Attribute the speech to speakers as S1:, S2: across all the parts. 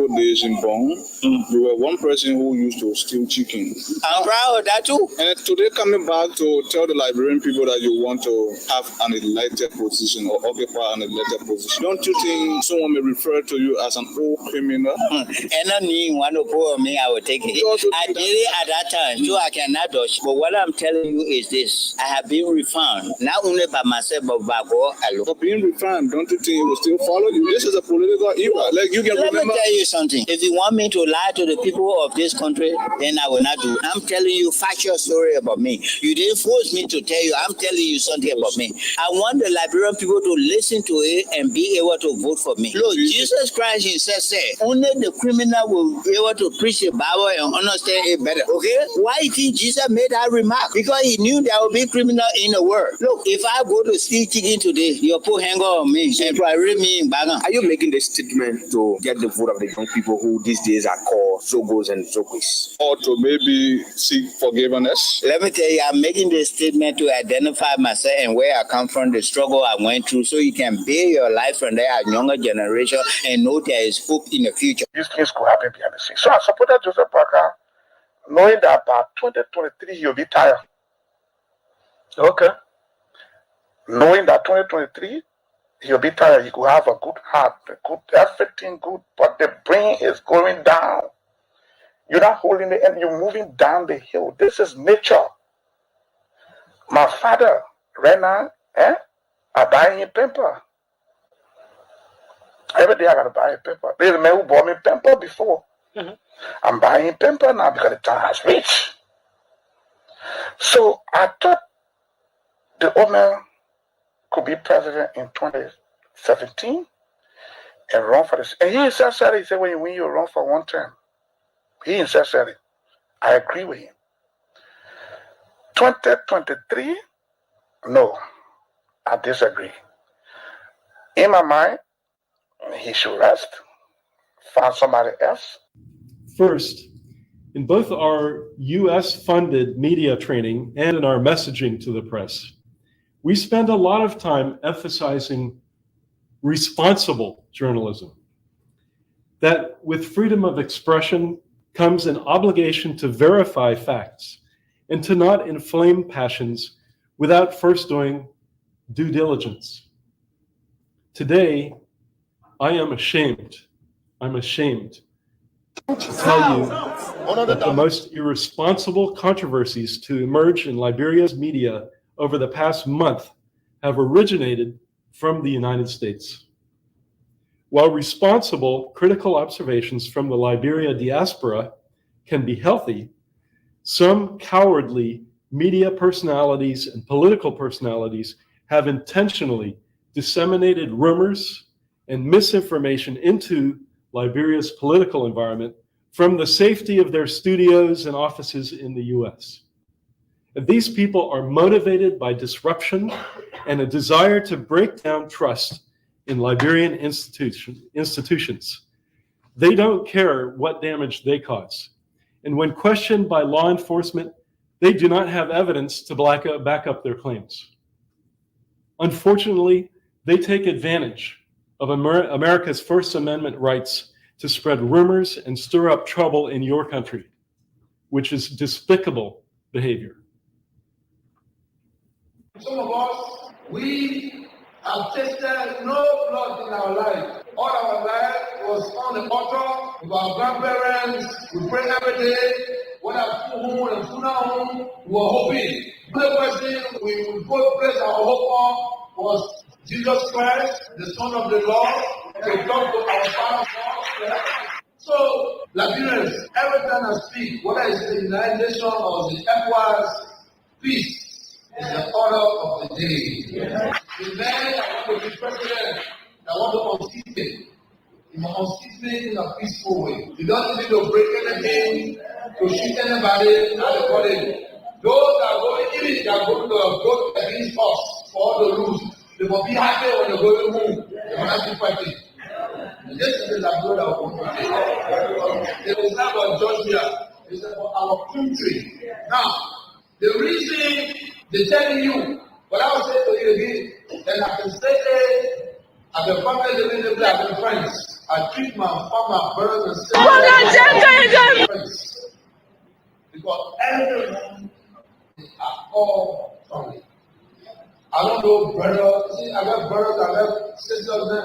S1: old days in Bong, we were one person who used to steal chicken.
S2: I'm proud of that too.
S1: And today coming back to tell the Liberian people that you want to have an elected position or occupy an elected position, don't you think someone may refer to you as an old criminal?
S2: And I need one to pour me, I will take it. I did it at that time, so I cannot dodge. But what I'm telling you is this: I have been refound, not only by myself, but by God alone.
S1: For being refound, don't you think it will still follow you? This is a political era. Like you can
S2: Let
S1: remember.
S2: me tell you something. If you want me to lie to the people of this country, then I will not do it. I'm telling you factual story about me. You didn't force me to tell you. I'm telling you something about me. I want the Liberian people to listen to it and be able to vote for me. Look, Jesus Christ himself said, only the criminal will be able to preach the Bible and understand it better. Okay? Why do you think Jesus made that remark? Because he knew there would be criminal in the world. Look, if I go to steal chicken today, you'll put hanger on me and parade me in Bagan.
S3: Are you making this statement to get the vote of the young people who these days are called Zogos and Zogis?
S1: Or to maybe seek forgiveness?
S2: Let me tell you, I'm making this statement to identify myself and where I come from, the struggle I went through, so you can build your life from there as younger generation and know there is hope in the future.
S4: These things could happen behind the scenes. So I supported Joseph Parker, knowing that by 2023 he'll be tired. Okay. Knowing that 2023 he'll be tired, he could have a good heart, everything good, but the brain is going down. You're not holding the end, you're moving down the hill. This is nature. My father, right now, I buy him paper. Every day I gotta buy a paper. There's a man who bought me paper before. Mm-hmm. I'm buying paper now because the time has reached. So I thought the old man could be president in 2017 and run for this. And he himself said it. He said, when you win, you run for one term. He himself said it. I agree with him. 2023, no, I disagree. In my mind, he should rest, find somebody else.
S5: First, in both our US-funded media training and in our messaging to the press, we spend a lot of time emphasizing responsible journalism. That with freedom of expression comes an obligation to verify facts and to not inflame passions without first doing due diligence. Today, I am ashamed. I'm ashamed to tell you that the most irresponsible controversies to emerge in Liberia's media over the past month have originated from the United States. While responsible, critical observations from the Liberia diaspora can be healthy, some cowardly media personalities and political personalities have intentionally disseminated rumors and misinformation into Liberia's political environment from the safety of their studios and offices in the US. And these people are motivated by disruption and a desire to break down trust in Liberian institutions. They don't care what damage they cause. And when questioned by law enforcement, they do not have evidence to back up their claims. Unfortunately, they take advantage of America's First Amendment rights to spread rumors and stir up trouble in your country, which is despicable behavior.
S6: Some of us, we have tasted no blood in our life. All our life was on the altar with our grandparents. We pray every day. When I flew home and flew home, we were hoping. The person we would both place our hope on was Jesus Christ, the Son of the Lord, to talk to our Father God. So, Liberians, every time I speak, whether it's the United Nations or the ECOWAS, peace is the order of the day. Yeah. The man that want to be president, that want to unseat me, he must unseat me in a peaceful way. You don't need to break anything, to shoot anybody, not the body. Those that are going, even if they are going to vote against us for all the rules, they will be happy when they go home. They will not be fighting. This is the Liberia that we want to take. It is not about Georgia. It's about our country. Now, the reason they're telling you, what I will say to you again, then I can say, I've been family living there, I've been friends. I treat my former brothers and sisters because everyone are all family. I don't know brothers. See, I got brothers, I got sisters, then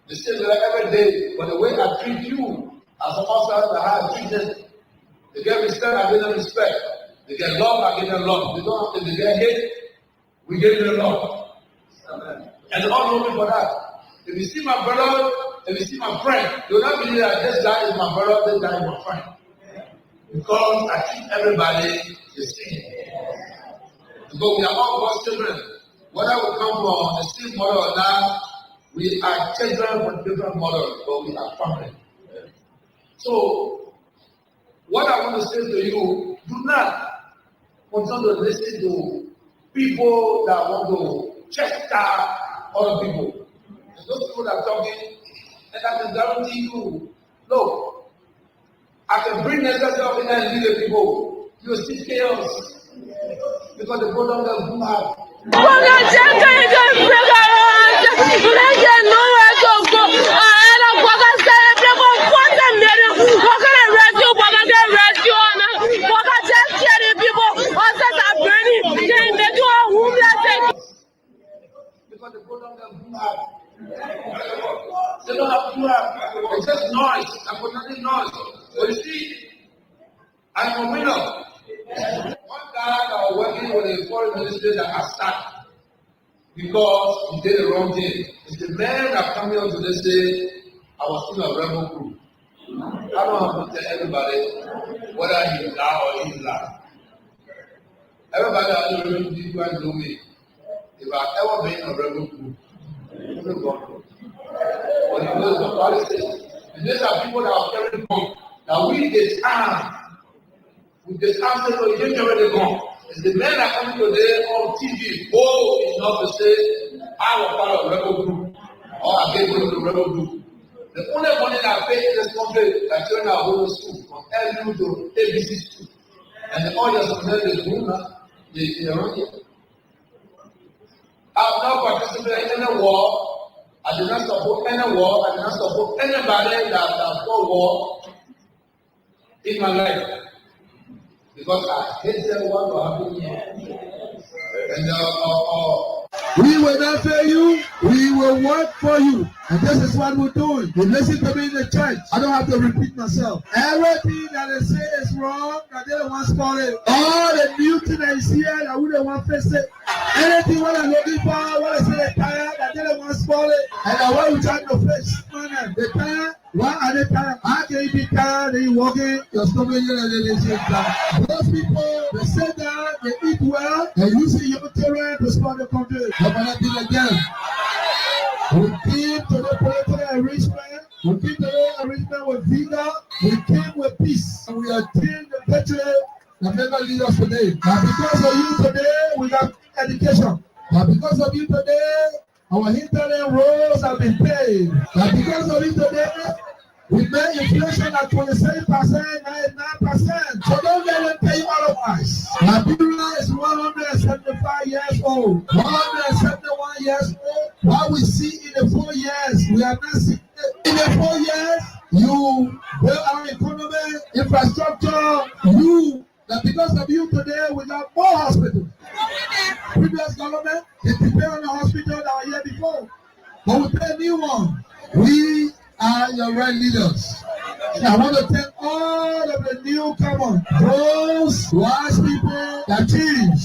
S6: they say that every day, but the way I treat you as an officer, how I treat them, they get respect, I give them respect. They get love, I give them love. They don't, if they get hate, we give them love. Amen. And they all know me for that. If you see my brother, if you see my friend, you will not believe that this guy is my brother, this guy is my friend. Because I treat everybody the same. Because we are all God's children. Whether we come from the same mother or not, we are children from different mothers, but we are family. So, what I want to say to you, do not continue to listen to people that want to check out other people. And those people that are talking, and I can guarantee you, look, I can bring necessary in and lead the people. You will see chaos. Because the program that you have. Because the program that you have. They don't have to have. It's just noise. I'm for nothing noise. But you see, I'm a winner. One guy that was working with a foreign ministry that has started because he did the wrong thing. It's the man that come here today say, I was still a rebel group. I don't have to tell everybody whether he's loud or he's loud. Everybody that knows rebel people and know me. If I ever been in a rebel group, I'm not going to. But he knows the policy. And these are people that are carrying bomb. That we disarm. We disarm them, you didn't carry the gun. It's the men that come today on TV, bold enough to say, I was part of rebel group, or I gave them to the rebel group. The only money that I pay in this country, like children are going to school, from LU to ABC school. And the audience from there, they do not, they run here. I have not participated in any war. I do not support any war. I do not support anybody that fought war in my life. Because I hate them what will happen here. And
S7: we will not fail you, we will work for you. And this is what we're doing. You listen to me in the church. I don't have to repeat myself. Everything that they say is wrong, that they don't want to spoil it. All the new thing that is here, that we don't want to face it. Anything what I'm looking for, what I say they're tired, that they don't want to spoil it. And I want to try to face the tired. Why are they tired? How can you be tired and you walking? Your stomach is down. Those people, they sit down, they eat well, and you see your children to spoil the country. But when I do it again, we came to the political arrangement. We came to the arrangement with vigor. We came with peace. And we attained the victory that never lead us today. Now because of you today, we got education. Now because of you today, our internet rolls have been paid. Now because of you today, we made inflation at 27%, 99%. So don't let them pay all of us. Nigeria is 175 years old, 171 years old. What we see in the 4 years, we are not seeing it. In the 4 years, you build our economy, infrastructure, that because of you today, we got more hospitals. Previous government, they prepare on the hospital that were here before. But we pay a new one. We are your right leaders. And I want to thank all of the newcomers, those wise people that change.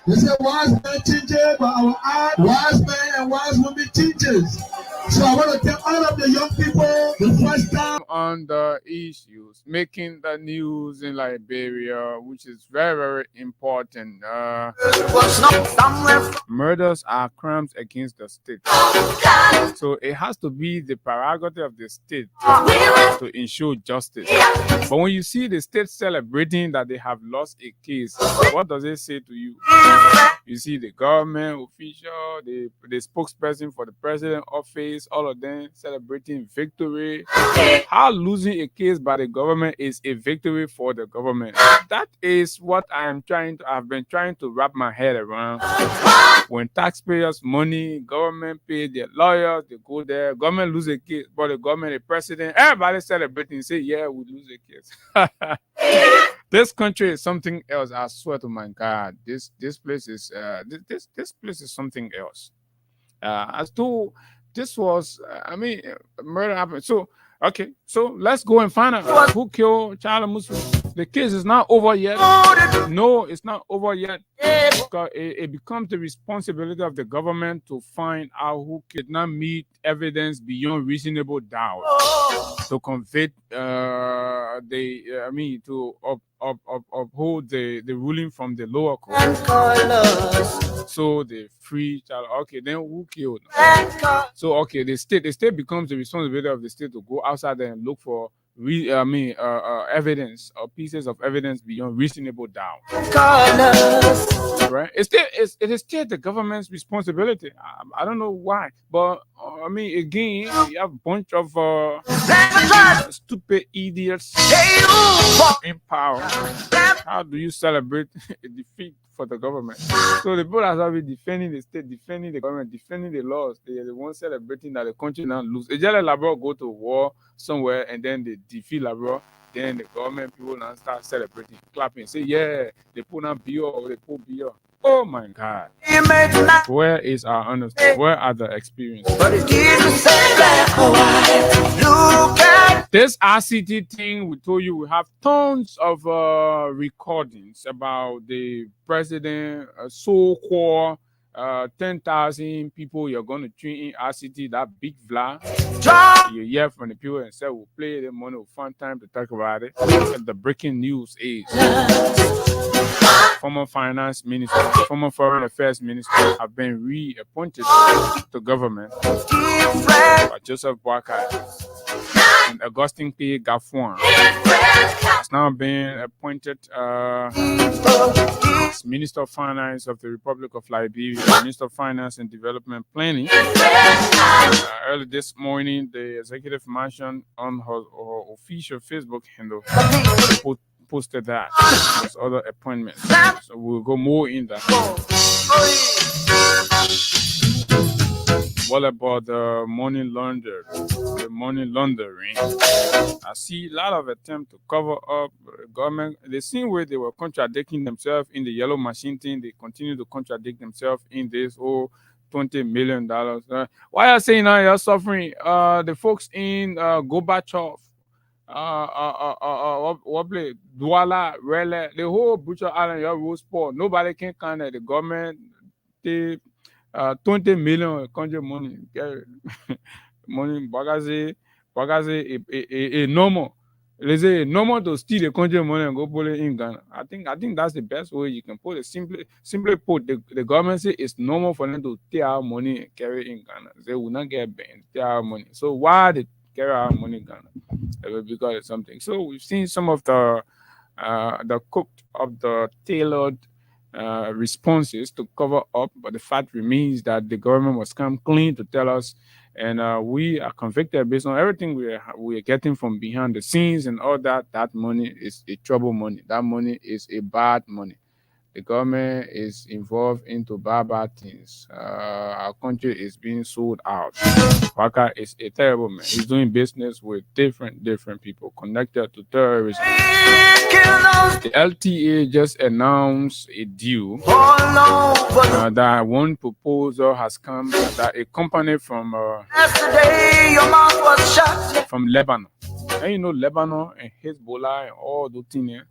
S7: They say wise men changes, but our heart, wise men and wise women changes. So I want to tell all of the young people the first time
S8: on the issues making the news in Liberia, which is very, very important. Murders are crimes against the state. So it has to be the prerogative of the state to ensure justice. But when you see the state celebrating that they have lost a case, what does it say to you? You see the government official, the spokesperson for the president office, all of them celebrating victory. How losing a case by the government is a victory for the government. That is what I've been trying to wrap my head around. When taxpayers' money, government pay their lawyers, they go there, government lose a case, but the government, the president, everybody celebrating, say, yeah, we lose a case. This country is something else. I swear to my God, this place is this place is something else. As to this was, murder happened. So okay, so let's go and find out who killed Charlie Muslim. The case is not over yet. No, it's not over yet. Because it becomes the responsibility of the government to find out who did not meet evidence beyond reasonable doubt to convict to uphold the ruling from the lower court. So the free child. Okay, then who killed? So okay, the state becomes the responsibility of the state to go outside there and look for evidence or pieces of evidence beyond reasonable doubt. Right? It is still the government's responsibility. I don't know why, but again, you have a bunch of stupid idiots in power. How do you celebrate a defeat for the government? So the people are already defending the state, defending the government, defending the laws. They are the ones celebrating that the country now lose. It's just like Labrador go to war somewhere and then they defeat Labrador. Then the government people now start celebrating, clapping, say, yeah, they put on beer or they put beer. Oh my God. Where is our understanding? Where are the experiences? This RCT thing, we told you we have tons of recordings about the president, so-called 10,000 people you're going to train in RCT, that big vlog. You hear from the people and say, we'll play the money, we'll find time to talk about it. And the breaking news is former finance minister, former foreign affairs minister have been reappointed to government by Joseph Boakai. And Augustine P. Gaffouan has now been appointed as Minister of Finance of the Republic of Liberia, Minister of Finance and Development Planning. Early this morning, the executive mansion on her official Facebook handle posted that as other appointments. So we'll go more in that. What about the money laundering? The money laundering. I see a lot of attempts to cover up the government. The same way they were contradicting themselves in the yellow machine thing, they continue to contradict themselves in this whole $20 million. Why are you saying now you're suffering? The folks in Gorbachev, Douala, Rele, the whole Butcher Island, your rose poor. Nobody can count it. The government, they 20 million country money. Money, bagaze, a normal. Let's say normal to steal the country money and go put it in Ghana. I think that's the best way you can put it. Simply put, the government say it's normal for them to take our money and carry it in Ghana. They will not get banned, take our money. So why they carry our money in Ghana? Because it's something. So we've seen some of the cooked of the tailored responses to cover up, but the fact remains that the government must come clean to tell us, and we are convicted based on everything we are getting from behind the scenes and all that. That money is a trouble money. That money is a bad money. The government is involved into bad things. Our country is being sold out. Waka is a terrible man. He's doing business with different people connected to terrorism. The LTA just announced a deal that one proposal has come that a company from Lebanon. And you know Lebanon and Hezbollah and all those things.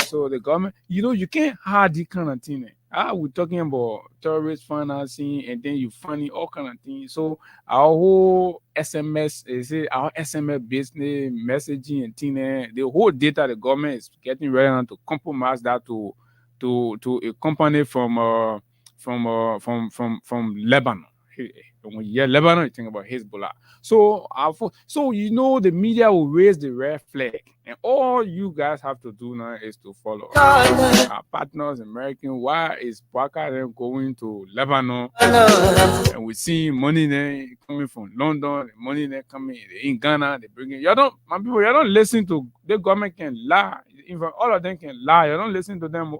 S8: So the government, you can't hide this kind of thing. We're talking about terrorist financing and then you funding all kind of things. So our whole SMS, our SMS business messaging and thing, the whole data the government is getting ready now to compromise that to a company from Lebanon, when you hear Lebanon, you think about Hezbollah. So, so you know the media will raise the red flag, and all you guys have to do now is to follow our partners, American. Why is Baka going to Lebanon? And we see money there coming from London, money there coming in Ghana. They bring it. You don't, my people. You don't listen to the government can lie. Even all of them can lie. You don't listen to them.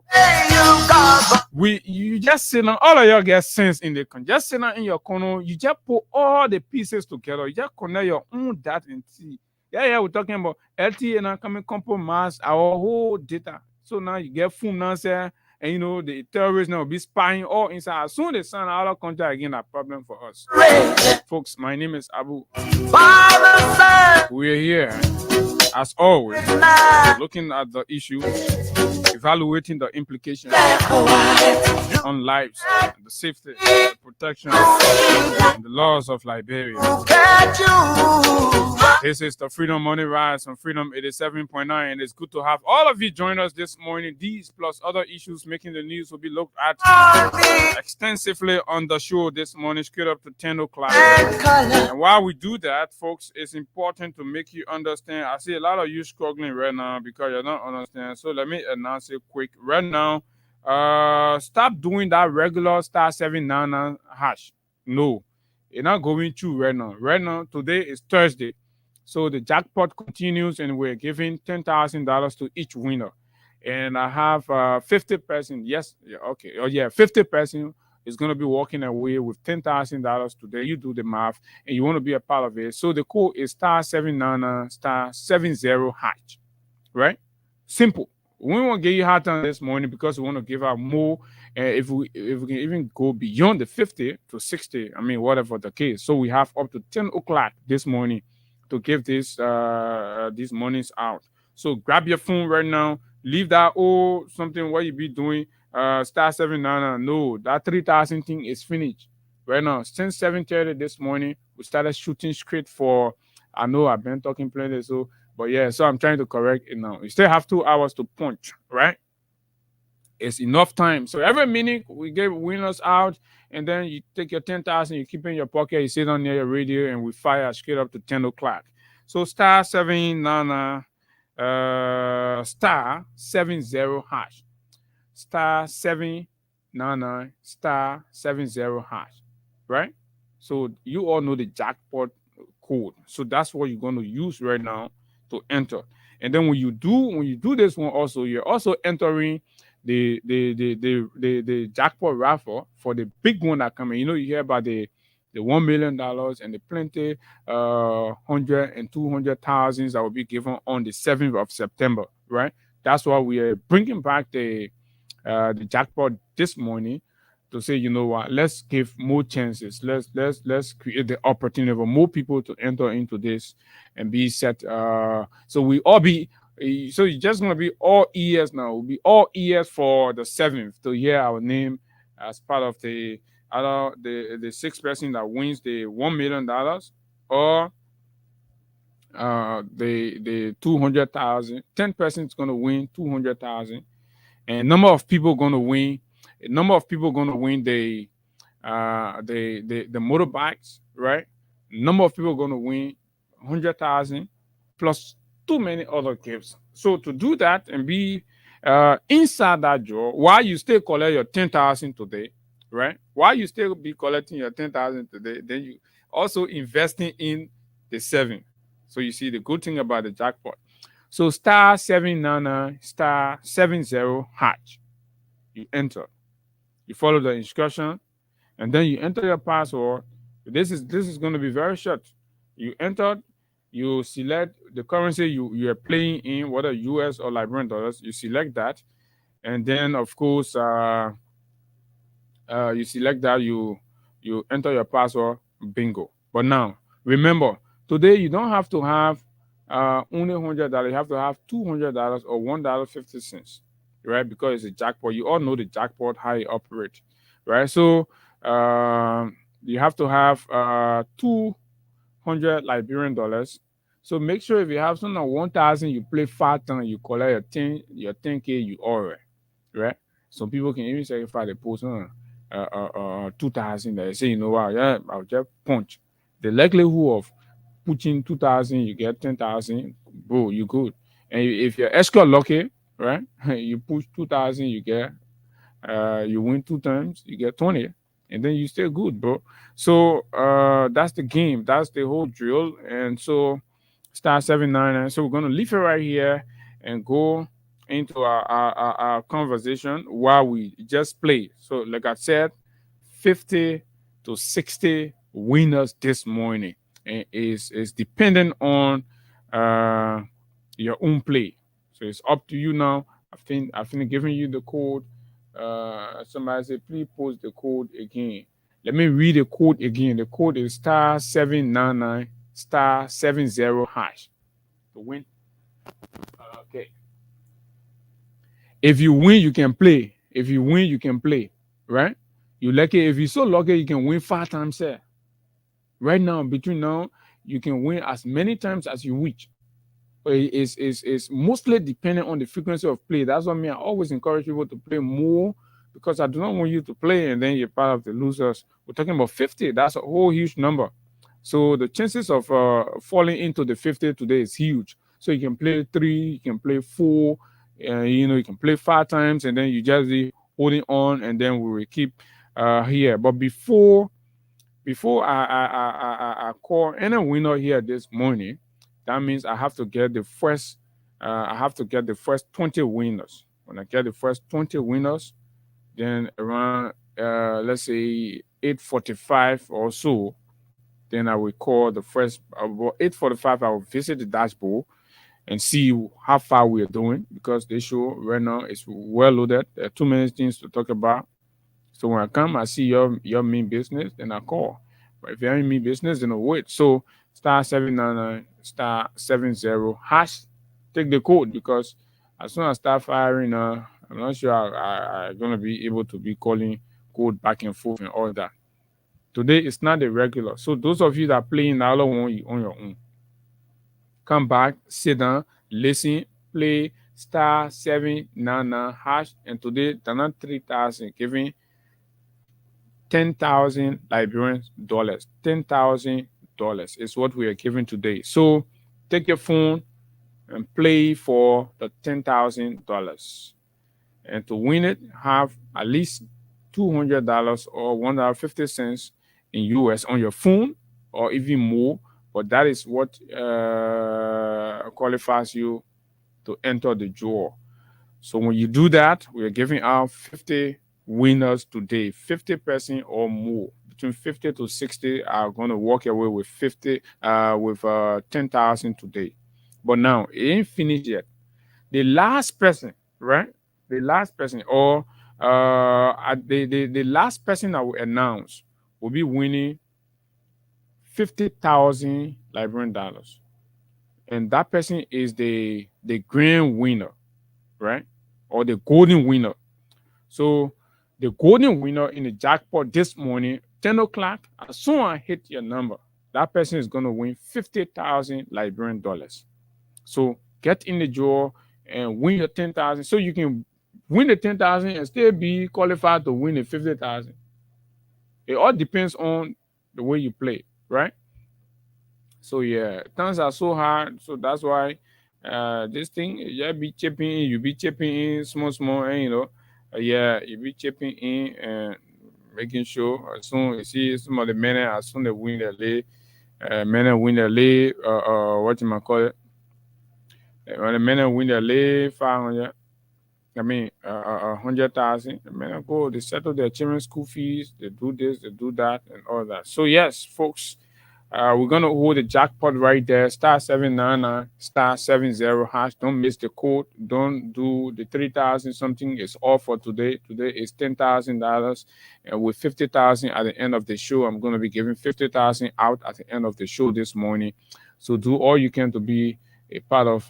S8: You just sit down. All of y'all get sense in the country. Just sit down in your corner. You just put all the pieces together. You just connect your own data and see. Yeah, we're talking about LTE now coming compromise our whole data. So now you get full nonsense, and you know the terrorists now will be spying all inside. As soon as they sign out of country again, a problem for us. Folks, my name is Abu. We're here, as always, looking at the issue, evaluating the implications on lives, and the safety, the protection, and the laws of Liberia. This is the Freedom Money Rise on Freedom 87.9, and it's good to have all of you join us this morning. These plus other issues making the news will be looked at extensively on the show this morning, straight up to 10 o'clock. And while we do that, folks, it's important to make you understand. I see a lot of you struggling right now because you don't understand. So let me announce it quick. Right now, stop doing that regular *799 hash. No, you're not going through right now. Right now, today is Thursday. So the jackpot continues, and we're giving $10,000 to each winner. And I have 50 person. Yes, yeah, okay. Oh yeah, 50 person is going to be walking away with $10,000 today. You do the math, and you want to be a part of it. So the code is *799 *70 hash. Right? Simple. We won't get you hot on this morning because we want to give out more. If we can even go beyond the 50 to 60, I mean, whatever the case. So we have up to 10 o'clock this morning to give these monies out. So grab your phone right now. Leave that something what you be doing. *799. No, that 3,000 thing is finished right now. Since 7:30 this morning, we started shooting straight for. I know I've been talking plenty, but yeah, so I'm trying to correct it now. You still have 2 hours to punch, right? It's enough time. So every minute we give winners out, and then you take your 10,000, you keep in your pocket, you sit on near your radio, and we fire straight up to 10 o'clock. So *799 *70 hash. *799 *70 hash. Right? So you all know the jackpot code. So that's what you're going to use right now to enter. And then when you do this one also, you're also entering the jackpot raffle for the big one that coming. You know, you hear about the $1 million and the plenty 100 and 200,000 that will be given on the 7th of September, right? That's why we are bringing back the jackpot this morning to say, you know what, let's give more chances. Let's create the opportunity for more people to enter into this and be set. So we all be. So you're just gonna be all ears now. We'll be all ears for the 7th to hear our name as part of the 6th person that wins the $1 million, or the 200,000. 10 person is gonna win 200,000, and number of people gonna win the motorbikes, right? Number of people gonna win 100,000 plus too many other gifts. So to do that and be inside that draw, while you still collect your 10,000 today, right? While you still be collecting your 10,000 today, then you also investing in the 7. So you see the good thing about the jackpot. So *799 *70 hash. You enter. You follow the instruction, and then you enter your password. This is going to be very short. You enter. You select the currency you are playing in, whether US or Liberian dollars. You select that, and then of course you select that. You enter your password. Bingo. But now remember, today you don't have to have only $100. You have to have $200 or $1.50, right? Because it's a jackpot. You all know the jackpot, how it operates, right? So you have to have 200 Liberian dollars. So make sure if you have something like 1,000, you play 5 times, you collect your 10K, you all right? Some people can even sacrifice the post. 2,000. They say, you know what, yeah, I'll just punch. The likelihood of putting 2,000, you get 10,000, bro, you good. And if you're extra lucky, right, you push 2,000, you get, you win 2 times, you get 20, and then you still good, bro. So that's the game, that's the whole drill. And so star 799. So we're gonna leave it right here and go into our conversation while we just play. So like I said, 50 to 60 winners this morning, and is dependent on your own play. So it's up to you now. I've been giving you the code. Somebody said, please post the code again. Let me read the code again. The code is star 799 star 70 hash to win. Okay. If you win, you can play. If you win, you can play. Right? You lucky. If you're so lucky, you can win 5 times here. Right now, between now, you can win as many times as you wish. It's mostly dependent on the frequency of play. That's what I always encourage people to play more, because I do not want you to play and then you're part of the losers. We're talking about 50. That's a whole huge number. So the chances of falling into the 50 today is huge. So you can play 3, you can play 4, you can play 5 times, and then you just be holding on, and then we will keep here. But before I call any winner here this morning, that means I have to get the first 20 winners. When I get the first 20 winners, then around let's say 8:45 or so, then I will call the first. About 8:45, I will visit the dashboard and see how far we are doing, because the show right now is well loaded. There are too many things to talk about. So when I come, I see your main business, then I call. But if you're in main business, then I'll wait. So star 799 star 70 hash, take the code, because as soon as I start firing, I'm not sure I'm gonna be able to be calling code back and forth and all that. Today it's not the regular. So those of you that are playing the other one on your own, come back, sit down, listen, play star 799 hash, and today Dana 3,000 giving $10,000 Liberian dollars. $10,000 is what we are giving today. So take your phone and play for the $10,000. And to win it, have at least $200 or $1.50 in US on your phone, or even more. But that is what qualifies you to enter the draw. So when you do that, we are giving out 50 winners today. 50% or more, between 50 to 60 are going to walk away with 10,000 today. But now it ain't finished yet. The last person, right? The last person, or the last person that will announce will be winning 50,000 Liberian dollars, and that person is the grand winner, right? Or the golden winner. So the golden winner in the jackpot this morning, 10 o'clock, as soon as I hit your number, that person is going to win 50,000 Liberian dollars. So get in the draw and win your 10,000, so you can win the 10,000 and still be qualified to win the 50,000. It all depends on the way you play, right? So yeah, times are so hard. So that's why this thing, you be chipping in, small, and you be chipping in and making sure as soon you see some of the men, as soon they win their league, what you might call it. When the men win their league, 500. 100,000. The men go, they settle their children's school fees, they do this, they do that, and all that. So yes, folks, we're gonna hold the jackpot right there. Star 799 star 70 hash. Don't miss the code. Don't do the 3,000 something. It's all for today. Today is $10,000, and with 50,000 at the end of the show, I'm gonna be giving 50,000 out at the end of the show this morning. So do all you can to be a part of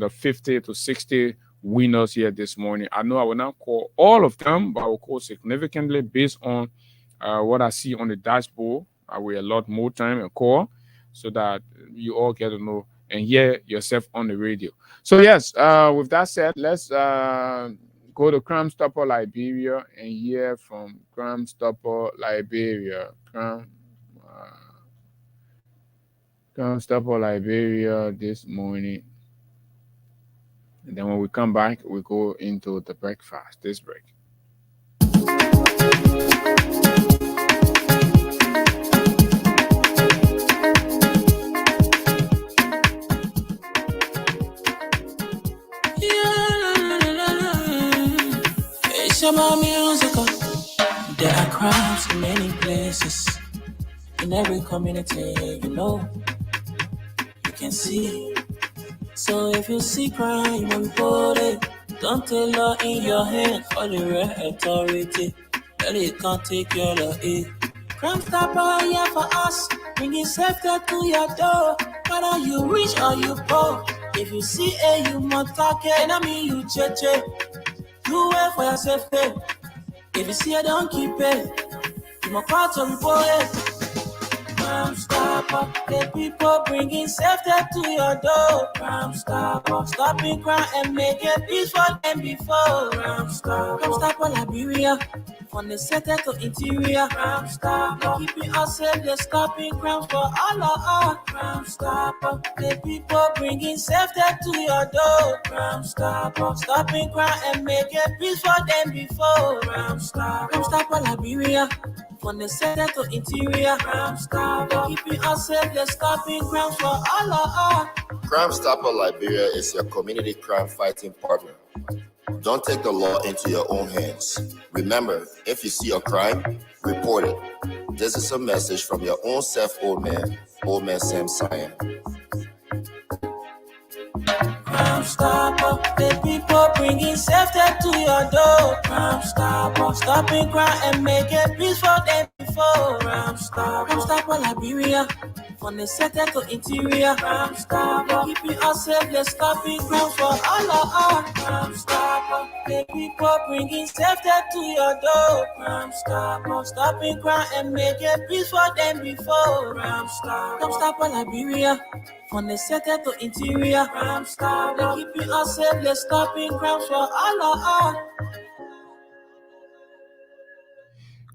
S8: the 50 to 60 winners here this morning. I know I will not call all of them, but I will call significantly based on what I see on the dashboard. I will allot more time and call so that you all get to know and hear yourself on the radio. So yes, with that said, let's go to Crime Stopper Liberia and hear from Crime Stopper Liberia. Crime Stopper Liberia this morning. And then when we come back, we go into the breakfast, this break.
S9: It's about music. There are crimes in many places. In every community, you can see. So if you see crime, you report it. Don't take law in your hand for the real authority. Really can't take care of it. Crime Stopper here for us, bringing safety to your door. Whether you rich or you poor, if you see you must talk it. I mean you cheche. Do it for your safety. If you see don't keep it. You must call to report it. Crime Stopper, the people bringing safety to your door. Crime Stopper, stopping crime and making peace for them before. Crime Stopper Liberia, from the center to interior. Crime Stopper, keeping us safe, they're stopping crimes for all of us. Crime Stopper, the people bringing safety to your door. Crime Stopper, stopping crime and making peace for them before. Crime Stopper Liberia, from the center to interior. Crime Stopper, keeping us safe, they're stopping crimes for all of us.
S10: Crime Stopper Liberia is your community crime fighting partner. Don't take the law into your own hands. Remember, if you see a crime, report it. This is a message from your own self, Old Man Sam Cyan.
S9: Crime Stopper, the people bringing safety to your door. Crime Stopper, stopping crime and making peace for them before. Crime Stopper Liberia, from the center to interior. Crime Stopper, keeping us safe, they're stopping crimes for all of us. Crime Stopper, the people bringing safety to your door. Crime Stopper, stopping crime and making peace for them before. Crime Stopper Liberia, from the center to interior. Crime Stopper, keeping us safe, they're stopping crimes for all of us.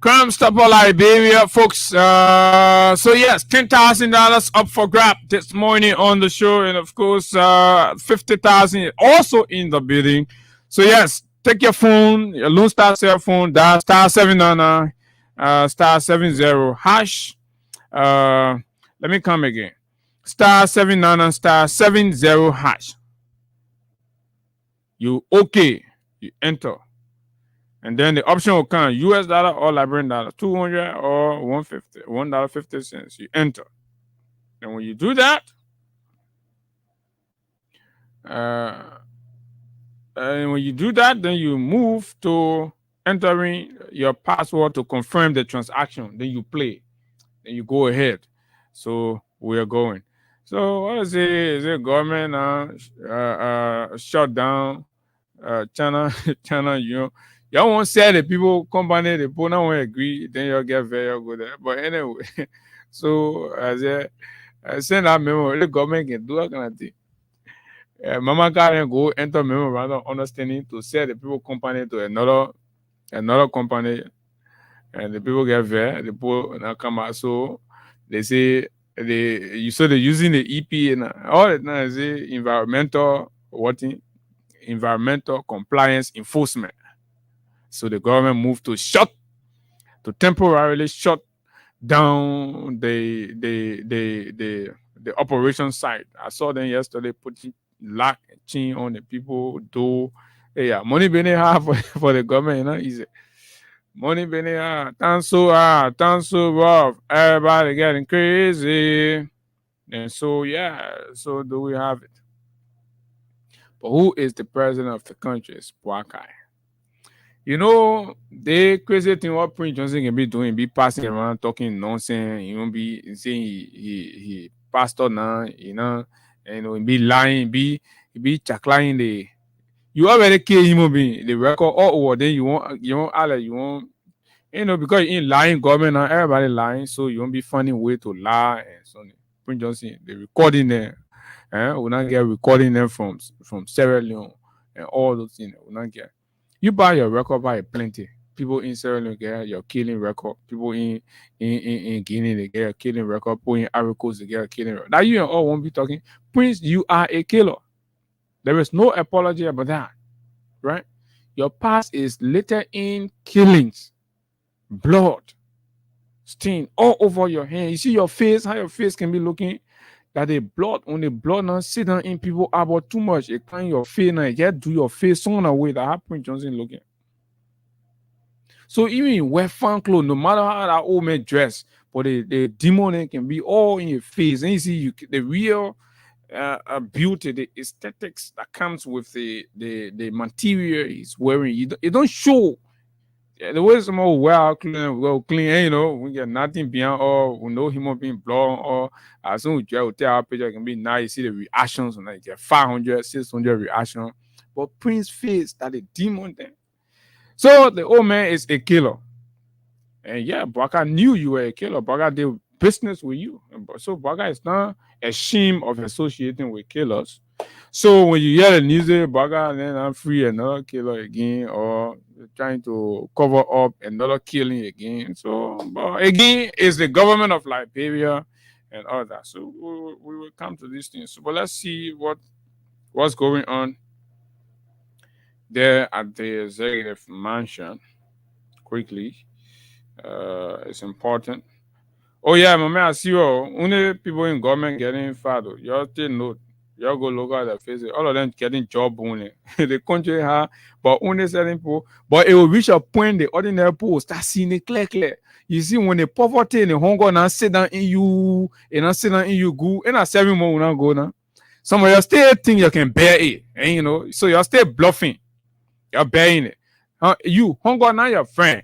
S8: Crime Stopper Liberia, folks. So yes, $10,000 up for grab this morning on the show, and of course, 50,000 also in the building. So yes, take your phone, your Lone Star cell phone, dial *799 *70 hash. Let me come again. *799 *70 hash. You enter. And then the option will come US dollar or Liberian dollar, 200 or 150, $1.50. You enter. And when you do that, then you move to entering your password to confirm the transaction. Then you play. Then you go ahead. So we are going. So what is it? Is it government shut down China? Y'all won't say the people company, the people don't agree, then you'll get very good there. But anyway, so as I send that memo, the government can do that kind of thing. Mama can go enter memorandum understanding to sell the people company to another company, and the people get there, the people now come out. So they say they're using the EP and all the time say environmental compliance enforcement. So the government moved to temporarily shut down the operation site. I saw them yesterday putting lock and chain on the people. Money been hard for the government, easy. Money been hard. Thanks so rough. Everybody getting crazy. And so so do we have it. But who is the president of the country? It's Boakai. The crazy thing what Prince Johnson can be doing, be passing around talking nonsense. He won't be saying he pastor now, and be lying, be lying the. You already kill him being the record all over. Then you won't because you ain't lying government now, everybody lying, so you won't be finding way to lie and so on. Prince Johnson, the recording there, will not get recording them from Sierra Leone and all those things will not get. You buy your record by plenty. People in Sierra Leone get your killing record. People in Guinea they get a killing record. People in Ivory Coast they get a killing record. Now you and all won't be talking. Prince, you are a killer. There is no apology about that, right? Your past is littered in killings, blood, stain all over your hand. You see your face, how your face can be looking. That the blood on the blood now sit down in people about too much. It can your face now. You do your face so on a way that how Prince Johnson looking. So even in wear fun clothes, no matter how that old man dress, but the demon can be all in your face. And you see the real beauty, the aesthetics that comes with the material he's wearing. It don't show. Yeah, the way some old well clean, we get nothing beyond or we know him being blown or as soon as you tell our picture can be nice, you see the reactions and like get 500, 600 reactions. But Prince face that the demon thing. So the old man is a killer. And yeah, Baka knew you were a killer. Baka did business with you. So Baka is not ashamed of associating with killers. So when you hear the news, Baka then I'm free another killer again, or trying to cover up another killing again. So again, it's the government of Liberia and all that. So we will come to these things. So, but let's see what's going on there at the executive mansion quickly. It's important. Oh yeah, my man, I see you. Only people in government getting fired. You still know. You go look at their faces. All of them getting job only. The country have, but only certain people. But it will reach a point the ordinary people will start seeing it clear. You see, when the poverty and the hunger now sit down in you, and not sit down in you go, and a 7 months will not go now. Some of you still think you can bear it, and so you're still bluffing. You're bearing it. You hunger now your friend.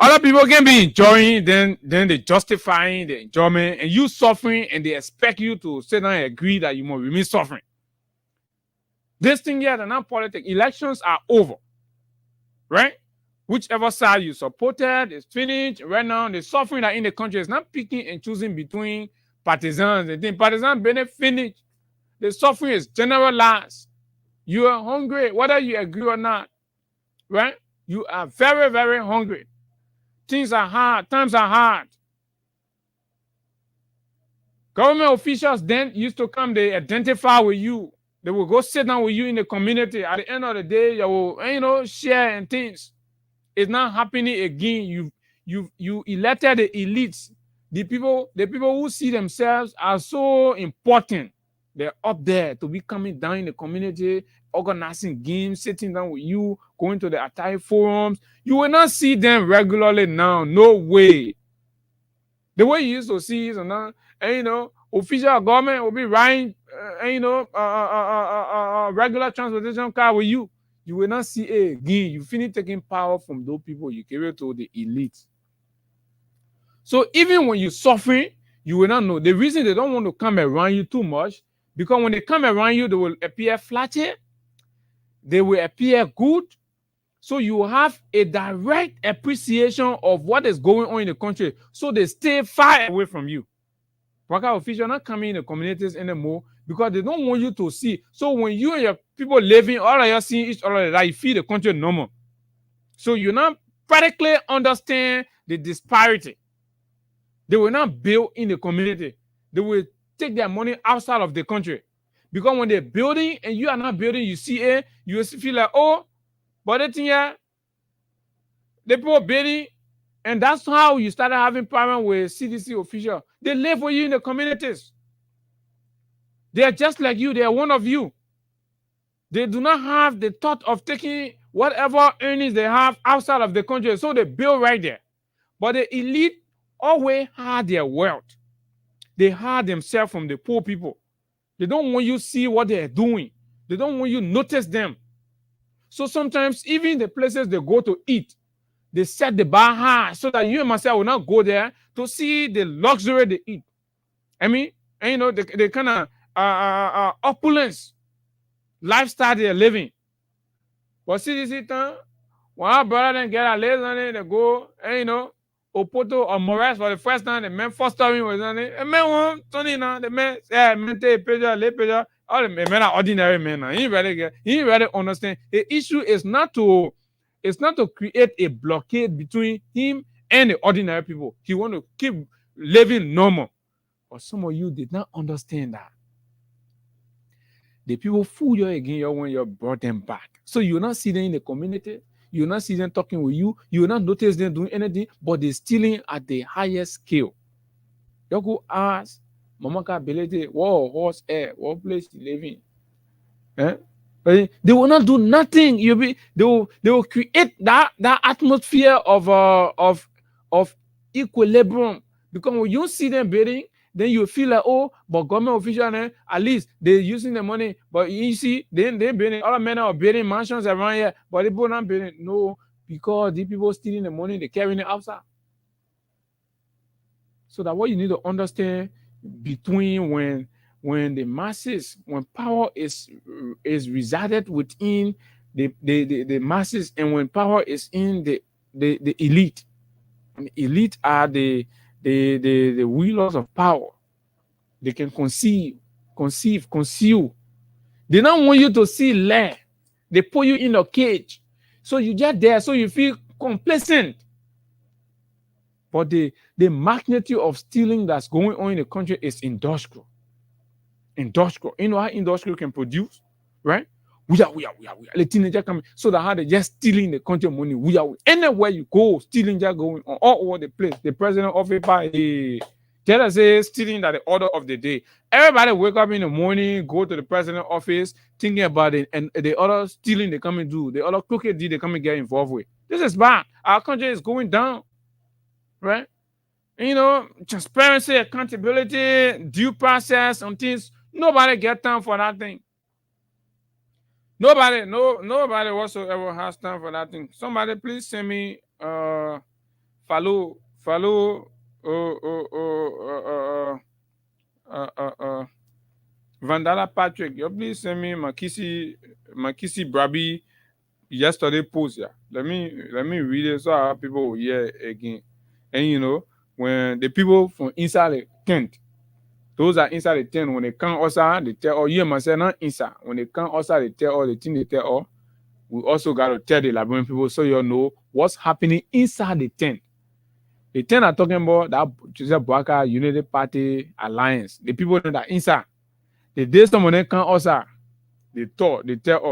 S8: Other people can be enjoying, then they justifying the enjoyment, and you suffering, and they expect you to sit down and agree that you must remain suffering. This thing here, the non-politics, elections are over, right? Whichever side you supported is finished. Right now, the suffering that in the country is not picking and choosing between partisans. And then partisans being finished. The suffering is generalized. You are hungry, whether you agree or not, right? You are very, very hungry. Things are hard. Times are hard. Government officials then used to come, they identify with you. They will go sit down with you in the community. At the end of the day, you will, share and things. It's not happening again. You elected the elites. The people who see themselves as so important. They're up there to be coming down in the community, organizing games, sitting down with you, going to the Atai forums. You will not see them regularly now. No way. The way you used to see is now, and official government will be riding, regular transportation car with you. You will not see it again. You finish taking power from those people. You give it to the elite. So even when you're suffering, you will not know. The reason they don't want to come around you too much, because when they come around you, they will appear flattered. They will appear good. So you have a direct appreciation of what is going on in the country. So they stay far away from you. Waka officials not coming in the communities anymore because they don't want you to see. So when you and your people living, all of you seeing each other, that you feel the country normal. So you not practically understand the disparity. They will not build in the community. They will take their money outside of the country. Because when they're building and you are not building, you see it, you feel like, oh, but the thing here, the people building, and that's how you started having problems with CDC officials. They live with you in the communities. They are just like you. They are one of you. They do not have the thought of taking whatever earnings they have outside of the country. So they build right there. But the elite always had their wealth. They hide themselves from the poor people. They don't want you to see what they are doing. They don't want you to notice them. So sometimes even the places they go to eat, they set the bar high so that you and myself will not go there to see the luxury they eat. I mean, and the kind of opulence lifestyle they're living. But see this time, when our brother then get a lazy on it, they go, and Opoto or Morris for the first time, the man first time was on it. The man won Tony now. The man say, "Man, take a picture, lay picture." all the men are ordinary men. He really understand. The issue is not to create a blockade between him and the ordinary people. He want to keep living normal. But some of you did not understand that. The people fool you again when you brought them back. So you will not see them in the community. You will not see them talking with you. You will not notice them doing anything, but they're stealing at the highest scale. You go ask Mama Kabelete, what horse air, what place you live in? But they will not do nothing. They will create that atmosphere of equilibrium. Because when you see them bidding, then you feel like, oh, but government officials, at least they're using the money. But you see, they're bidding. All the men are bidding mansions around here, but the people not bidding. No, because the people stealing the money, they're carrying it outside. So that what you need to understand between when the masses, when power is resided within the masses, and when power is in the elite. And the elite are the wielders of power. They can conceal. They don't want you to see land. They put you in a cage. So you just there, so you feel complacent. But the magnitude of stealing that's going on in the country is industrial. Industrial. You know how industrial can produce, right? We are. The teenager coming. So that how they just stealing the country money. We are. Anywhere you go, stealing just going on all over the place. The president of it, tell us stealing that the order of the day. Everybody wake up in the morning, go to the president office, thinking about it, and the other stealing they come and do, the other crooked deed they come and get involved with. This is bad. Our country is going down. Right? You know, transparency, accountability, due process on things. Nobody get time for that thing. Nobody whatsoever has time for that thing. Somebody please send me follow Vandala Patrick. You please send me Makisi Brabi yesterday post. Yeah. Let me read it so our people will hear again. And you know, when the people from inside the tent, those are inside the tent, when they come outside, they tell all you must say not inside. When they come outside, they tell all the thing they tell all. We also got to tell the Liberian people so you know what's happening inside the tent. The tent are talking about that Joseph Boakai Unity Party Alliance. The people know that inside. The day someone they come outside, they tell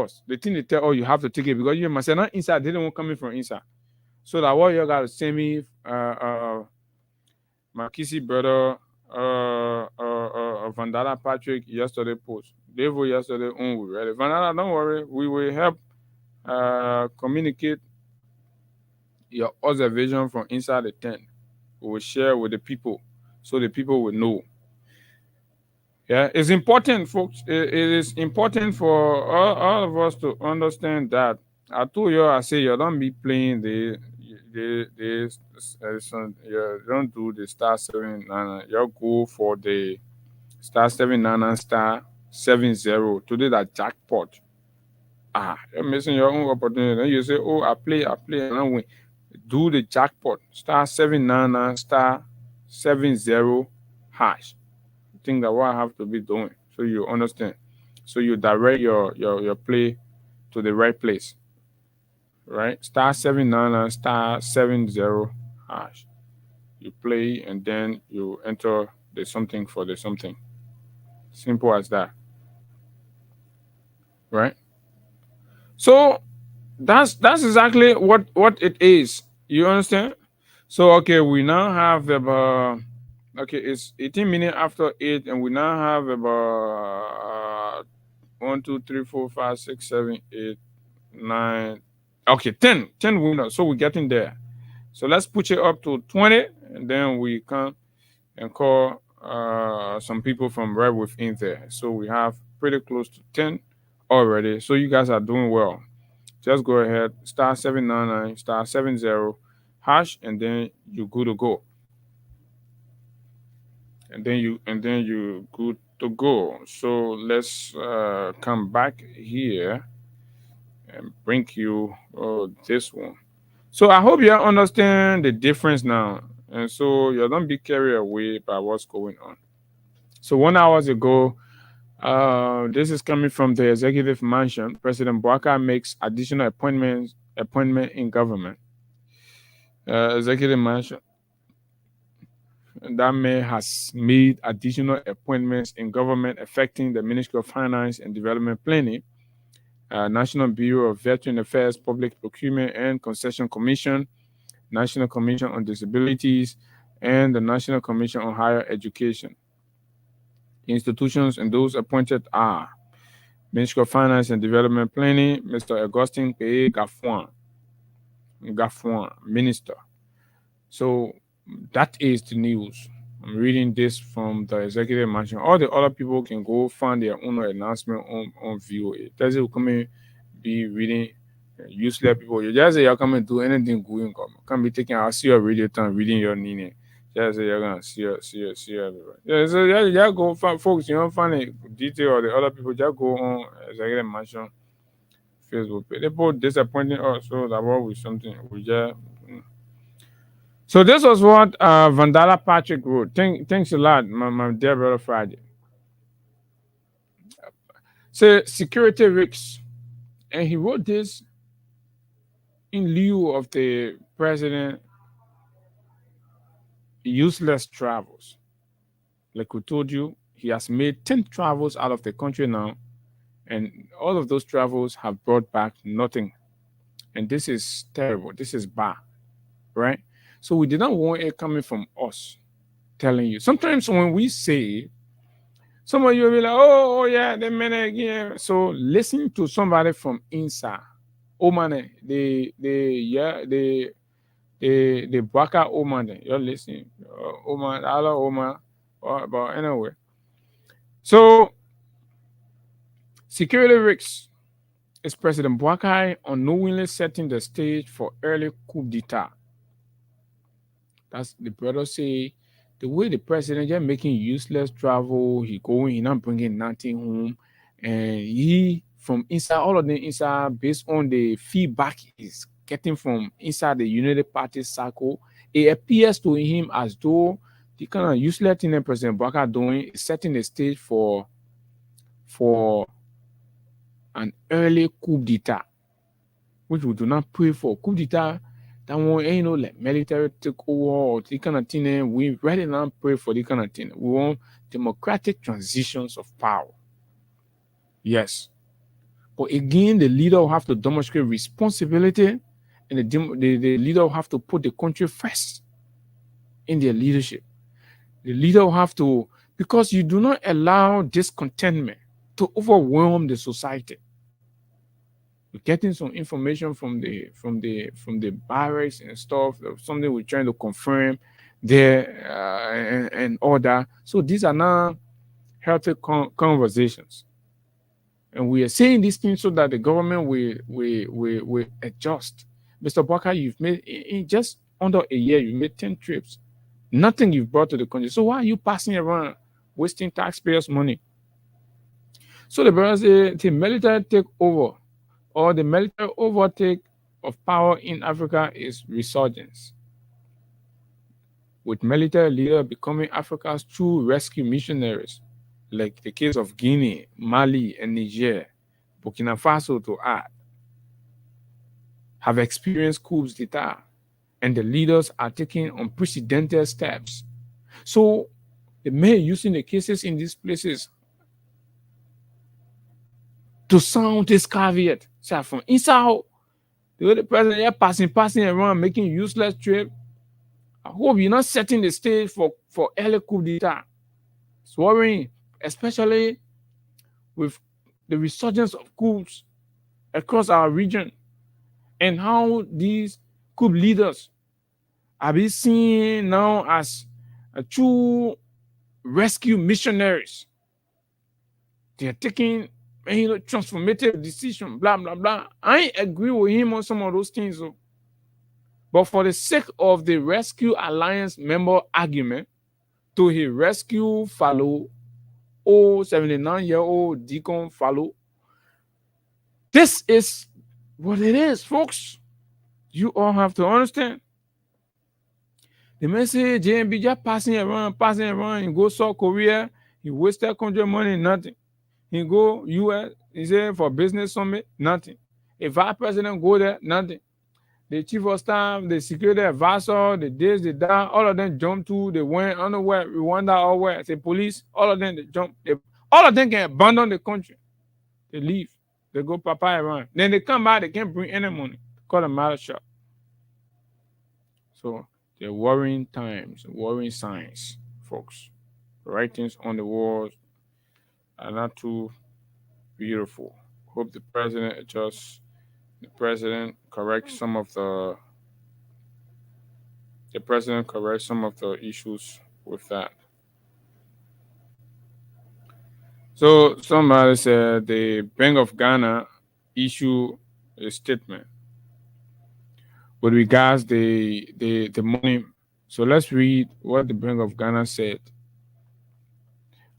S8: us. The thing they tell all you have to take it because you must say not inside, they don't want coming from inside. So that what you got to send me Makisi brother Vandala Patrick yesterday post. They were yesterday on we read it. Vandala, don't worry, we will help communicate your observation from inside the tent. We will share with the people so the people will know. Yeah, it's important, folks. It is important for all of us to understand that. I told you, I say you don't be playing you don't do the star 799. You go for the star 799 star 70 to do that jackpot. You're missing your own opportunity. Then you say, oh, I play, and I win. Do the jackpot star 799 star 70 hash. I think that what I have to be doing so you understand. So you direct your play to the right place. Right? Star 799 star 70 hash. You play and then you enter the something for the something. Simple as that. Right? So that's exactly what it is. You understand? So okay, we now have about it's 18 minutes after 8, and we now have about 1, 2, 3, 4, 5, 6, 7, 8, 9. Okay, 10 winners. So we're getting there. So let's push it up to 20, and then we come and call some people from right within there. So we have pretty close to 10 already. So you guys are doing well. Just go ahead, star 799, star 70 hash, and then you good to go. And then you good to go. So let's come back here and bring you this one. So I hope you understand the difference now, and so you don't be carried away by what's going on. So 1 hour ago, This is coming from the executive mansion. President Bouaka makes additional appointment in government. Executive mansion. That man has made additional appointments in government affecting the Ministry of Finance and Development Planning, National Bureau of Veteran Affairs, Public Procurement and Concession Commission, National Commission on Disabilities, and the National Commission on Higher Education. Institutions and those appointed are Ministry of Finance and Development Planning, Mr. Augustin P. Gaffouin, Minister. So that is the news. I'm reading this from the executive mansion. All the other people can go find their own announcement on VOA. That's it. Come and be reading useless people. You just say you're coming to do anything good in government. Can't be taking our see your radio time reading your name. Just say you're gonna see everybody. Yeah, so just go find folks. You don't find the detail or the other people. Just go on executive mansion Facebook page. They put disappointing us, so that was with something. We just. So this was what Vandala Patrick wrote. Thanks a lot, my dear brother Friday. So security risks, and he wrote this in lieu of the president useless travels. Like we told you, he has made 10 travels out of the country now, and all of those travels have brought back nothing. And this is terrible. This is bad, right? So we did not want it coming from us telling you. Sometimes when we say, some of you will be like, oh yeah, the men again. So listen to somebody from inside. Oh man, the Baka Oman, you're listening. Oman, Allah Oman, but anyway. So security risks is President Bouaka unknowingly setting the stage for early coup d'etat. That's the brother say the way the president just making useless travel, he going, he not bringing nothing home, and he from inside all of them inside based on the feedback he's getting from inside the United Party circle, it appears to him as though the kind of useless thing that President Bouaka doing is setting the stage for an early coup d'etat, which we do not pray for. Coup d'etat. That one ain't no like military take over or the kind of thing. We really not pray for the kind of thing. We want democratic transitions of power. Yes. But again, the leader will have to demonstrate responsibility, and the leader will have to put the country first in their leadership. The leader will have to, because you do not allow discontentment to overwhelm the society. We're getting some information from the barracks and stuff, something we're trying to confirm there and all that. So these are now healthy conversations, and we are saying these things so that the government will adjust. Mr. Bouaka, you've made in just under a year, you made 10 trips, nothing you've brought to the country. So why are you passing around wasting taxpayers' money? So the brothers say the military take over, or the military overtake of power in Africa is resurgence, with military leaders becoming Africa's true rescue missionaries, like the case of Guinea, Mali, and Niger, Burkina Faso to add, have experienced coups d'etat, and the leaders are taking unprecedented steps. So the men using the cases in these places to sound this caveat. So from inside, the way the president here passing around, making useless trip. I hope you're not setting the stage for early coup d'etat. It's worrying, especially with the resurgence of coups across our region, and how these coup leaders are being seen now as a true rescue missionaries. They are taking transformative decision, blah, blah, blah. I agree with him on some of those things, though. But for the sake of the Rescue Alliance member argument, to his rescue fellow, 79-year-old Deacon Fallow, this is what it is, folks. You all have to understand. The message JMB just passing around, you go South Korea, you wasted country money, nothing. He go US, he say for business summit, nothing. If our president go there, nothing. The chief of staff, the security advisor, the this, the that, all of them jump to, they went unaware, Rwanda or where, the police, all of them they jump. All of them can abandon the country. They leave. They go papaya around. Then they come back, they can't bring any money. Call them matter shop. So they're worrying times, worrying signs, folks. Writings on the walls are not too beautiful. Hope the president adjusts. The president corrects some of the issues with that. So somebody said the Bank of Ghana issue a statement with regards the money. So let's read what the Bank of Ghana said.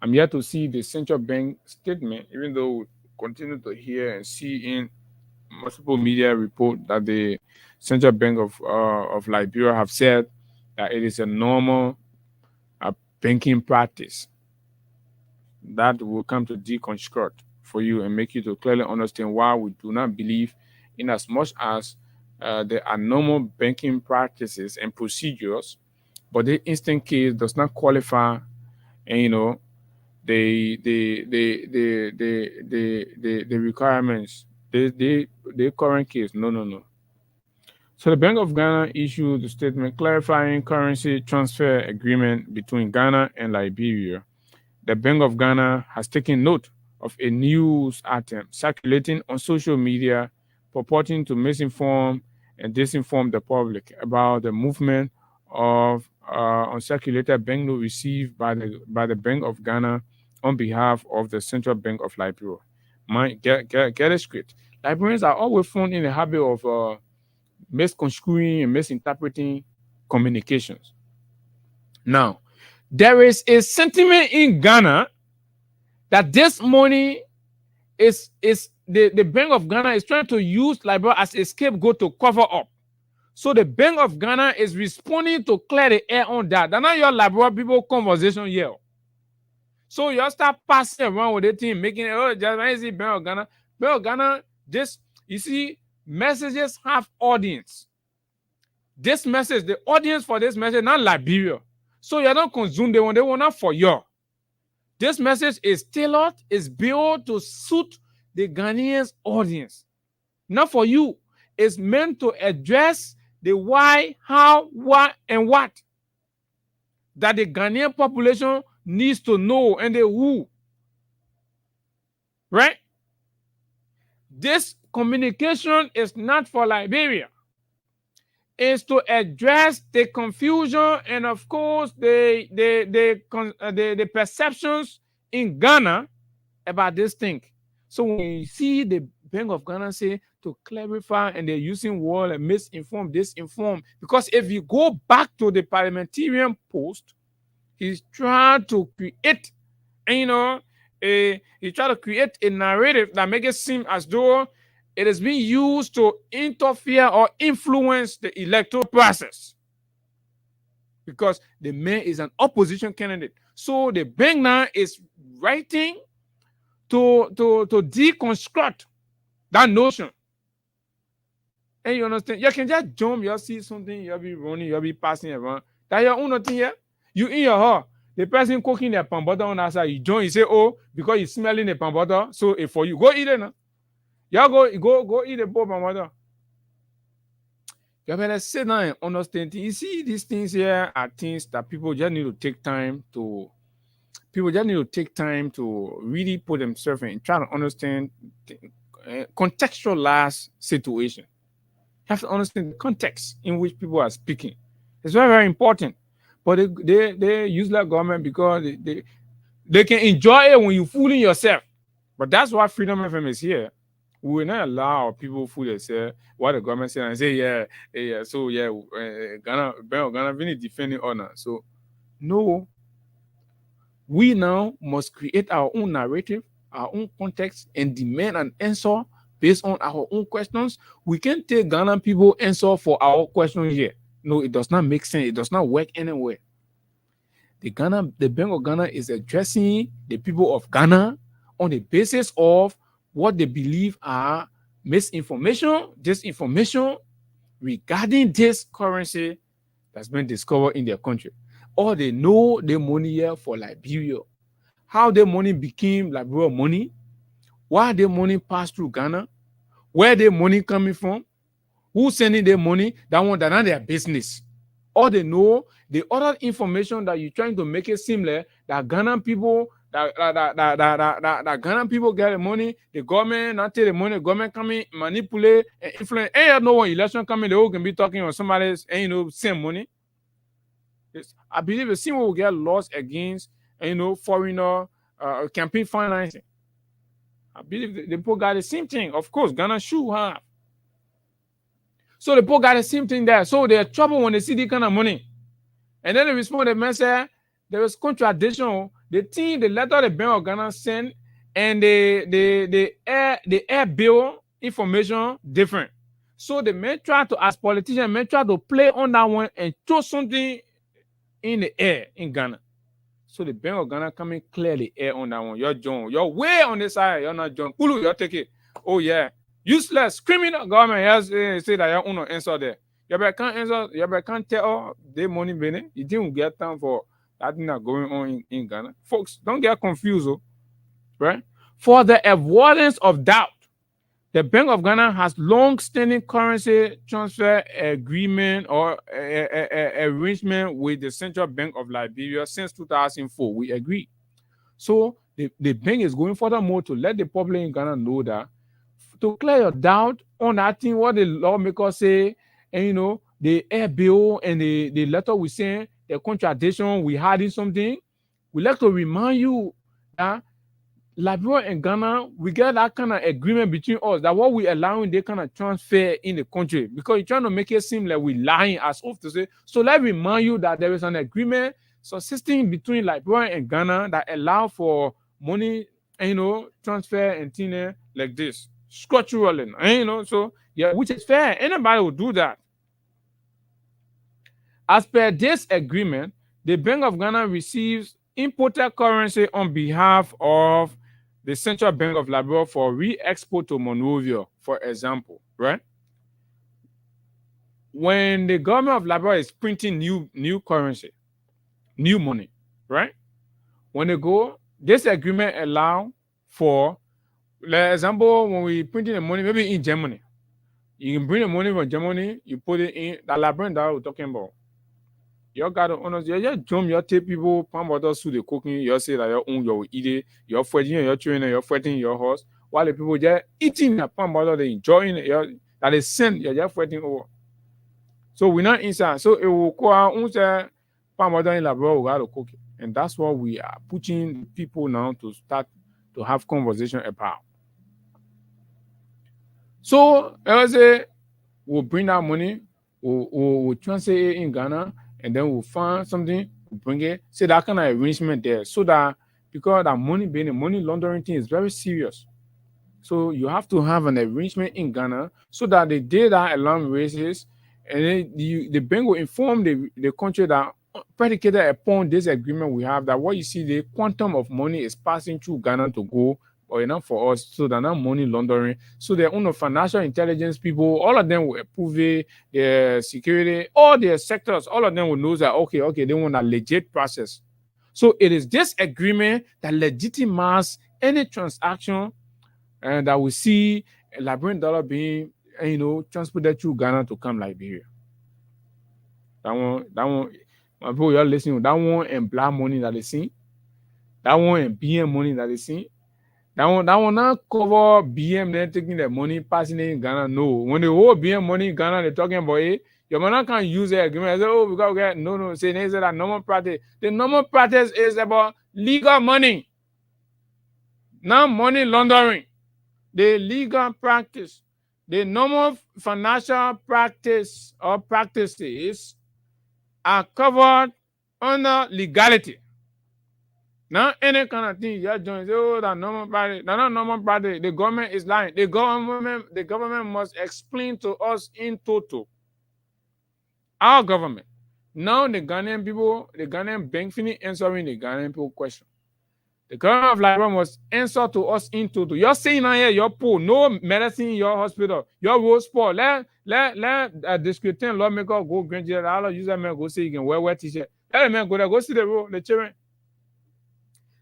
S8: I'm yet to see the central bank statement, even though we continue to hear and see in multiple media report that the Central Bank of Liberia have said that it is a normal banking practice that will come to deconstruct for you and make you to clearly understand why we do not believe in as much as there are normal banking practices and procedures, but the instant case does not qualify, and the requirements. The current case, no. So the Bank of Ghana issued a statement clarifying currency transfer agreement between Ghana and Liberia. The Bank of Ghana has taken note of a news item circulating on social media purporting to misinform and disinform the public about the movement of uncirculated banknote received by the Bank of Ghana on behalf of the Central Bank of Liberia. Get it straight. Liberians are always found in the habit of misconstruing and misinterpreting communications. Now, there is a sentiment in Ghana that this money is the Bank of Ghana is trying to use Liberia as a scapegoat to cover up. So the Bank of Ghana is responding to clear the air on that. That's not your Liberia people conversation here. So you start passing around with the team, making it, just Bank of Ghana. Bank of Ghana, you see, messages have audience. This message, the audience for this message, not Liberia. So you don't consume the one, they want not for you. This message is tailored, is built to suit the Ghanaians' audience. Not for you. It's meant to address the why, how, what, and what that the Ghanaian population needs to know, and the who. Right? This communication is not for Liberia. It's to address the confusion and, of course, the perceptions in Ghana about this thing. So when you see the Bank of Ghana say to clarify, and they're using word and misinform, disinform, because if you go back to the parliamentarian post, he's trying to create, he tried to create a narrative that makes it seem as though it is being used to interfere or influence the electoral process, because the man is an opposition candidate. So the bank now is writing to deconstruct that notion. And you understand? You can just jump, you see something, you'll be running, you'll be passing around. That's your own thing here. You in your heart. The person cooking the pan butter on the outside, you join, you say, oh, because you're smelling the pan butter, so if for you, go eat it now. Y'all go eat the pan butter. You better sit down and understand. You see, these things here are things that people just need to take time to really put themselves in and try to understand contextualize situation. You have to understand the context in which people are speaking. It's very, very important. But they use that government because they can enjoy it when you're fooling yourself. But that's why Freedom FM is here. We will not allow people fool themselves what the government says and say, Ghana really defending honor. So no, we now must create our own narrative, our own context, and demand an answer based on our own questions. We can't take Ghana people answer for our question here. No, it does not make sense. It does not work anywhere. The Bank of Ghana is addressing the people of Ghana on the basis of what they believe are misinformation, disinformation regarding this currency that's been discovered in their country. Or they know the money here for Liberia, how the money became Liberia money, why the money passed through Ghana, where the money coming from, who's sending the money, that not their business. Or they know the other information that you're trying to make it seem like that Ghana people, that Ghana people get the money, the government not take the money, the government coming manipulate and influence. And no one election coming, they all can be talking on somebody's and same money. Yes. I believe the same will get lost against foreigner campaign financing. I believe the people got the same thing. Of course, Ghana should have. So the people got the same thing there. So they're trouble when they see the kind of money. And then they respond, the man said, there was contradiction. The letter the Bank of Ghana sent and the air bill information different. So the men try to, as politicians, men try to play on that one and throw something in the air in Ghana. So the Bank of Ghana coming clearly air on that one. You're John. You're way on this side. You're not John. Ulu, you're take it. Oh yeah. Useless, criminal government has say that you don't answer there. You better can't answer, you better can't tell the money bene. You didn't get time for that thing that going on in Ghana. Folks, don't get confused, right? For the avoidance of doubt, the Bank of Ghana has long-standing currency transfer agreement or arrangement with the Central Bank of Liberia since 2004. We agree. So the bank is going furthermore to let the public in Ghana know that to clear your doubt on that thing, what the lawmakers say, and the air bill and the letter we send, the contradiction we had in something, we like to remind you that Liberia and Ghana, we get that kind of agreement between us that what we allowing they kind of transfer in the country because you're trying to make it seem like we're lying as of to say. So let me remind you that there is an agreement subsisting between Liberia and Ghana that allow for money, transfer and things like this. Structurally, so yeah, which is fair. Anybody will do that. As per this agreement, the Bank of Ghana receives imported currency on behalf of the Central Bank of Liberia for re-export to Monrovia, for example, right? When the government of Liberia is printing new currency, new money, right? When they go, this agreement allow for, for example, when we printing the money, maybe in Germany, you can bring the money from Germany, you put it in the Liberian that we're talking about. You got to honestly, you jump, you take people, palm water, so the cooking, you say that you own your eat it, you're fighting, you're training, you're fighting your horse, while the people just eating the palm water, they enjoying it, that they send, you're just fighting over. So we're not inside. So it will go out, palm water in Liberia, we got to cook it. And that's what we are pushing people now to start to have conversation about. So I say we'll bring that money, we'll transfer it in Ghana, and then we'll find something, we'll bring it. See that kind of arrangement there. So that because that money being a money laundering thing is very serious. So you have to have an arrangement in Ghana so that the day that alarm raises, and then the bank will inform the country that predicated upon this agreement we have, that what you see, the quantum of money is passing through Ghana to go or enough for us, so they're not money laundering. So their own financial intelligence people, all of them will approve it, their security, all their sectors, all of them will know that okay, they want a legit process. So it is this agreement that legitimizes any transaction and that we see a Liberian dollar being transported through Ghana to come Liberia. That one, my people, you're listening. That one and black money that they see, that one and BM money that they see. That one not cover BM, they're taking the money, passing it in Ghana. No. When the whole BM money in Ghana, they're talking about it, your man can't use the agreement. I say, we got to get, no. Say, they say that normal practice. The normal practice is about legal money, not money laundering. The legal practice, the normal financial practice or practices are covered under legality. Not any kind of thing you're doing. That normal practice. Not normal practice. The government is lying. The government must explain to us in total. Our government. Now the Ghanaian people, the Ghanaian bank finished answering the Ghanaian people question. The government of Liberia must answer to us into. You're saying now here, you're poor, no medicine in your hospital, your road sport. Let discriminating lawmaker go grant you that. Use that man go say you can wear t-shirt. Let the man go there, go see the road, the children.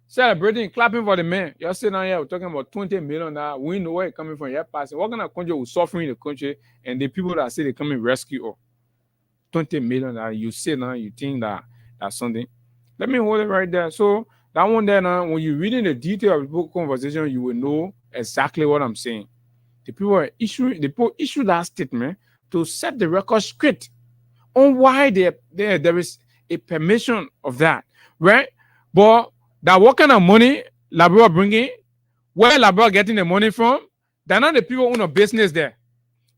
S8: Celebrating, clapping for the man. You're sitting down here, we're talking about $20 million. We know where it's coming from. You're passing. What kind of country will suffering in the country and the people that say they come and rescue or $20 million? You sit now, you think that that's something. Let me hold it right there. So that one there now, when you're reading the detail of the book conversation, you will know exactly what I'm saying. The people issue that statement to set the record straight on why there is a permission of that, right? But that what kind of money Liberia bringing, where Liberia getting the money from, they're not the people who own a business there.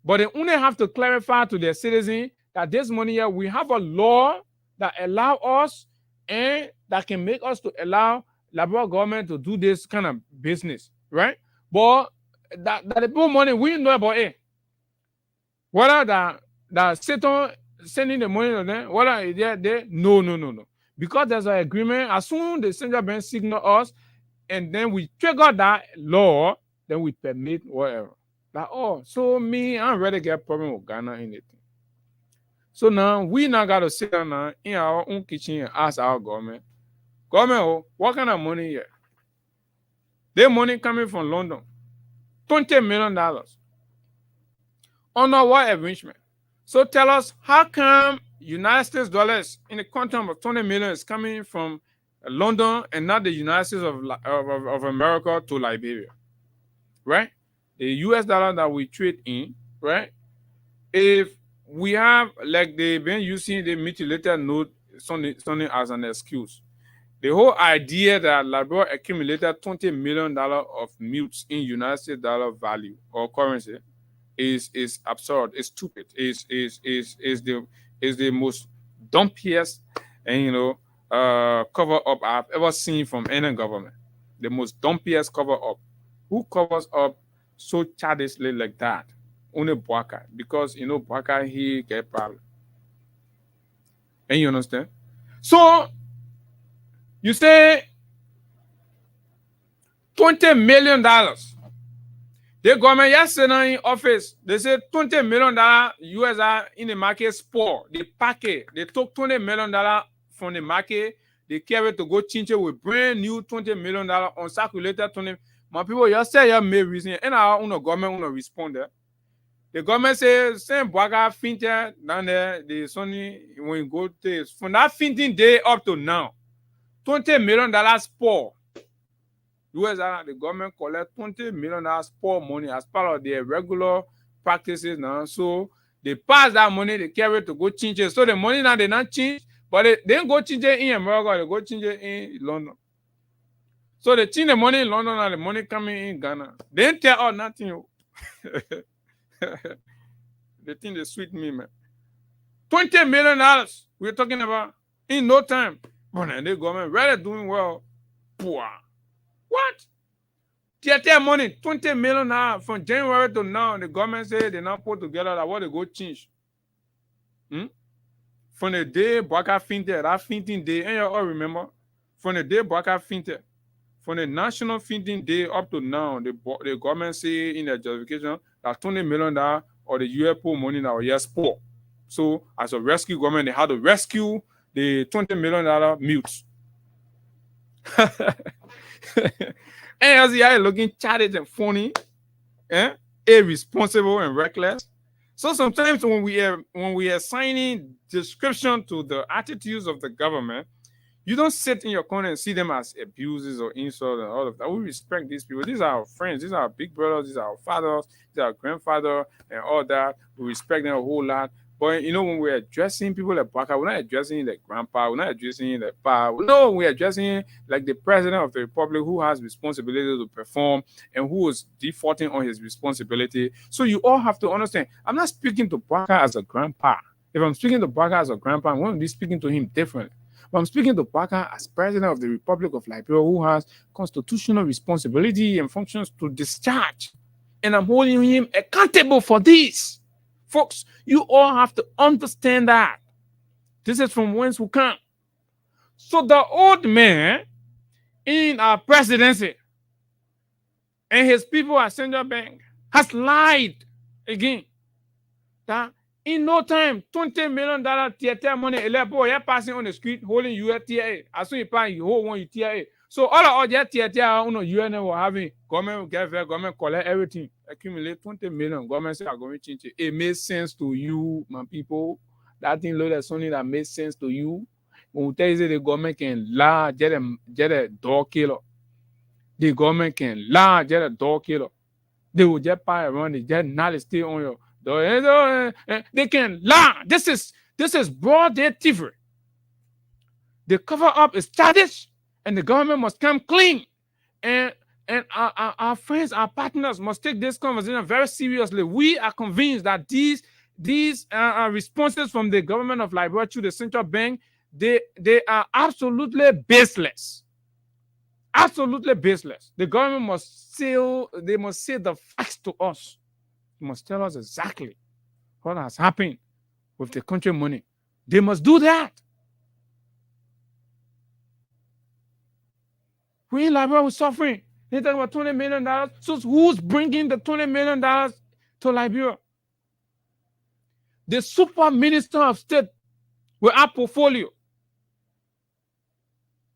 S8: But they only have to clarify to their citizens that this money here, we have a law that allow us and that can make us to allow Liberia government to do this kind of business, right? But that the people money, we know about it. Whether that Satan sending the money to them, whether they're there, no. Because there's an agreement, as soon as the central bank signal us, and then we trigger that law, then we permit whatever. Like, so me, I'm ready to get a problem with Ghana anything. So now, we now got to sit down now in our own kitchen and ask our government, what kind of money here? Their money coming from London, $20 million. Under what arrangement? So tell us, how come United States dollars in the quantum of 20 million is coming from London and not the United States of America to Liberia, right? The US dollar that we trade in, right? If we have, like they've been using the mutilated note something as an excuse. The whole idea that Liberia accumulated $20 million of mutes in United States dollar value or currency is absurd. It's stupid. Is the most dumpiest and cover up I've ever seen from any government. The most dumpiest cover up. Who covers up so childishly like that? Only Bwaka, because Bwaka he get problem. And you understand? So you say $20 million. The government yesterday in office, they said $20 million US are in the market sport. They pack it. They took $20 million from the market. They carry to go change it with brand new $20 million uncirculated 20. My people, you say you may reason, and our own government will respond there. The government says, same Bwaga fintech down there, the Sony, when you go to from that finting day up to now, $20 million sport. US, the government collect $20 million sport money as part of their regular practices now. So they pass that money, they carry to go change it. So the money now they not change, but they didn't go change it in America, they go change it in London. So they change the money in London and the money coming in Ghana. They didn't tell us nothing. They think they sweet me, man. $20 million we're talking about in no time. But then the government really doing well. Poor. What? Theater money, $20 million from January to now. The government said they not put together that what they go change. From the day Bwaka Fintech, that Finting Day, and you all remember, from the day Bwaka Fintech, from the National Finting Day up to now, the government say in their justification that $20 million or the UFO money that was just poor. So as a rescue government, they had to rescue the $20 million mutes. And as you are looking childish and funny, irresponsible and reckless. So sometimes when we are assigning description to the attitudes of the government, you don't sit in your corner and see them as abuses or insults and all of that. We respect these people. These are our friends. These are our big brothers. These are our fathers. These are our grandfather and all that. We respect them a whole lot. But, when we're addressing people like Bwaka, we're not addressing like grandpa. We're not addressing like pa. No, we're addressing like the president of the republic who has responsibility to perform and who is defaulting on his responsibility. So you all have to understand, I'm not speaking to Bwaka as a grandpa. If I'm speaking to Bwaka as a grandpa, I'm going to be speaking to him differently. But I'm speaking to Bwaka as president of the Republic of Liberia who has constitutional responsibility and functions to discharge. And I'm holding him accountable for this. Folks, you all have to understand that. This is from whence we come. So the old man, in our presidency and his people at Central Bank has lied again that in no time, $20 million TIA money, you're passing on the street holding USTIA. As soon as you pass, you hold one TIA. So all of that TIA on the UN were having government get fair, government collect everything, accumulate 20 million. Government say are going to change it. It makes sense to you, my people. That thing load that's something that makes sense to you. When we tell you the government can lie, get a dog killer. The government can lie, get a dog killer. They will just buy around it, just not stay on your door. They can lie. This is broad day thievery. The cover up is childish, and the government must come clean. And our friends, our partners must take this conversation very seriously. We are convinced that these responses from the government of Liberia to the central bank, they are absolutely baseless. Absolutely baseless. The government must say the facts to us. They must tell us exactly what has happened with the country money. They must do that. We in Liberia were suffering. They talk about $20 million. So who's bringing the $20 million to Liberia? The super minister of state with our portfolio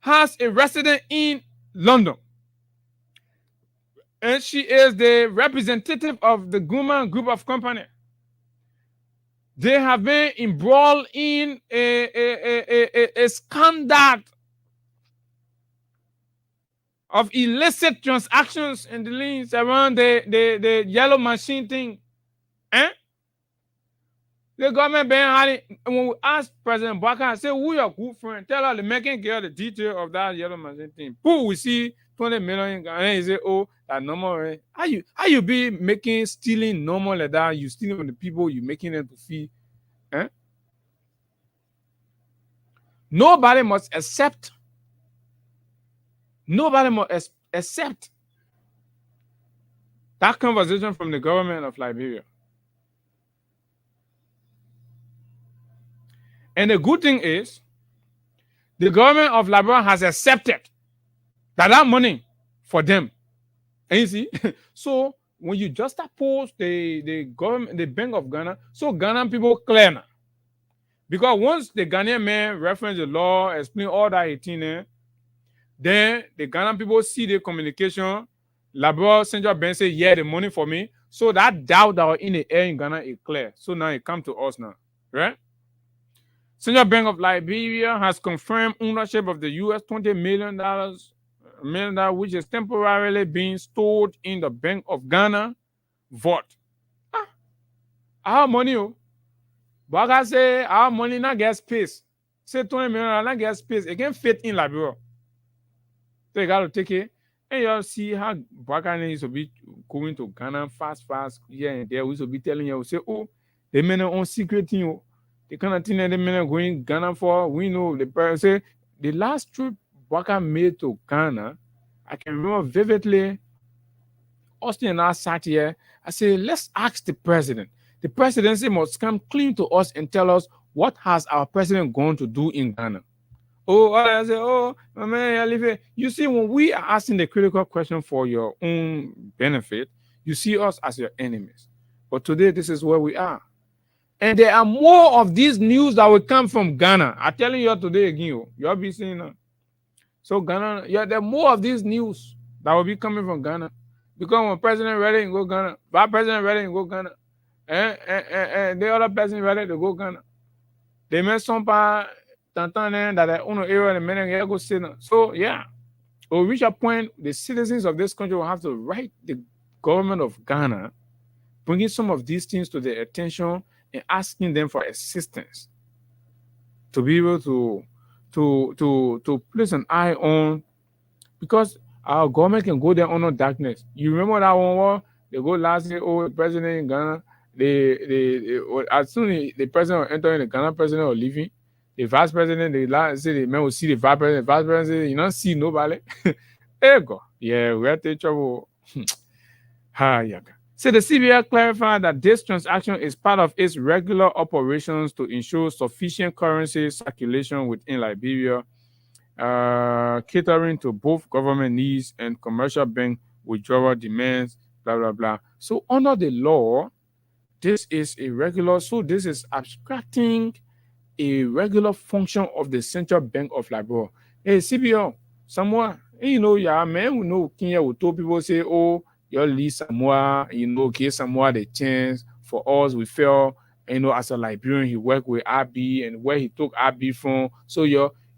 S8: has a resident in London. And she is the representative of the Guma Group of Company. They have been embroiled in a scandal of illicit transactions and the links around the yellow machine thing. The government been hiding. When we asked President Baka, I said, who your good friend? Tell her the making girl the detail of that yellow machine thing. Who we see 20 million and he say, oh, that normal. How you be making stealing normal like that? You stealing from the people, you making them to feel. Nobody must accept. Nobody must accept that conversation from the government of Liberia. And the good thing is, the government of Liberia has accepted that money for them. And you see, so when you just oppose the government, the Bank of Ghana, so Ghanaian people clear now. Because once the Ghanaian man reference the law, explain all that 18, then the Ghanaian people see the communication, Liberia Central Bank say, yeah, the money for me. So that doubt that was in the air in Ghana is clear. So now it come to us now, right? Central Bank of Liberia has confirmed ownership of the US $20 million, which is temporarily being stored in the Bank of Ghana vault. Our money, but I say our money not get space. Say $20 million not get space. It can fit in Liberia. So you got to take it. And you see how Baka needs to be going to Ghana fast, here and there. We should be telling you, say, oh, they may not own secret thing. The kind of thing that they may not going Ghana for. We know the person say the last trip Baka made to Ghana, I can remember vividly. Austin and I sat here. I said, let's ask the president. The presidency must come clean to us and tell us what has our president going to do in Ghana. Oh, I say, oh, my man, I live here. You see, when we are asking the critical question for your own benefit, you see us as your enemies. But today, this is where we are. And there are more of these news that will come from Ghana. I'm telling you today again, you'll be seeing that. So Ghana, yeah, there are more of these news that will be coming from Ghana. Because when President ready to go Ghana, Vice President ready to go Ghana, and the other person ready to go Ghana. They may some part that I own an area and many go sit. So yeah, we'll reach a point the citizens of this country will have to write the government of Ghana, bringing some of these things to their attention and asking them for assistance to be able to place an eye on, because our government can go there under darkness. You remember that one war? They go last year, the president in Ghana, as soon as the president will enter in, the Ghana president will leaving. The vice president, the man will see the vice president. The vice president, you don't see nobody. There you go. Yeah, we're in trouble. So the CBN clarified that this transaction is part of its regular operations to ensure sufficient currency circulation within Liberia catering to both government needs and commercial bank withdrawal demands, blah, blah, blah. So under the law, this is a regular, so this is abstracting a regular function of the Central Bank of Liberia. Hey, CBO, somewhere, you know, yeah, man, we know Kenya will tell people say, oh, your lease somewhere, you know, give somewhere the chance for us. We feel, you know, as a Liberian, he worked with RB and where he took RB from. So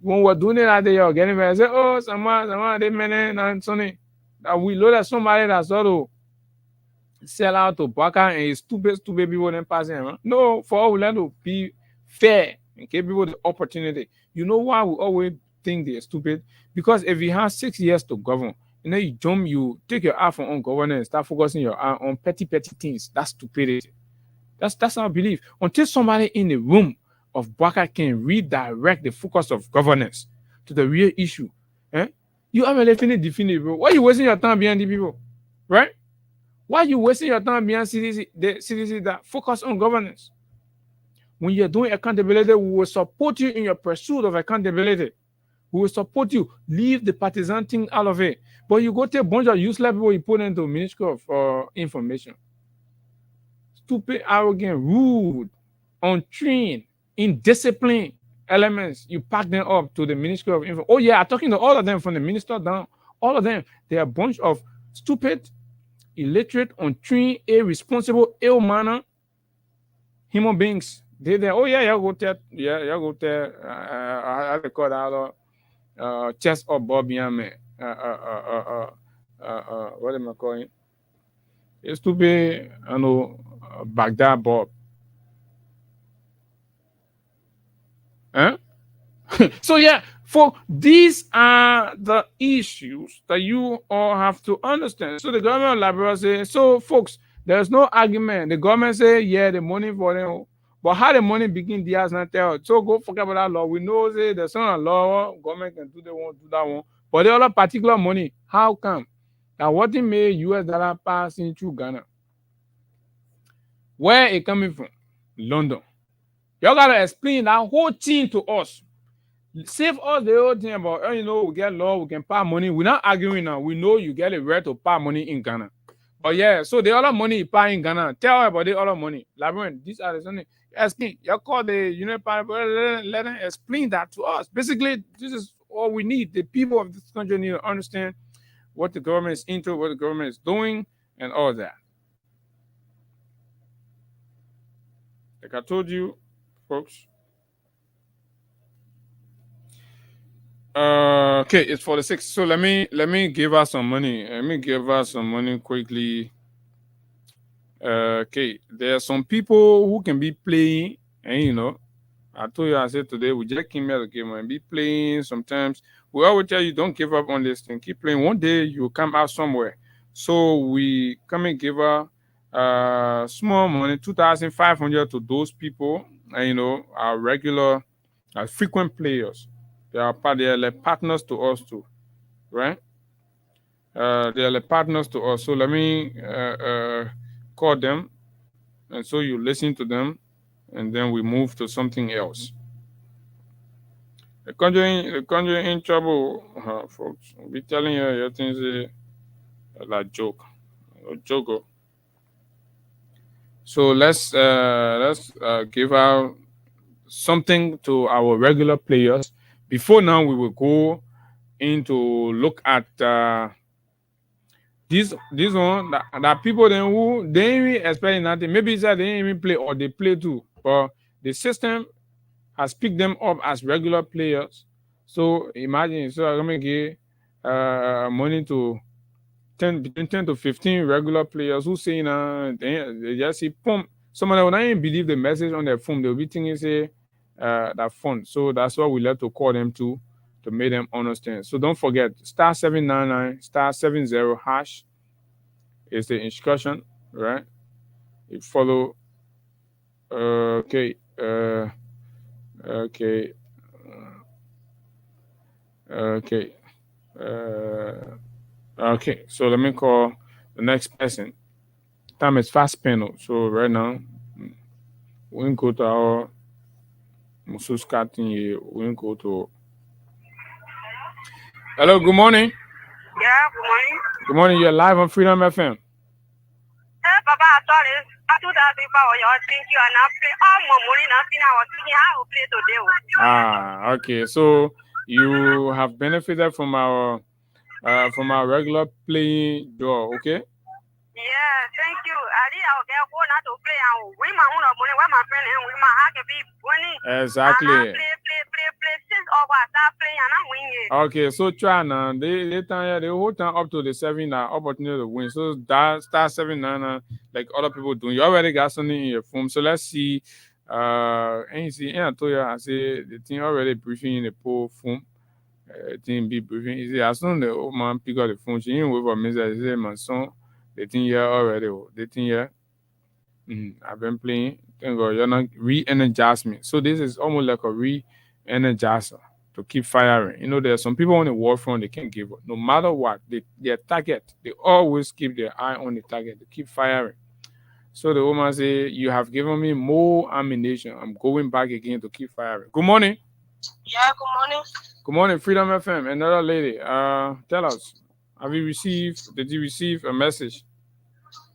S8: when we're doing it out there, you're getting there, say, oh, somewhere, they man, and Sonny, that we know that somebody that's sort of sell out to Baka and stupid people then passing. Huh? No, for all we learn to be fair and give people the opportunity. You know why we always think they're stupid? Because if you have 6 years to govern, and then you take your eye from on governance, start focusing your eye on petty things. That's stupidity. That's our belief. Until somebody in the room of Baka can redirect the focus of governance to the real issue, you are definitely, bro. Why are you wasting your time behind the people, right? Why are you wasting your time behind the CDC that focus on governance? When you're doing accountability, we will support you in your pursuit of accountability. We will support you. Leave the partisan thing out of it. But you go take a bunch of useless people you put into Ministry of Information. Stupid, arrogant, rude, untrained, indisciplined elements. You pack them up to the Ministry of Information. Oh yeah, I'm talking to all of them from the minister down. All of them. They're a bunch of stupid, illiterate, untrained, irresponsible, ill-mannered human beings. They're oh yeah, you go there. I record out chest up Bobby me. What am I calling? It's stupid, I know, Baghdad Bob. Huh? So yeah, for these are the issues that you all have to understand. So the government of Liberia say, so folks, there's no argument. The government say, yeah, the money for them, but how the money begin, the has not tell. So go forget about that law. We know say there's some law, government can do the one, do that one. But the other particular money, how come? Now what it made US dollar pass into Ghana? Where it coming from? London. Y'all gotta explain that whole thing to us. Save us the whole thing about, you know, we get law, we can pay money. We're not arguing now. We know you get a right to pay money in Ghana. But yeah, so the other money you pay in Ghana, tell her about the other money. Labrador, these are the something. Explain. You call the Union Party, let them explain that to us. Basically, this is all we need. The people of this country need to understand what the government is into, what the government is doing, and all that. Like I told you, folks. Okay, it's 46. So let me give her some money. Let me give her some money quickly. Okay, there are some people who can be playing, and you know, I told you I said today we just came here to game and be playing. Sometimes we always tell you don't give up on this thing. Keep playing. One day you'll come out somewhere. So we come and give her small money, 2,500 to those people, and you know, our regular, frequent players. They are like partners to us too, right? They are like partners to us. So let me call them, and so you listen to them, and then we move to something else. The country in trouble, folks. I'll be telling you your things like joke. So let's give out something to our regular players. Before now, we will go into look at this one that people then who they ain't even expect nothing. Maybe it's that they ain't even play or they play too, but the system has picked them up as regular players. So imagine, so I'm gonna give money to between 10 to 15 regular players who say they just see pump. Some of them will not even believe the message on their phone. They'll be thinking say that phone. So that's why we like to call them to make them understand. So don't forget *799 *70# is the instruction, right? You follow. Okay. Okay, so let me call the next person. Time is fast panel. So right now, we can go to our Mususka thing here. We can go to Hello, good morning.
S11: Yeah, good morning.
S8: Good morning. You're live on Freedom FM.
S11: Hey, Papa, I thought it's I thought that if I was your thank you and I play all my money nothing I was thinking how to play today.
S8: Okay. So you have benefited from our regular playing draw, okay?
S11: Yeah, thank you. I did I'll get one out to play and win my own money where my friend and win my hack be winning.
S8: Exactly.
S11: And I play since over I start playing and I'm winning.
S8: Okay, so try now. They hold time up to the 7 opportunity to win. So that start 7-9 like other people doing. You already got something in your phone. So let's see. And you see, I told you I say the thing already briefing in the poll phone. Thing be briefing. You see, as soon as the old man pick up the phone, she didn't wait for me. She say, my son, the thing here already. The thing here. I've been playing. Thank God, you're not re-energize me. So this is almost like a re-energizer to keep firing. You know, there are some people on the war front, they can't give up. No matter what, their target, they always keep their eye on the target. They keep firing. So the woman say, you have given me more ammunition. I'm going back again to keep firing. Good morning.
S11: Yeah, good morning.
S8: Good morning, Freedom FM. Another lady. Tell us, did you receive a message?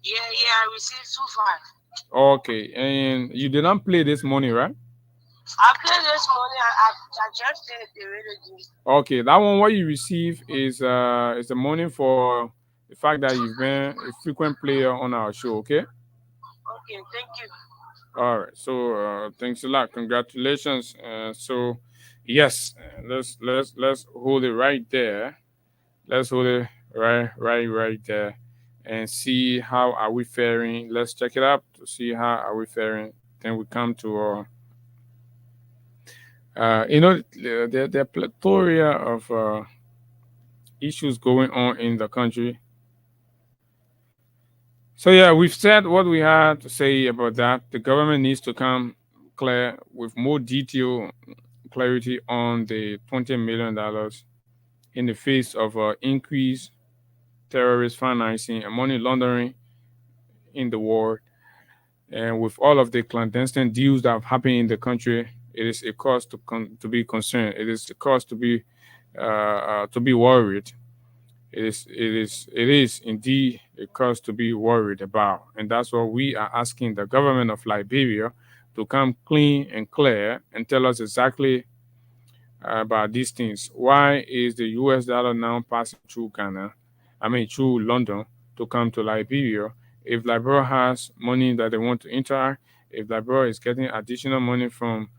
S11: Yeah, I received 2-5.
S8: Okay, and you did not play this morning, right?
S11: I played this morning. I just did the radio.
S8: Okay, that one what you receive is the money for the fact that you've been a frequent player on our show. Okay.
S11: Okay, thank you.
S8: All right. So thanks a lot. Congratulations. So yes, let's hold it right there. Let's hold it right there, and see how are we faring. Let's check it up to see how are we faring. Then we come to there are plethora of issues going on in the country. So yeah, we've said what we had to say about that. The government needs to come clear with more detail, clarity on the $20 million in the face of increased terrorist financing and money laundering in the world. And with all of the clandestine deals that have happened in the country, it is a cause to be concerned. It is a cause to be worried. It is indeed a cause to be worried about, and that's what we are asking the government of Liberia to come clean and clear and tell us exactly about these things. Why is the U.S. dollar now passing through through London to come to Liberia? If Liberia has money that they want to interact, if Liberia is getting additional money from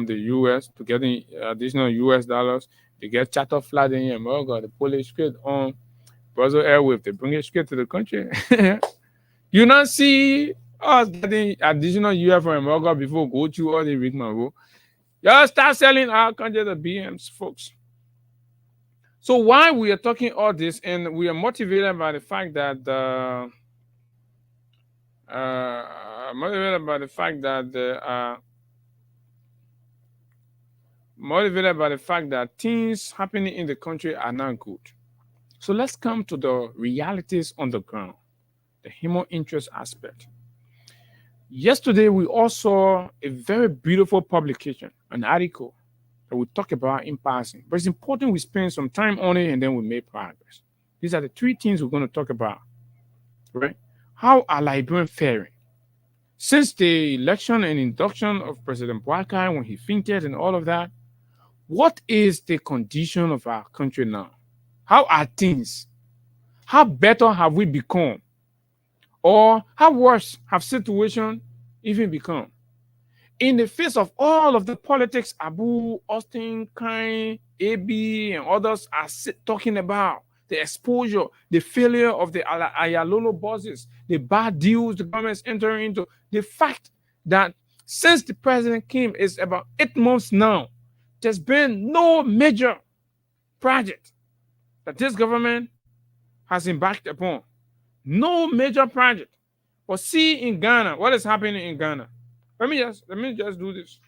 S8: the U.S. to getting additional U.S. dollars, they get charter flight in America, the Polish straight on Brussels Airways, they bring it straight to the country. You not see us getting additional US from America before go through all the rigmarole. Y'all start selling our country to BMs, folks. So why we are talking all this, and we are motivated by the fact that things happening in the country are not good. So let's come to the realities on the ground, the human interest aspect. Yesterday, we all saw a very beautiful publication, an article that we talk about in passing. But it's important we spend some time on it and then we make progress. These are the three things we're going to talk about, right? How are Liberians faring? Since the election and induction of President Boakai, when he fainted and all of that, what is the condition of our country now? How are things? How better have we become? Or how worse have situation even become? In the face of all of the politics Abu, Austin, Kine, AB, and others are talking about, the exposure, the failure of the Ayalolo bosses, the bad deals the government's entering into, the fact that since the president came, it's about 8 months now, there's been no major project that this government has embarked upon. No major project. But see in Ghana, what is happening in Ghana? Let me just do this.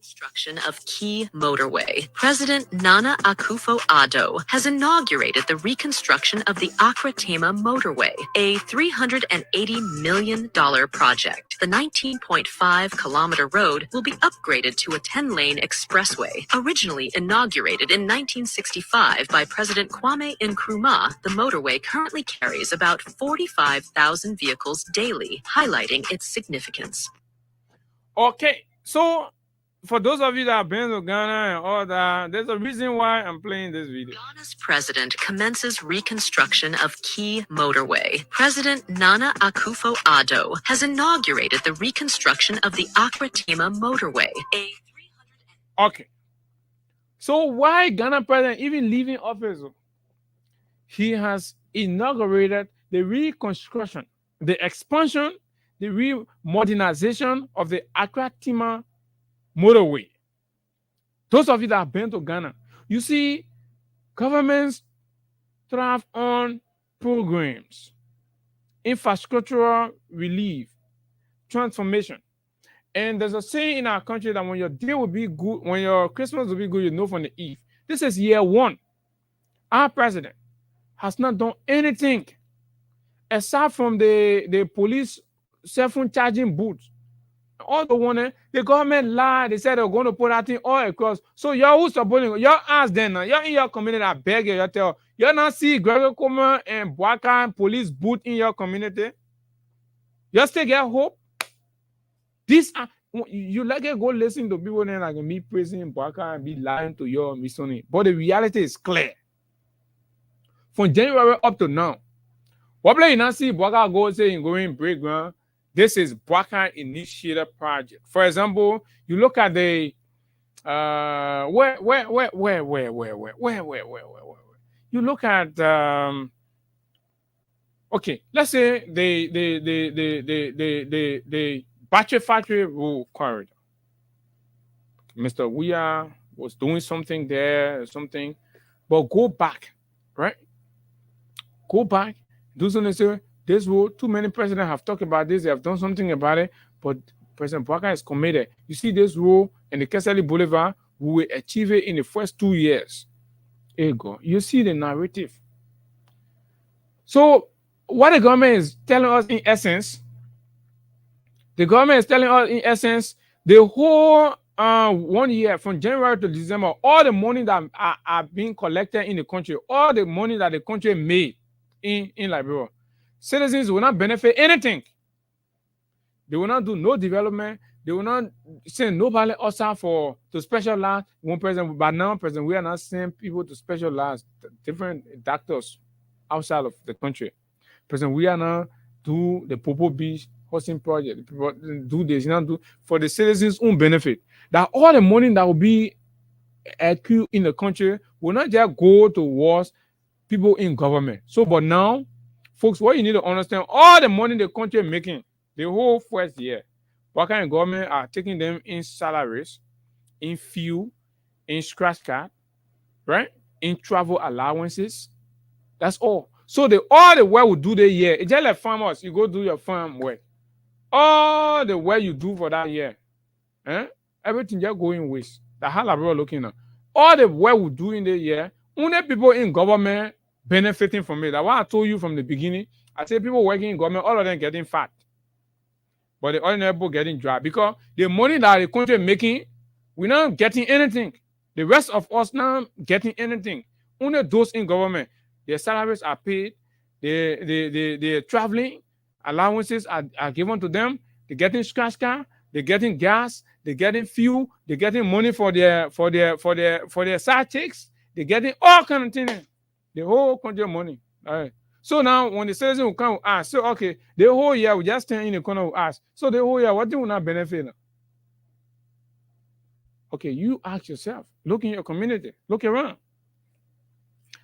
S9: Construction of Key Motorway. President Nana Akufo-Addo has inaugurated the reconstruction of the Accra Tema Motorway, a $380 million project. The 19.5-kilometer road will be upgraded to a 10-lane expressway. Originally inaugurated in 1965 by President Kwame Nkrumah, the motorway currently carries about 45,000 vehicles daily, highlighting its significance.
S8: Okay, so for those of you that have been to Ghana and all that, there's a reason why I'm playing this video.
S9: Ghana's president commences reconstruction of Key Motorway. President Nana Akufo-Addo has inaugurated the reconstruction of the Accra Tema Motorway.
S8: Okay, so why Ghana president even leaving office? He has inaugurated the reconstruction, the expansion, the re-modernization of the Accra Tema Motorway. Those of you that have been to Ghana, you see, governments thrive on programs, infrastructural relief, transformation. And there's a saying in our country that when your day will be good, when your Christmas will be good, you know from the eve. This is year one. Our president has not done anything aside from the police cell phone charging booths. All the one, the government lied. They said they were going to put that thing all across. So y'all who's supporting, y'all ask them now. Y'all in your community, I beg you, y'all tell. Y'all not see Gregory Comer and Boaka police booth in your community? Y'all still get hope? This you like to go listen to people then like me praising Boaka and be lying to your Missoni. But the reality is clear. From January up to now, what you not see Boaka go saying going break ground? This is Boaka initiated project. For example, you look at the where. You look at okay, let's say the battery factory rule corridor. Mr. Weah was doing something there or something, but go back, right? Go back, do something. Say, this road, too many presidents have talked about this. They have done something about it, but President Boaka is committed. You see this road and the Kesali Boulevard, we will achieve it in the first 2 years. There you go. You see the narrative. So what the government is telling us in essence, the whole 1 year from January to December, all the money that are being collected in the country, all the money that the country made in Liberia, citizens will not benefit anything. They will not do no development. They will not send nobody outside to specialize. One president, but now President, we are not sending people to specialize, different doctors outside of the country. President, we are not do the Popo Beach hosting project. Do this, not do for the citizens' own benefit. That all the money that will be accrued in the country will not just go towards people in government. So, but now, folks, what you need to understand, all the money the country is making, the whole first year, what kind of government are taking them in salaries, in fuel, in scratch card, right? In travel allowances. That's all. So all the work we do the year, it's just like farmers, you go do your farm work. All the work you do for that year, everything just going waste. That's how we're looking at. All the work we do in the year, only people in government benefiting from it. That's why I told you from the beginning. I say people working in government, all of them getting fat. But the ordinary people getting dry. Because the money that the country is making, we're not getting anything. The rest of us not getting anything. Only those in government, their salaries are paid, the traveling allowances are given to them, they're getting scratch card, they're getting gas, they're getting fuel, they're getting money for their side chicks, they're getting all kind of things. The whole country money. All right. So now when the citizen will come and ask, so okay, the whole year we just stand in the corner and ask. So the whole year, what do we not benefit? Okay, you ask yourself, look in your community, look around.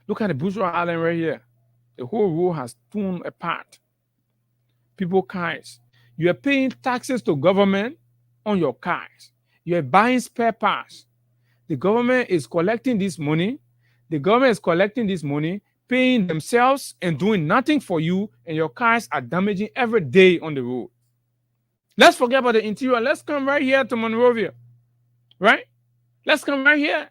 S8: Look at the Bourgeois Island right here. The whole road has torn apart. People cars. You are paying taxes to government on your cars. You are buying spare parts. The government is collecting this money. The government is collecting this money, paying themselves and doing nothing for you, and your cars are damaging every day on the road. Let's forget about the interior. Let's come right here to Monrovia. right? Let's come right here.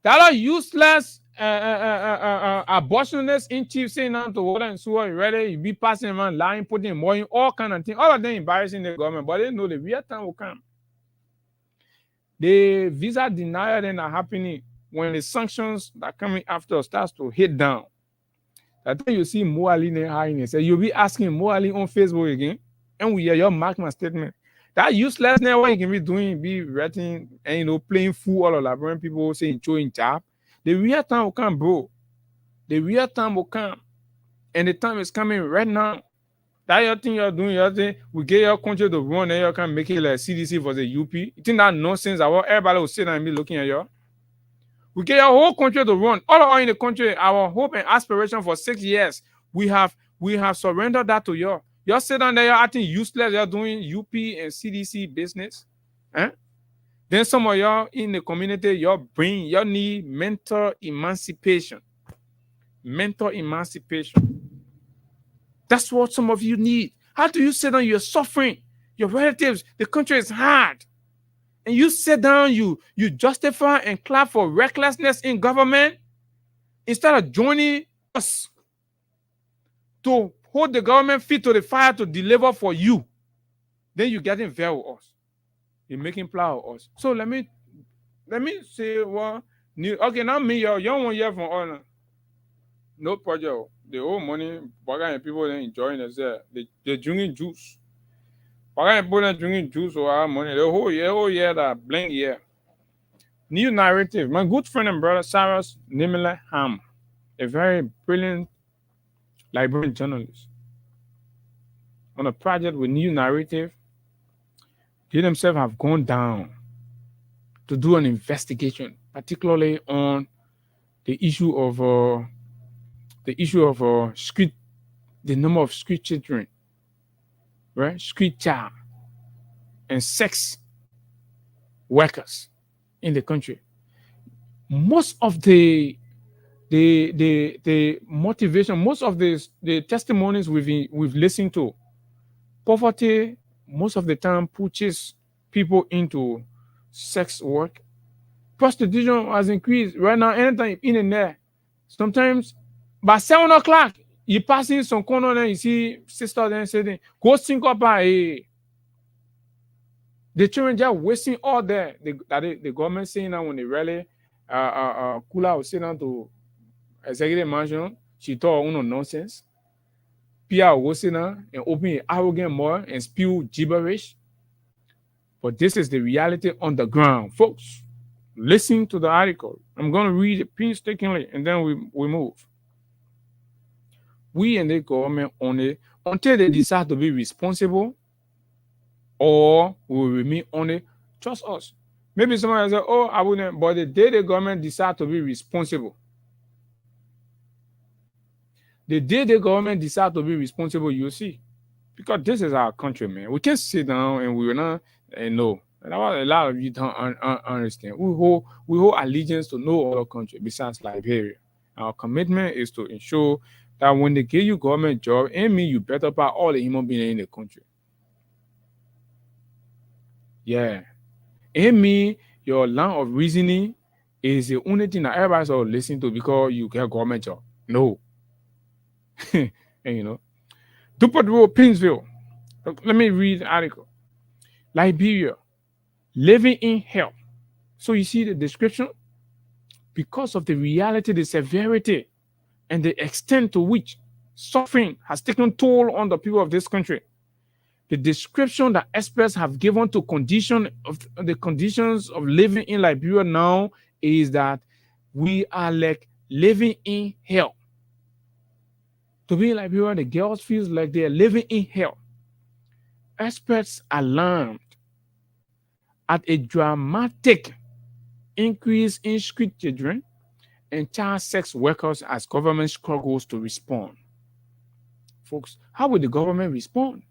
S8: That are useless abortionists in chief saying now to water and sewer, ready, you be passing around, lying, putting more in all kind of things. All of them embarrassing the government, but they know the real time will come. The visa denial then are happening when the sanctions that are coming after starts to hit down. I think you see Mo Ali high, say you'll be asking Mo Ali on Facebook again, and we hear your mark my statement. That uselessness what you can be doing, be writing and playing fool all of Liberian people saying showing job. The real time will come, bro. The real time will come. And the time is coming right now. That your thing you're doing, your thing, we get your country to run and you can make it like CDC for the UP. You think that nonsense about everybody will sit down and be looking at you? We get your whole country to run. All in the country, our hope and aspiration for 6 years, we have surrendered that to you. You're sitting down there, you're acting useless, you're doing UP and CDC business. Then some of y'all in the community, you need mental emancipation. Mental emancipation. That's what some of you need. How do you sit down? You're suffering. Your relatives, the country is hard. And you sit down, you justify and clap for recklessness in government instead of joining us to hold the government feet to the fire to deliver for you. Then you're getting fair with us. You're making plow with us. So let me say what new. Okay, now me, you don't want to hear from honor. No project. The whole money, people are enjoying themselves. They're drinking juice. People are drinking juice or our money. The whole year, that blank year. New narrative. My good friend and brother, Cyrus Nimele Ham, a very brilliant Liberian journalist, on a project with New Narrative, they themselves have gone down to do an investigation, particularly on the issue of street, the number of street children, right? Street child and sex workers in the country. Most of the motivation, most of the testimonies we've listened to, poverty most of the time pushes people into sex work. Prostitution has increased right now. Anytime in there, sometimes by 7 o'clock, you pass in some corner and you see sisters and saying, "Go sync up." The children just wasting all there. The government saying that when they rally, Kula was sitting down to executive mansion, she thought nonsense. Pia was sitting down and open arrogant mouth and spew gibberish. But this is the reality on the ground, folks. Listen to the article. I'm going to read it painstakingly, and then we move. We and the government only until they decide to be responsible, or we will remain only. Trust us. Maybe somebody say, "Oh, I wouldn't," but the day the government decide to be responsible, the day the government decide to be responsible, you'll see. Because this is our country, man. We can't sit down and we will not know. And a lot of you don't understand. We hold allegiance to no other country besides Liberia. Our commitment is to ensure that when they give you government job, it means you better by all the human beings in the country. Yeah. It means your line of reasoning is the only thing that everybody's all listening to because you get a government job. No. And Dupont Road, Pinsville. Let me read the article. Liberia, living in hell. So you see the description? Because of the reality, the severity, and the extent to which suffering has taken toll on the people of this country. The description that experts have given to the conditions of living in Liberia now is that we are like living in hell. To be in Liberia, the girls feel like they are living in hell. Experts alarmed at a dramatic increase in street children and child sex workers as government struggles to respond. Folks, how will the government respond?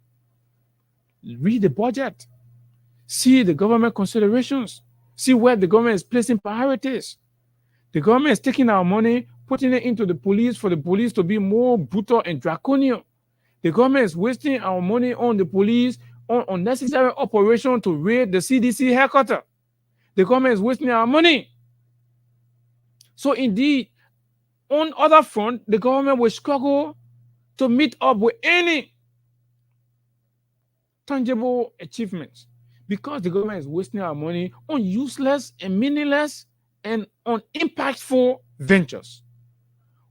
S8: Read the budget. See the government considerations. See where the government is placing priorities. The government is taking our money, putting it into the police for the police to be more brutal and draconian. The government is wasting our money on the police, on unnecessary operation to raid the CDC headquarters. The government is wasting our money. So indeed, on other front, the government will struggle to meet up with any tangible achievements because the government is wasting our money on useless and meaningless and unimpactful ventures.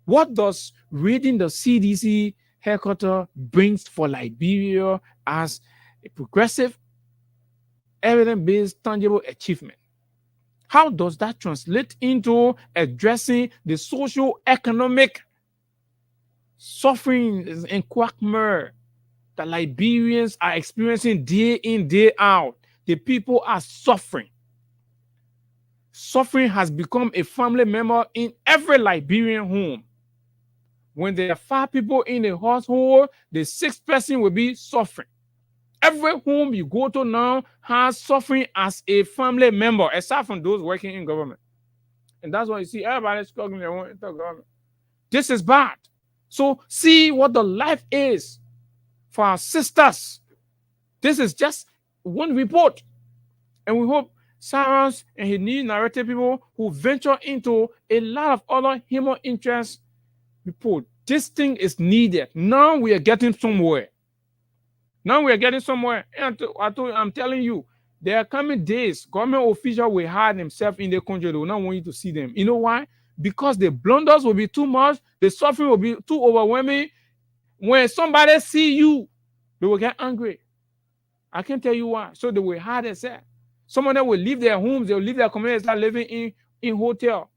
S8: What does reading the CDC headquarters brings for Liberia as a progressive, evidence-based, tangible achievement? How does that translate into addressing the socio-economic suffering and quagmire that Liberians are experiencing day in, day out? The people are suffering. Suffering has become a family member in every Liberian home. When there are 5 people in a household, the 6th person will be suffering. Every home you go to now has suffering as a family member, aside from those working in government. And that's why you see everybody struggling their own government. This is bad. So see what the life is for our sisters. This is just one report. And we hope Cyrus and his new narrative people who venture into a lot of other human interest report. This thing is needed. Now we are getting somewhere. Now we are getting somewhere. And I'm telling you, there are coming days, government officials will hide themselves in the country. They will not want you to see them. You know why? Because the blunders will be too much. The suffering will be too overwhelming. When somebody see you, they will get angry. I can't tell you why. So they will hide themselves. Some of them will leave their homes. They will leave their communities, start living in hotel.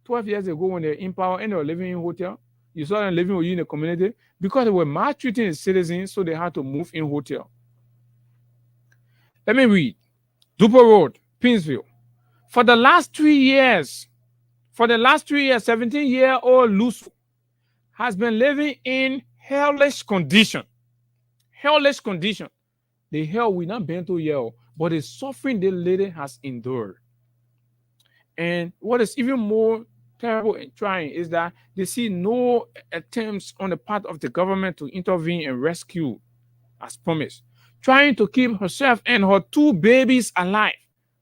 S8: 12 years ago when they were in power and they were living in hotel, you saw them living with you in the community because they were maltreating the citizens, so they had to move in hotel. Let me read. Duper Road, Pinsville. For the last 3 years, 17-year-old Lusu has been living in hellish condition. Hellish condition. The hell we not been to yell, but the suffering the lady has endured. And what is even more terrible and trying is that they see no attempts on the part of the government to intervene and rescue as promised, trying to keep herself and her 2 babies alive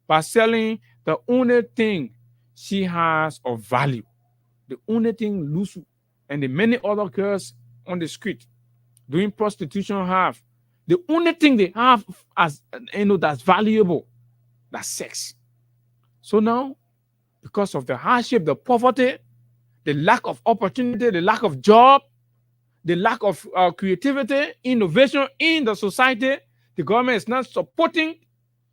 S8: by selling the only thing she has of value, the only thing Lusu and the many other girls on the street doing prostitution have. The only thing they have as that's valuable, that's sex. So now, because of the hardship, the poverty, the lack of opportunity, the lack of job, the lack of creativity, innovation in the society, the government is not supporting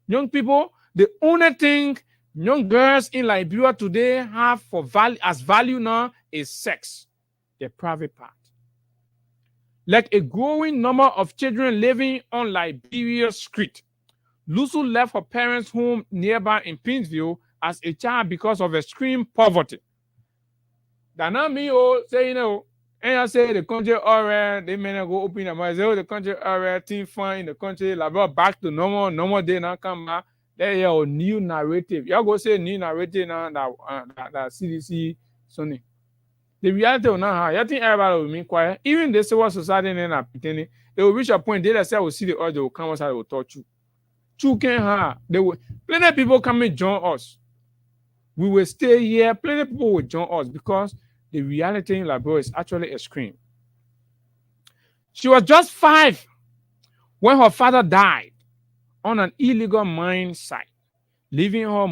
S8: young people. The only thing young girls in Liberia today have for value now is sex, their private part. Like a growing number of children living on Liberia's street, Lusu left her parents' home nearby in Pinsville as a child because of extreme poverty. That not me, say, and I say the country already, they may not go open their mouth, the country already, team fun in the country, like back to normal day now come back. There is a new narrative. Y'all go say new narrative now that CDC Sonny. The reality will not have. I think everybody will remain quiet. Even the civil society and pretending, they will reach a point they say will see the urge, they will come outside, they will touch you. You can't have. They will. Plenty of people come and join us. We will stay here. Plenty of people will join us because the reality in Liberia is actually extreme. She was just 5 when her father died on an illegal mine site, leaving her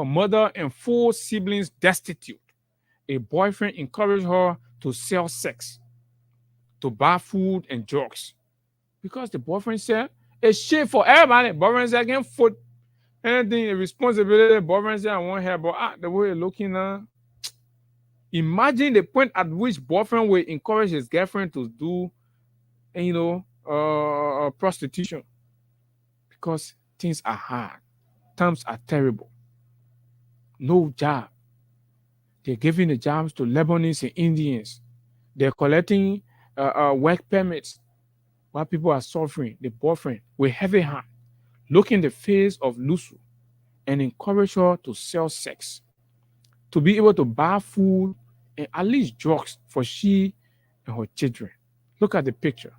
S8: mother and 4 siblings destitute. A boyfriend encouraged her to sell sex, to buy food and drugs. Because the boyfriend said, it's shit for everybody. Boyfriend said, I can't put anything, responsibility. Boyfriend said, I want her, but the way you're looking now. Imagine the point at which boyfriend will encourage his girlfriend to do, prostitution. Because things are hard. Times are terrible. No job. They're giving the jobs to Lebanese and Indians. They're collecting work permits while people are suffering. The boyfriend with heavy hand look in the face of Lusu and encourage her to sell sex, to be able to buy food and at least drugs for she and her children. Look at the picture.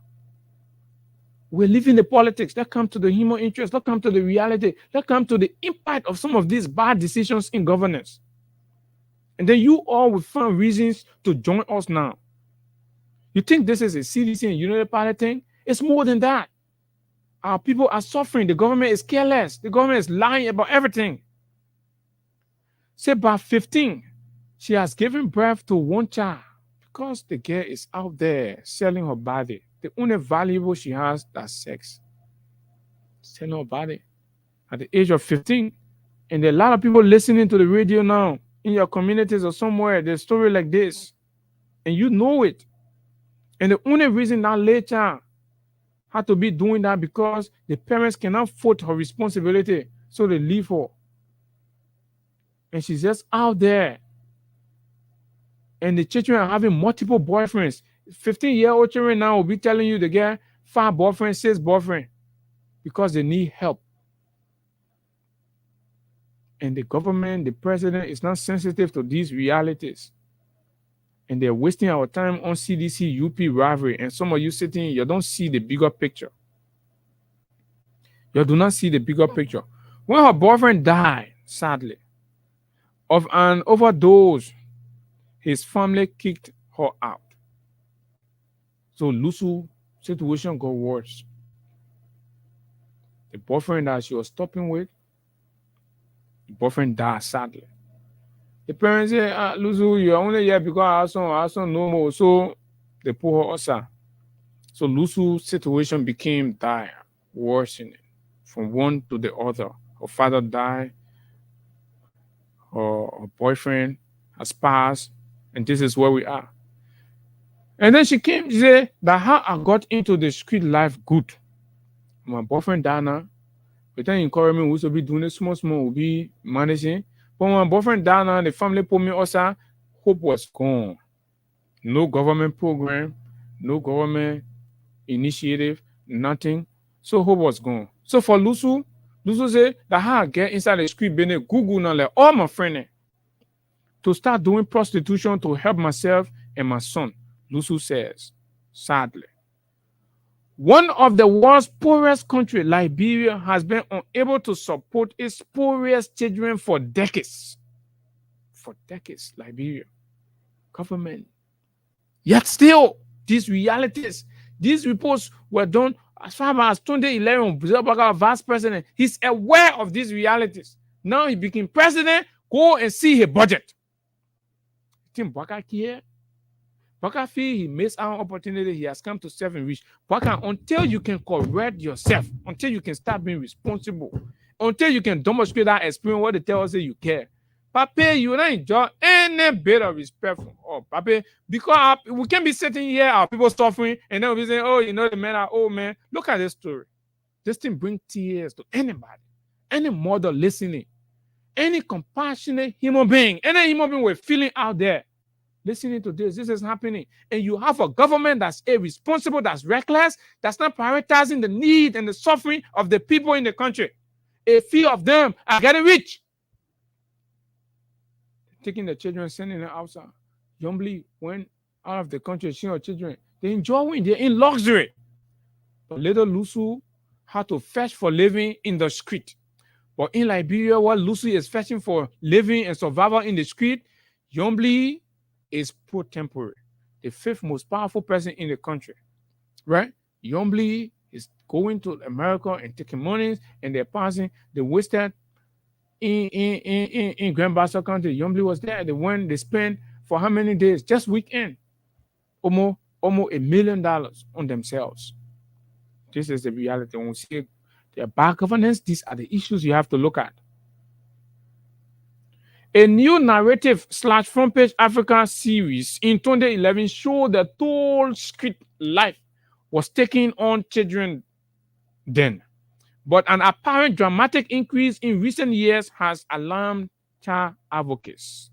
S8: We're leaving the politics. Let's come to the human interest. Let's come to the reality. Let's come to the impact of some of these bad decisions in governance. And then you all will find reasons to join us now. You think this is a CDC and Unity Party thing? It's more than that. Our people are suffering. The government is careless. The government is lying about everything. Say by 15, she has given birth to one child because the girl is out there selling her body. The only valuable she has, that's sex. Selling her body at the age of 15. And there are a lot of people listening to the radio now in your communities or somewhere. There's a story like this. And you know it. And the only reason that late child had to be doing that because the parents cannot foot her responsibility, so they leave her. And she's just out there. And the children are having multiple boyfriends. 15-year-old children now will be telling you they get 5 boyfriends, 6 boyfriends because they need help. And the government, the president is not sensitive to these realities. And they're wasting our time on CDC, UP rivalry. And some of you sitting, you don't see the bigger picture. You do not see the bigger picture. When her boyfriend died, sadly, of an overdose, his family kicked her out. So Lusu's situation got worse. The boyfriend that she was stopping with, the boyfriend died sadly. The parents say, Lusu, you're only here because our son no more. So they put her outside. So Lusu's situation became dire, worsening from one to the other. Her father died. Her boyfriend has passed. And this is where we are. And then she came to say that how I got into the street life good. My boyfriend died now. But then encouraged me, we should be doing it small, we'll be managing. But when my boyfriend died now, the family put me outside, hope was gone. No government program, no government initiative, nothing. So hope was gone. So for Lusu said that how I get inside the street, Google now, like all my friends, to start doing prostitution to help myself and my son. Lusu says, sadly, one of the world's poorest countries, Liberia, has been unable to support its poorest children for decades. For decades, Liberia. Government. Yet still, these realities, these reports were done as far as 2011, Buzabaka, vice president. He's aware of these realities. Now he became president, go and see his budget. Think Baka here? Baka feel he missed our opportunity. He has come to serve and reach. Baka, until you can correct yourself, until you can start being responsible, until you can demonstrate that experience, what they tell us that you care. Papa, you will not enjoy any bit of respect from Papa, because we can't be sitting here, our people suffering, and then we'll be saying, oh, you know, the men are old, man. Look at this story. This thing brings tears to anybody, any mother listening, any compassionate human being, any human being with feeling out there. Listening to this is happening. And you have a government that's irresponsible, that's reckless, that's not prioritizing the need and the suffering of the people in the country. A few of them are getting rich. Taking the children, sending them outside. Youngly went out of the country, seeing her children. They enjoy it. They're in luxury. But little Lusu had to fetch for living in the street. But in Liberia, while Lusu is fetching for living and survival in the street, Yombly is pro-temporary, the 5th most powerful person in the country, right? Yombly is going to America and taking money, and they're passing. They wasted in Grand Bassa County. Yombly was there. They spent for how many days? Just weekend, almost $1 million on themselves. This is the reality. When we see their bad governance, these are the issues you have to look at. A new narrative / front page Africa series in 2011 showed that toll street life was taking on children then. But an apparent dramatic increase in recent years has alarmed child advocates.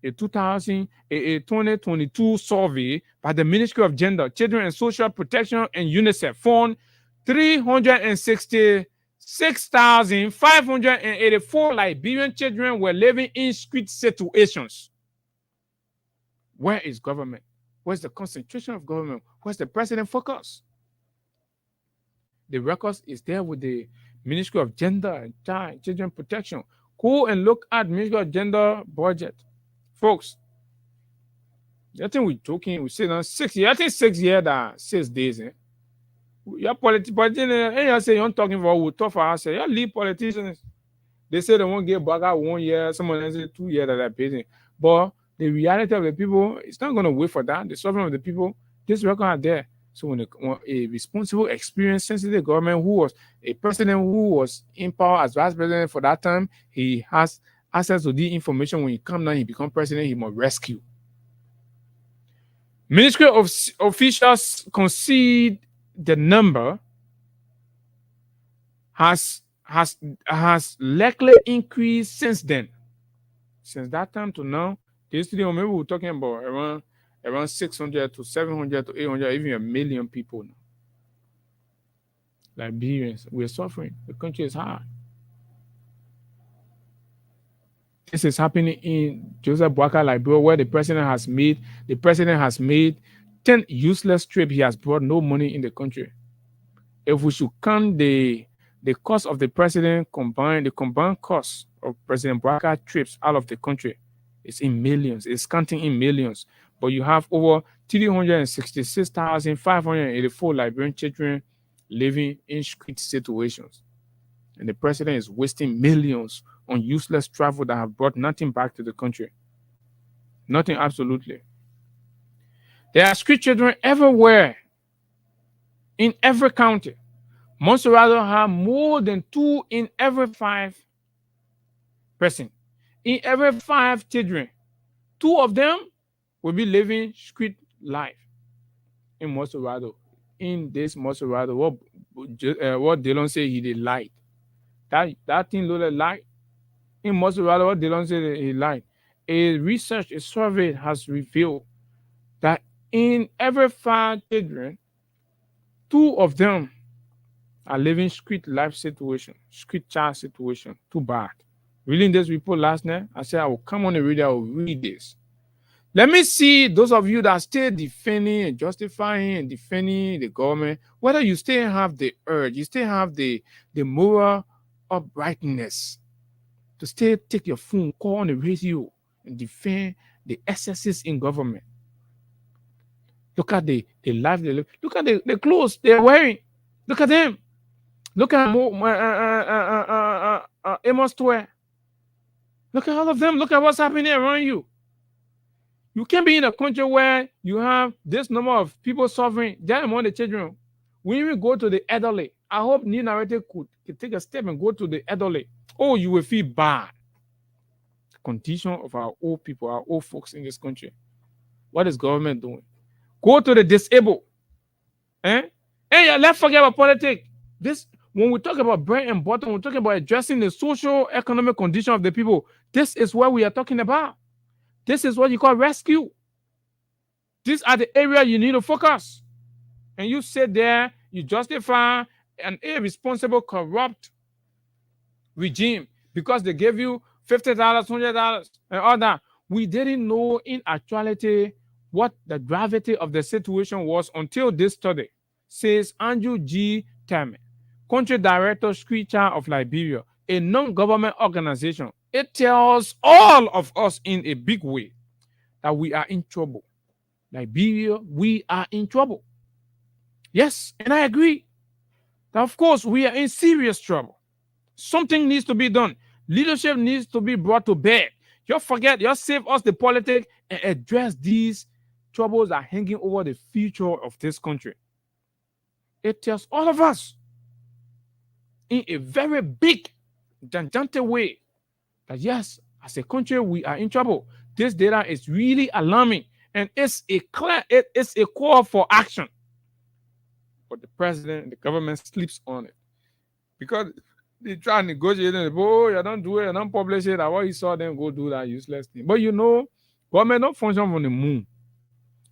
S8: A 2022 survey by the Ministry of Gender, Children and Social Protection and UNICEF found 366,584 Liberian children were living in street situations. Where is government? Where's the concentration of government? Where's the president focus? The records is there with the Ministry of Gender and Children Protection. Go and look at Ministry of Gender budget. Folks, I think we're joking. We say now 6 years. I think 6 years that 6 days. Your politicians, you say you're talking for we talk for us. You leave politicians. They say they won't get back out 1 year. Someone else say 2 years that they're paying. But the reality of the people, it's not going to wait for that. The suffering of the people, this record are there. So when a responsible, experienced, sensitive government who was a president who was in power as vice president for that time, he has access to the information. When he come down, he become president, he must rescue. Ministry of officials concede the number has likely increased since then. Since that time to now, yesterday maybe we're talking about around 600 to 700 to 800, even 1 million people now. Liberians, we're suffering. The country is hard. This is happening in Joseph Boakai, Liberia, where the president has made 10 useless trips. He has brought no money in the country. If we should count the cost of the president the combined cost of President Boakai trips out of the country, it's in millions. It's counting in millions. But you have over 366,584 Liberian children living in street situations. And the president is wasting millions on useless travel that have brought nothing back to the country. Nothing, absolutely. There are street children everywhere, in every county. Monserrado have more than 2 in every 5 person. In every 5 children, 2 of them will be living street life in Monserrado. In this Monserrado, what Dillon say he did light. That thing looked like in Monserrado, what Dillon said he lied. A survey has revealed that in every 5 children, 2 of them are living street life situation, street child situation. Too bad. Reading this report last night, I said I will come on the radio, I will read this. Let me see those of you that still defending and justifying and defending the government, whether you still have the urge, you still have the moral uprightness to still take your phone, call on the radio, and defend the excesses in government. Look at the life they live. Look at the clothes they're wearing. Look at them. Look at Amos Square. Look at all of them. Look at what's happening around you. You can't be in a country where you have this number of people suffering, just among the children. When we go to the elderly, I hope new narrative could take a step and go to the elderly. Oh, you will feel bad. The condition of our old people, our old folks in this country. What is government doing? Go to the disabled. Hey, let's forget about politics. When we talk about bread and butter, we're talking about addressing the social economic condition of the people. This is what we are talking about. This is what you call rescue. These are the areas you need to focus. And you sit there, you justify an irresponsible, corrupt regime because they gave you $50, $100, and all that. We didn't know in actuality what the gravity of the situation was until this study, says Andrew G. Tame, Country Director, Street Child of Liberia, a non-government organization. It tells all of us in a big way that we are in trouble. Liberia, we are in trouble. Yes, and I agree. That of course, we are in serious trouble. Something needs to be done. Leadership needs to be brought to bear. You save us the politics and address these troubles that are hanging over the future of this country. It tells all of us in a very big, gigantic way that yes, as a country, we are in trouble. This data is really alarming, and it's a call for action. But the president and the government sleeps on it because they try to negotiate and you don't do it, you don't publish it. What he saw them go do that useless thing. But government don't function from the moon.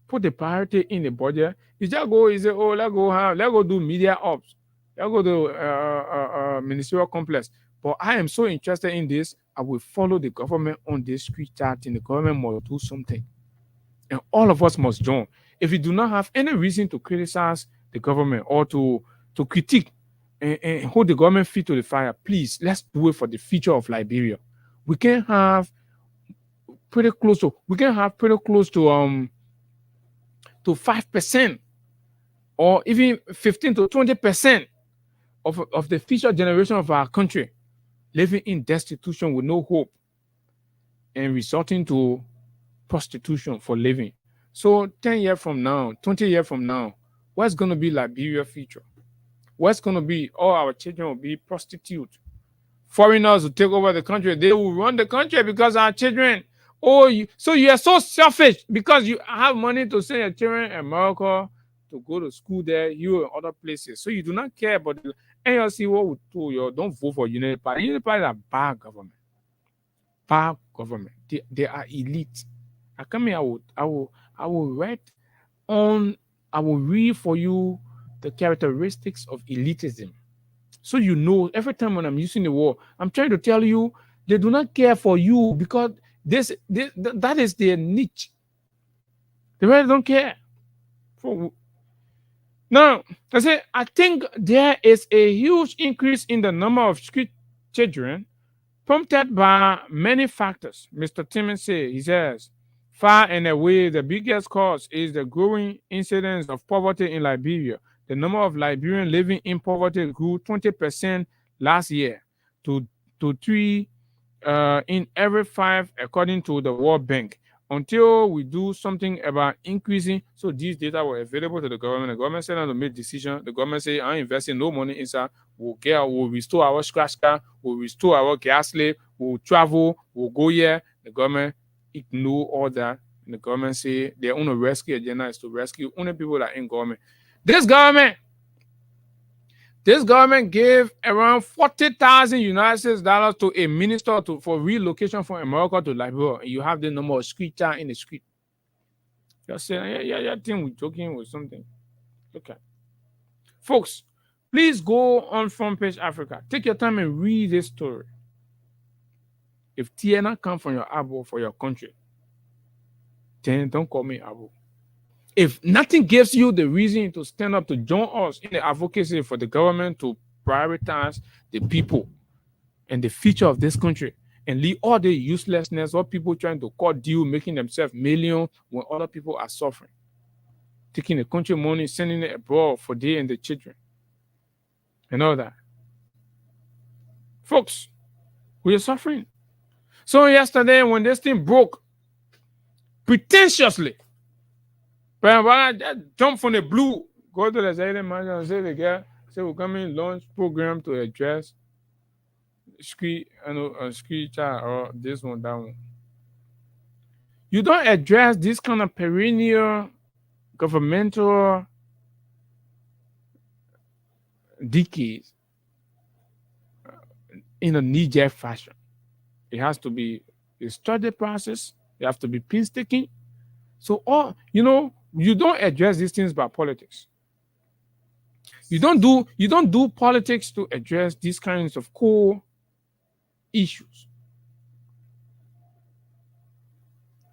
S8: Put the priority in the budget. You just go, you say, let's go do media ops. Let's go to ministerial complex. But I am so interested in this. I will follow the government on this street chat, and the government must do something. And all of us must join. If you do not have any reason to criticize the government or to critique and hold the government feet to the fire. Please, let's do it for the future of Liberia. We can have pretty close to 5% or even 15 to 20% of the future generation of our country living in destitution with no hope and resorting to prostitution for living. So 10 years from now, 20 years from now, what's going to be Liberia's future? What's going to be? All our children will be prostitutes. Foreigners will take over the country. They will run the country because our children. So you are so selfish because you have money to send your children in America to go to school there, you in other places. So you do not care about the NLC. What would do you? Don't vote for United Party. United Party is a bad government. Bad government. They are elite. I come here. I will read for you the characteristics of elitism. So you know, every time when I'm using the word, I'm trying to tell you they do not care for you because that is their niche. They really don't care. Now, I think there is a huge increase in the number of street children prompted by many factors. Mr. Timmons says, far and away, the biggest cause is the growing incidence of poverty in Liberia. The number of Liberians living in poverty grew 20% last year to 3 in every 5, according to the World Bank. Until we do something about increasing, so these data were available to the government. The government said to make decisions. The government said, I'm investing no money inside. We'll restore our scratch card. We'll restore our gas slave. We'll travel. We'll go here. The government ignore all that. And the government say their own rescue agenda is to rescue only people that are in government. This government gave around $40,000 United States dollars to a minister for relocation from America to Liberia. And you have the number of street child in the street. You're saying, yeah, I think we're joking with something. Okay. Folks, please go on Front Page Africa. Take your time and read this story. If Tiana come from your abo for your country, then don't call me abo. If nothing gives you the reason to stand up to join us in the advocacy for the government to prioritize the people and the future of this country and leave all the uselessness or people trying to cut deal, making themselves millions when other people are suffering, taking the country money, sending it abroad for they and the children and all that. Folks, we are suffering. So yesterday when this thing broke, pretentiously, but when I jump from the blue, go to the Zayden Manager and say the guy, say we're coming launch program to address street child or this one, that one. You don't address this kind of perennial governmental decays in a knee-jerk fashion. It has to be a study process. It has to be painstaking. So, you don't address these things by politics. You don't do politics to address these kinds of core issues.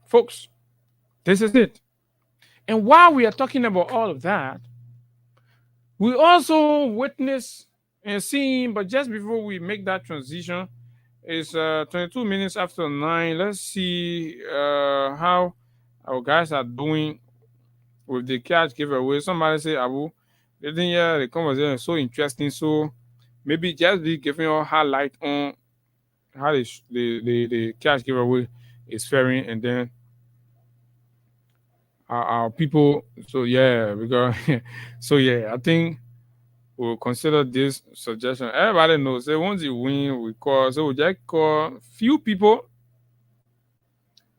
S8: Folks, this is it. And while we are talking about all of that, we also witness and see, but just before we make that transition, it's 22 minutes after 9. Let's see how our guys are doing with the cash giveaway. Somebody say, Abu, the conversation is so interesting. So maybe just be giving a highlight on how the cash giveaway is faring, and then our people. So yeah, because I think we'll consider this suggestion. Everybody knows that once you win, we call. So we just call few people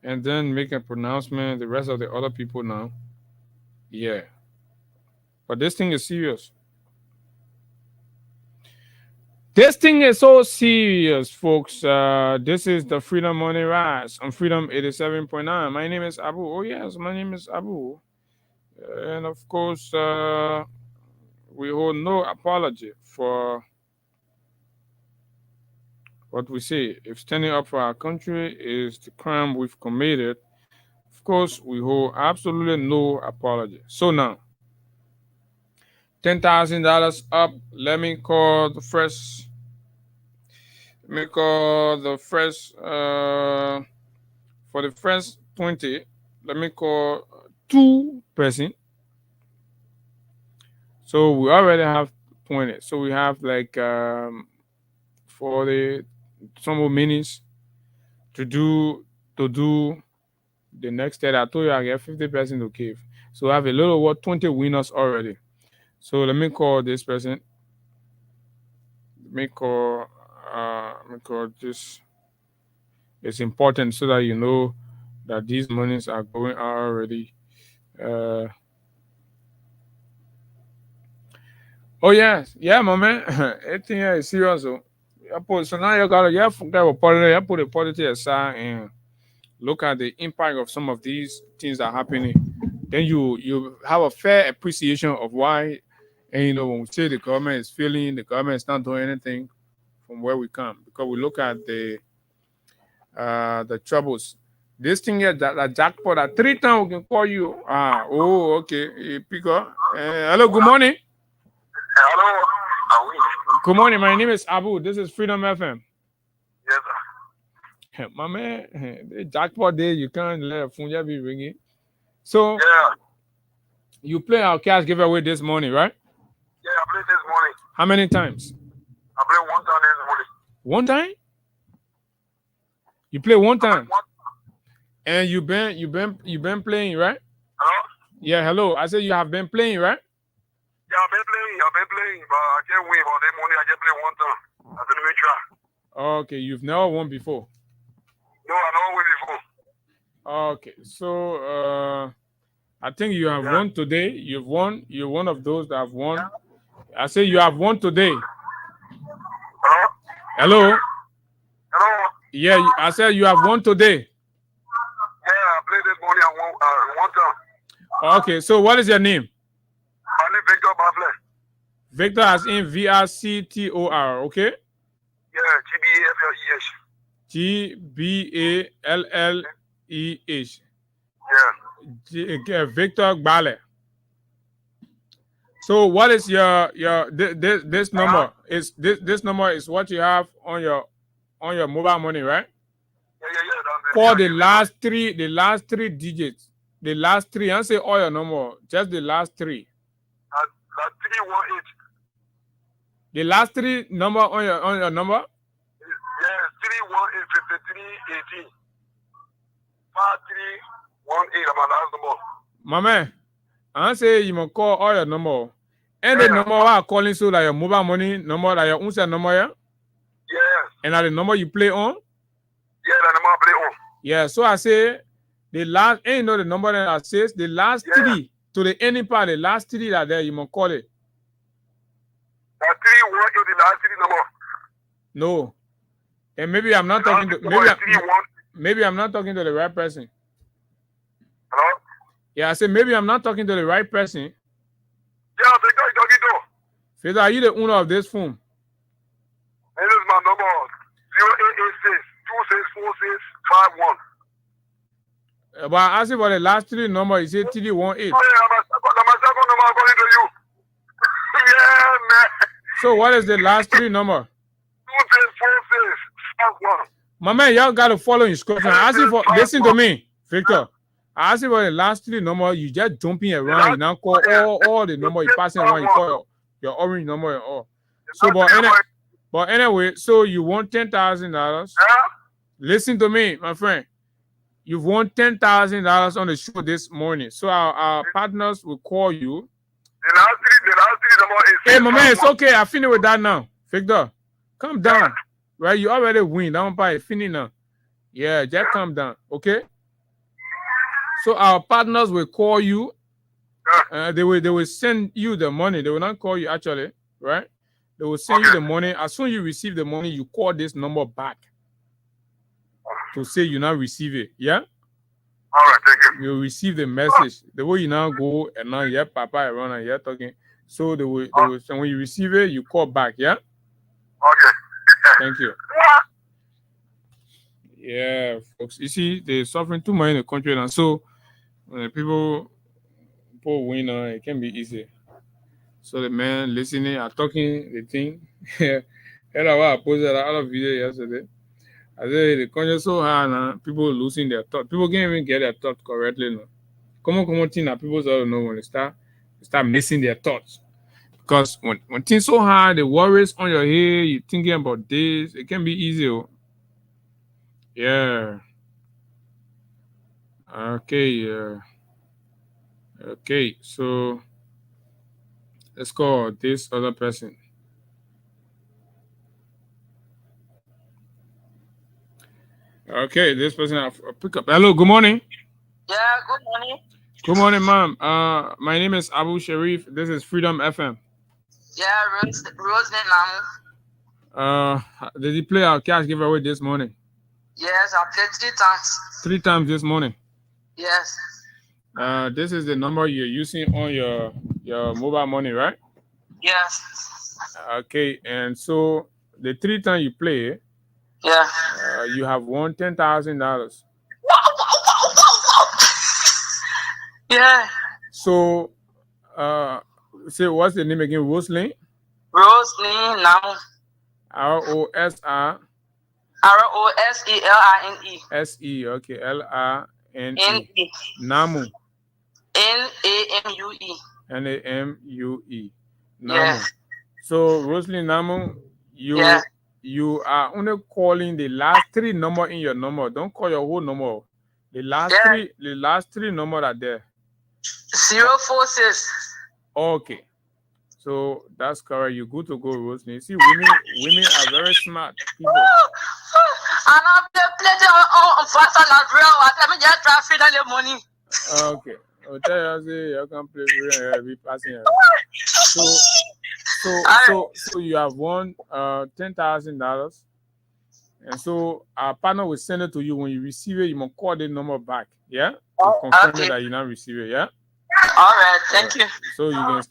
S8: and then make a pronouncement. The rest of the other people now. Yeah. But this thing is serious. This thing is so serious, folks. This is the Freedom Money Rise on Freedom 87.9. My name is Abu. Oh, yes, my name is Abu. And of course, we hold no apology for what we say. If standing up for our country is the crime we've committed, of course, we hold absolutely no apology. So now, $10,000 up. Let me call the first. Let me call the first. For the first 20, let me call 2 person. So we already have 20. So we have like 40 some more minutes to do the next 30. I told you I get 50% to give. So I have a little over 20 winners already. So let me call this person. Let me call this. It's important so that you know that these monies are going out already. Oh yes, yeah, my man. Everything here is serious. So now you gotta forget about politics. You put the politics aside and look at the impact of some of these things that are happening. Then you have a fair appreciation of why. And when we say the government is failing, the government is not doing anything from where we come, because we look at the troubles. This thing here, that jackpot, at 3 times we can call you. Okay. You pick up. Hello, good morning.
S12: Hello.
S8: Good morning. My name is Abu. This is Freedom FM.
S12: Yes, sir.
S8: My man, the jackpot day, you can't let a phone be ringing. So, you play our cash giveaway this morning, right?
S12: Yeah, I played this morning.
S8: How many times?
S12: I played 1 time this morning.
S8: 1 time? You play 1 time? And you've been playing, right?
S12: Hello?
S8: Yeah, hello. I said you have been playing, right?
S12: Yeah, I've been playing, but I can't win for that money. I just played 1 time. I didn't even try.
S8: Okay, you've never won before.
S12: No, I never won before.
S8: Okay, so I think you have won today. You've won. You're one of those that have won. I say you have won today.
S12: Hello?
S8: Hello?
S12: Hello?
S8: Yeah, I said you have won today.
S12: Yeah, I played this morning. I won 1 time.
S8: Okay, so what is your name?
S12: My name is Victor Bafle.
S8: Victor as in VRCTOR, okay?
S12: Yeah,
S8: GBALLEH.
S12: Yeah.
S8: Victor Gbale. So what is your this number? Is this number is what you have on your mobile money, right?
S12: Yeah.
S8: For the last three digits. The last 3, I don't say all your number, just the last 3.
S12: 318.
S8: The last 3 number on your number?
S12: Yeah, 318 53 18. 5318, my last number.
S8: My man, I don't say you must call all your number. And the number I calling so like your mobile money number, like your own set number, yeah?
S12: Yeah.
S8: And that the number you play on?
S12: Yeah, the number I play on.
S8: Yeah, so I say the last, and you know the number that I says, the last 3 to the any part, the last 3 that there, you must call it.
S12: That 318, the last 3 number.
S8: No. And maybe I'm not talking to maybe I'm not talking to the right person.
S12: Hello?
S8: Yeah, I said maybe I'm not talking to the right person.
S12: Yeah, I think I'm talking to.
S8: Faith, are you the owner of this phone?
S12: This is my number. 0886 264651.
S8: But I asked you for the last 3 number, you said 318.
S12: Oh, yeah, my second number according to you. Yeah, man.
S8: So what is the last 3 number?
S12: 264651.
S8: My man, y'all gotta follow instructions. I asked you for, listen to me, Victor. I asked you for the last 3 number, you just jumping around, you now call all the number you passing around, you call your orange number and all. So but anyway, so you won $10,000. Listen to me, my friend. You've won $10,000 on the show this morning. So our partners will call you.
S12: The last 3 number is.
S8: Hey, my man, it's okay. I finished with that now. Victor, calm down. Right? You already win. That one part is finished now. Yeah, just calm down. Okay? So our partners will call you. They will send you the money. They will not call you actually, right? They will send you the money. As soon as you receive the money, you call this number back to say you now receive it. Yeah?
S12: All right, thank you.
S8: You receive the message. The way you now go and now papa around and you're talking. So they will so when you receive it, you call back, yeah?
S12: Okay.
S8: Thank you. Yeah, folks. You see, they're suffering too much in the country now. So when people win, it can be easy. So the man listening, are talking the thing. Heard what I posted a lot of video yesterday. I said the conscience so high now, people losing their thought. People can't even get their thought correctly now. Common thing that people don't know when they start missing their thoughts. Because when things so hard, the worries on your head, you're thinking about this, it can be easy. Yeah. Okay, okay, so let's call this other person. Okay, this person I'll pick up. Hello, good morning.
S13: Yeah, good morning.
S8: Good morning, ma'am. My name is Abu Sharif. This is Freedom FM.
S13: Yeah, Roseland Namu.
S8: Did you play our cash giveaway this morning?
S13: Yes, I played 3 times.
S8: 3 times this morning.
S13: Yes.
S8: This is the number you're using on your mobile money, right?
S13: Yes.
S8: Okay, and so the 3 times you play,
S13: yeah,
S8: you have won $10,000.
S13: Yeah.
S8: So, say what's the name again? Roseland?
S13: Roseland Namu.
S8: R-O-S-R.
S13: R-O-S-E-L-I-N-E.
S8: S-E, okay. L-I-N-E. Namu.
S13: N-A-M-U-E.
S8: N-A-M-U-E. Namu.
S13: Yes.
S8: So, Roseland Namu, you are only calling the last 3 number in your number. Don't call your whole number. The last three numbers are there.
S13: 046.
S8: Okay. So that's correct. You're good to go, Roseland. See, women are very smart people.
S13: And I've played on fast and real. Let me just try to feed the money.
S8: Okay. I'll tell you, you can play be passing. So you have won $10,000. And so our partner will send it to you. When you receive it, you must call the number back. Yeah? To confirm that you not receive it. Yeah?
S13: All right, thank you.
S8: So you can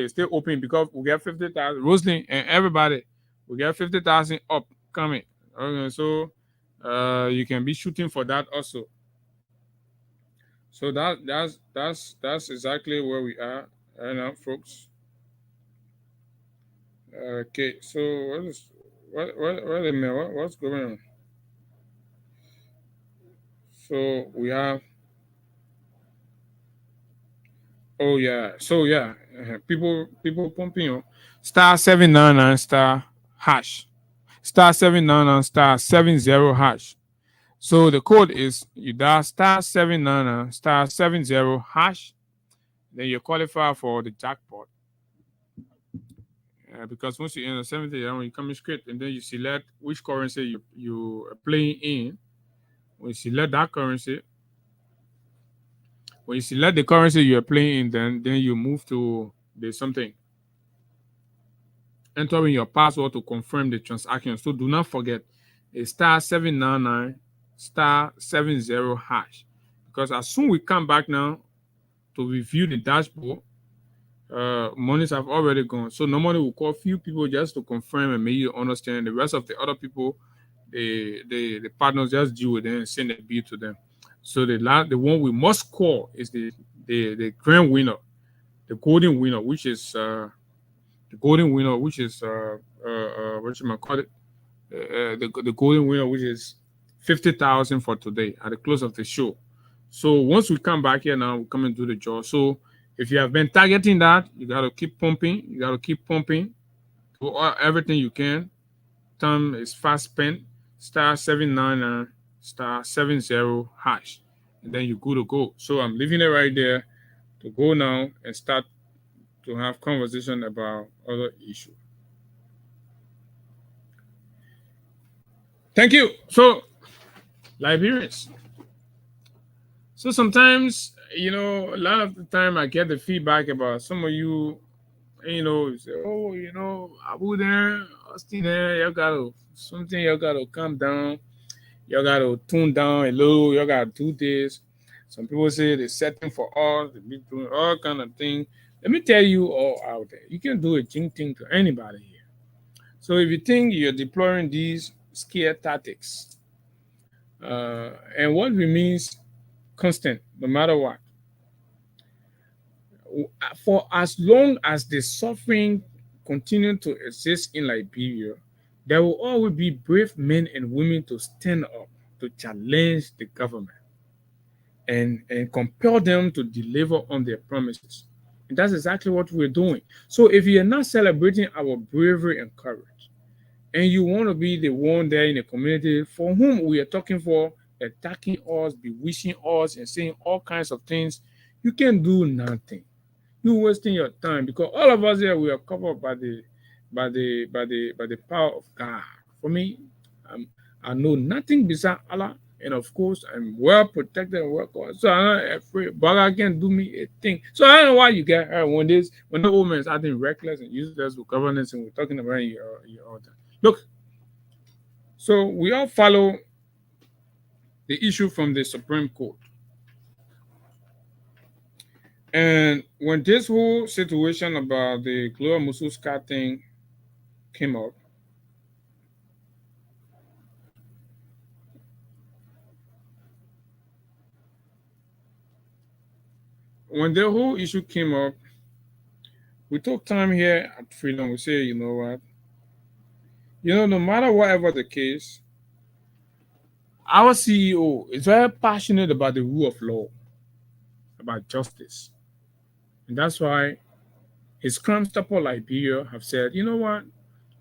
S8: stay open because we get 50,000. Roseland and everybody, we get 50,000 upcoming. Okay, so you can be shooting for that also. So that's exactly where we are right now, folks. Okay, so wait a minute, what's going on? So we have. Oh yeah, so yeah, people pumping star 799 star hash, star 799 star 70 hash. So the code is you dial star 799 star 70 hash, then you qualify for the jackpot. Because once you enter 70, when you come in script and then you select which currency you are playing in, when you select that currency. When you select the currency you're playing in, then you move to the something. Entering your password to confirm the transaction. So do not forget a star 799 star 70 hash. Because as soon we come back now to review the dashboard, monies have already gone. So normally we'll call few people just to confirm and make you understand. The rest of the other people, the partners just deal with them and send a bill to them. So the one we must call is the grand winner, the golden winner, which is what you might call it, the golden winner, which is 50,000 for today at the close of the show. So once we come back here now, we come and do the draw. So if you have been targeting that, you got to keep pumping. You got to keep pumping to everything you can. Time is fast spent. Star 799 star 70 hash, and then you go to go. So I'm leaving it right there to go now and start to have conversation about other issues. Thank you. So, Liberians. So sometimes, a lot of the time I get the feedback about some of you, you say, oh, Abu there, Austin there, you gotta calm down. You got to tune down a little. You got to do this. Some people say they're setting for all. They be doing all kind of things. Let me tell you all out there. You can do a thing to anybody here. So if you think you're deploying these scare tactics, and what it means constant, no matter what. for as long as the suffering continue to exist in Liberia, there will always be brave men and women to stand up to challenge the government and compel them to deliver on their promises. And that's exactly what we're doing. So if you're not celebrating our bravery and courage, and you want to be the one there in the community for whom we are talking for, attacking us, bewitching us, and saying all kinds of things, you can do nothing. You're wasting your time, because all of us here, we are covered by the power of God. For me, I know nothing beside Allah, and of course, I'm well protected and well covered. So I'm not afraid. But can't do me a thing. So I don't know why you get hurt when the old man is acting reckless and useless with governance, and we're talking about your order. Look, so we all follow the issue from the Supreme Court. And when this whole situation about the Gloria Mususka thing came up, when the whole issue came up, we took time here at Freedom. We say, you know what? No matter whatever the case, our CEO is very passionate about the rule of law, about justice. And that's why his Crime Stopper Liberia have said, you know what?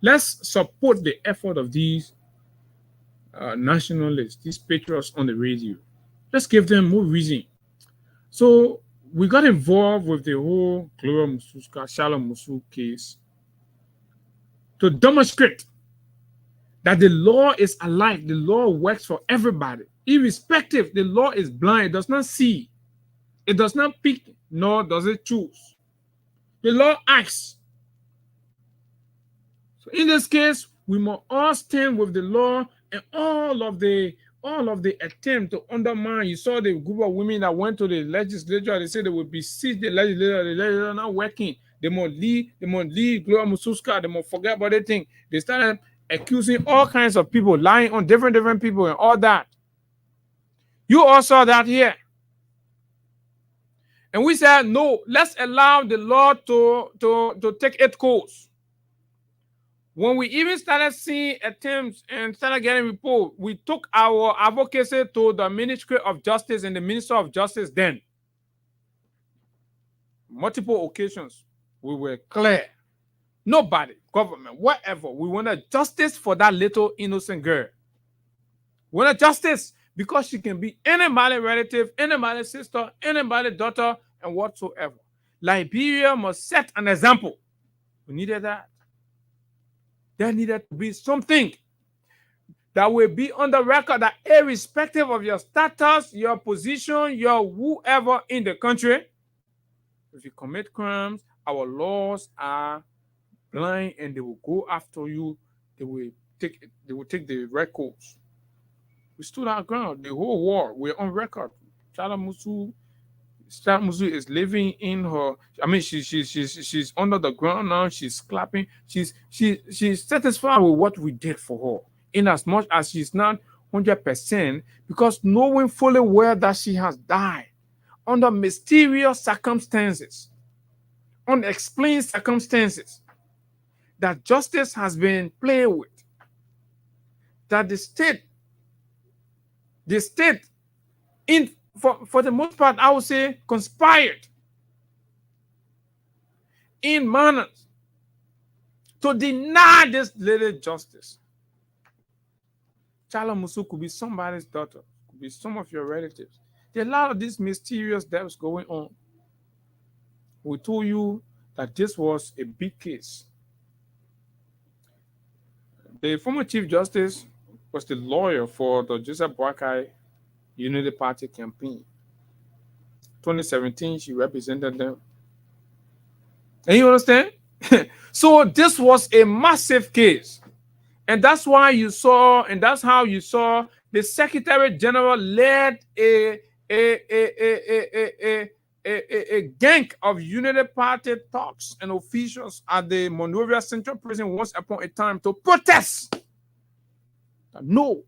S8: Let's support the effort of these nationalists, these patriots on the radio. Let's give them more reason. So we got involved with the whole Gloria Mususka, Shalom Musu case to demonstrate that the law is alive. The law works for everybody. Irrespective, the law is blind. It does not see. It does not pick, nor does it choose. The law acts. So in this case, we must all stand with the law, and all of the attempt to undermine. You saw the group of women that went to the legislature. They said they would besiege the legislature. The legislature not working. They must leave Gloria Mususka. They must forget about the thing. They started accusing all kinds of people, lying on different people and all that. You all saw that here. And we said, no, let's allow the law to take its course. When we even started seeing attempts and started getting reports, we took our advocacy to the Ministry of Justice and the Minister of Justice then. Multiple occasions, we were clear. Nobody, government, whatever, we wanted justice for that little innocent girl. We wanted justice because she can be anybody's relative, anybody's sister, anybody's daughter, and whatsoever. Liberia must set an example. We needed that. There needed to be something that will be on the record that irrespective of your status, your position, your whoever in the country, if you commit crimes, our laws are blind and they will go after you. They will take the records. We stood our ground. The whole war, we're on record. Shalom Musu is living in her. I mean, she's under the ground now. She's clapping. She's satisfied with what we did for her. In as much as she's not 100%, because knowing fully well that she has died under mysterious circumstances, unexplained circumstances, that justice has been played with, that the state for the most part, I would say, conspired in manners to deny this lady justice. Chala Musu could be somebody's daughter, could be some of your relatives. There are a lot of these mysterious deaths going on. We told you that this was a big case. The former Chief Justice was the lawyer for the Joseph Boakai Unity Party campaign. 2017, she represented them. And you understand? So this was a massive case. And that's why you saw, and that's how you saw the Secretary General led a gang of Unity Party talks and officials at the Monrovia Central Prison once upon a time to protest. No,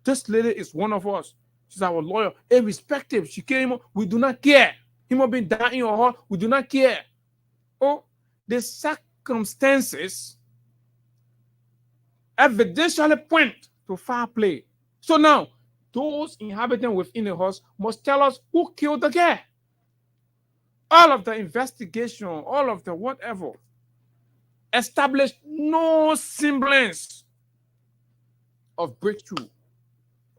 S8: this lady is one of us. She's our lawyer. Irrespective, she came, we do not care. Human being die in your house, we do not care. Oh, the circumstances evidentially point to foul play. So now, those inhabiting within the house must tell us who killed the girl. All of the investigation, all of the whatever, established no semblance of breakthrough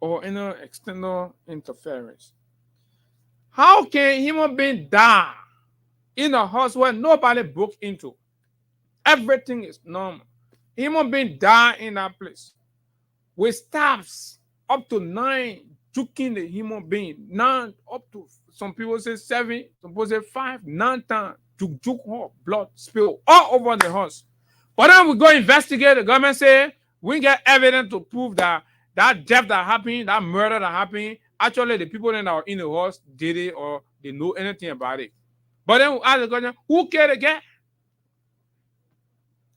S8: or any external interference. How can human being die in a house where nobody broke into? Everything is normal. Human being die in that place with staffs up to 9 juking the human being. 9 up to, some people say 7, some people say 5, 9 times. Juke her, blood spill all over the house. But then we go investigate. The government say we get evidence to prove that that death that happened, that murder that happened, actually the people that are in the house did it or they know anything about it. But then we ask the question, who killed the guy?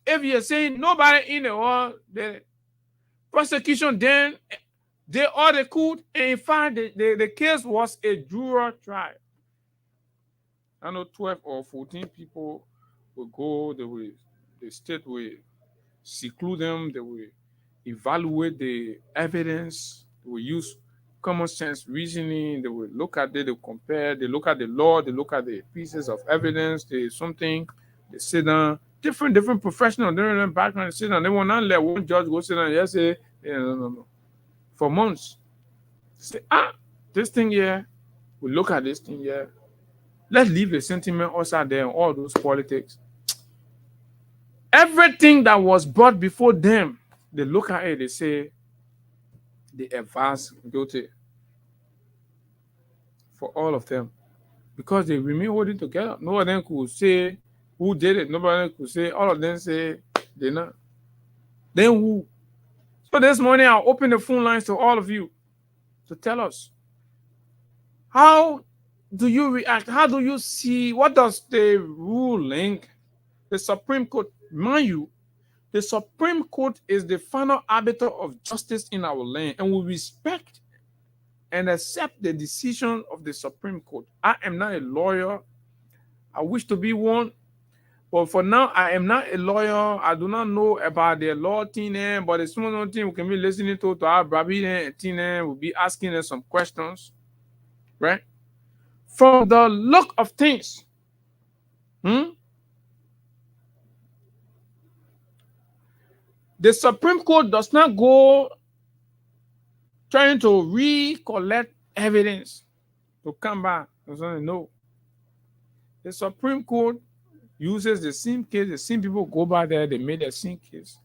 S8: If you're saying nobody in the house, the prosecution then they all they could, and in fact the case was a jury trial. I know 12 or 14 people will go, the state will seclude them, they will evaluate the evidence, they will use common sense reasoning, they will look at it, they compare, they look at the law, they look at the pieces of evidence, they sit down, different professionals, different background, they sit down, they will not let one judge go sit down and just say, no. For months, say, this thing here, we look at this thing here, let's leave the sentiment outside there and all those politics. Everything that was brought before them, they look at it, they say, they advance guilty for all of them because they remain holding together. No one of them could say who did it. Nobody could say, all of them say they not. Then who? So this morning, I'll open the phone lines to all of you to tell us, how do you react? How do you see, what does the ruling, the Supreme Court, mind you, the Supreme Court is the final arbiter of justice in our land, and we respect and accept the decision of the Supreme Court. I am not a lawyer. I wish to be one, but for now, I am not a lawyer. I do not know about the law thing, but the small thing we can be listening to our Brabi and we'll be asking them some questions, right? From the look of things, the Supreme Court does not go trying to recollect evidence to come back. No. The Supreme Court uses the same case, the same people go back there, they made the same case.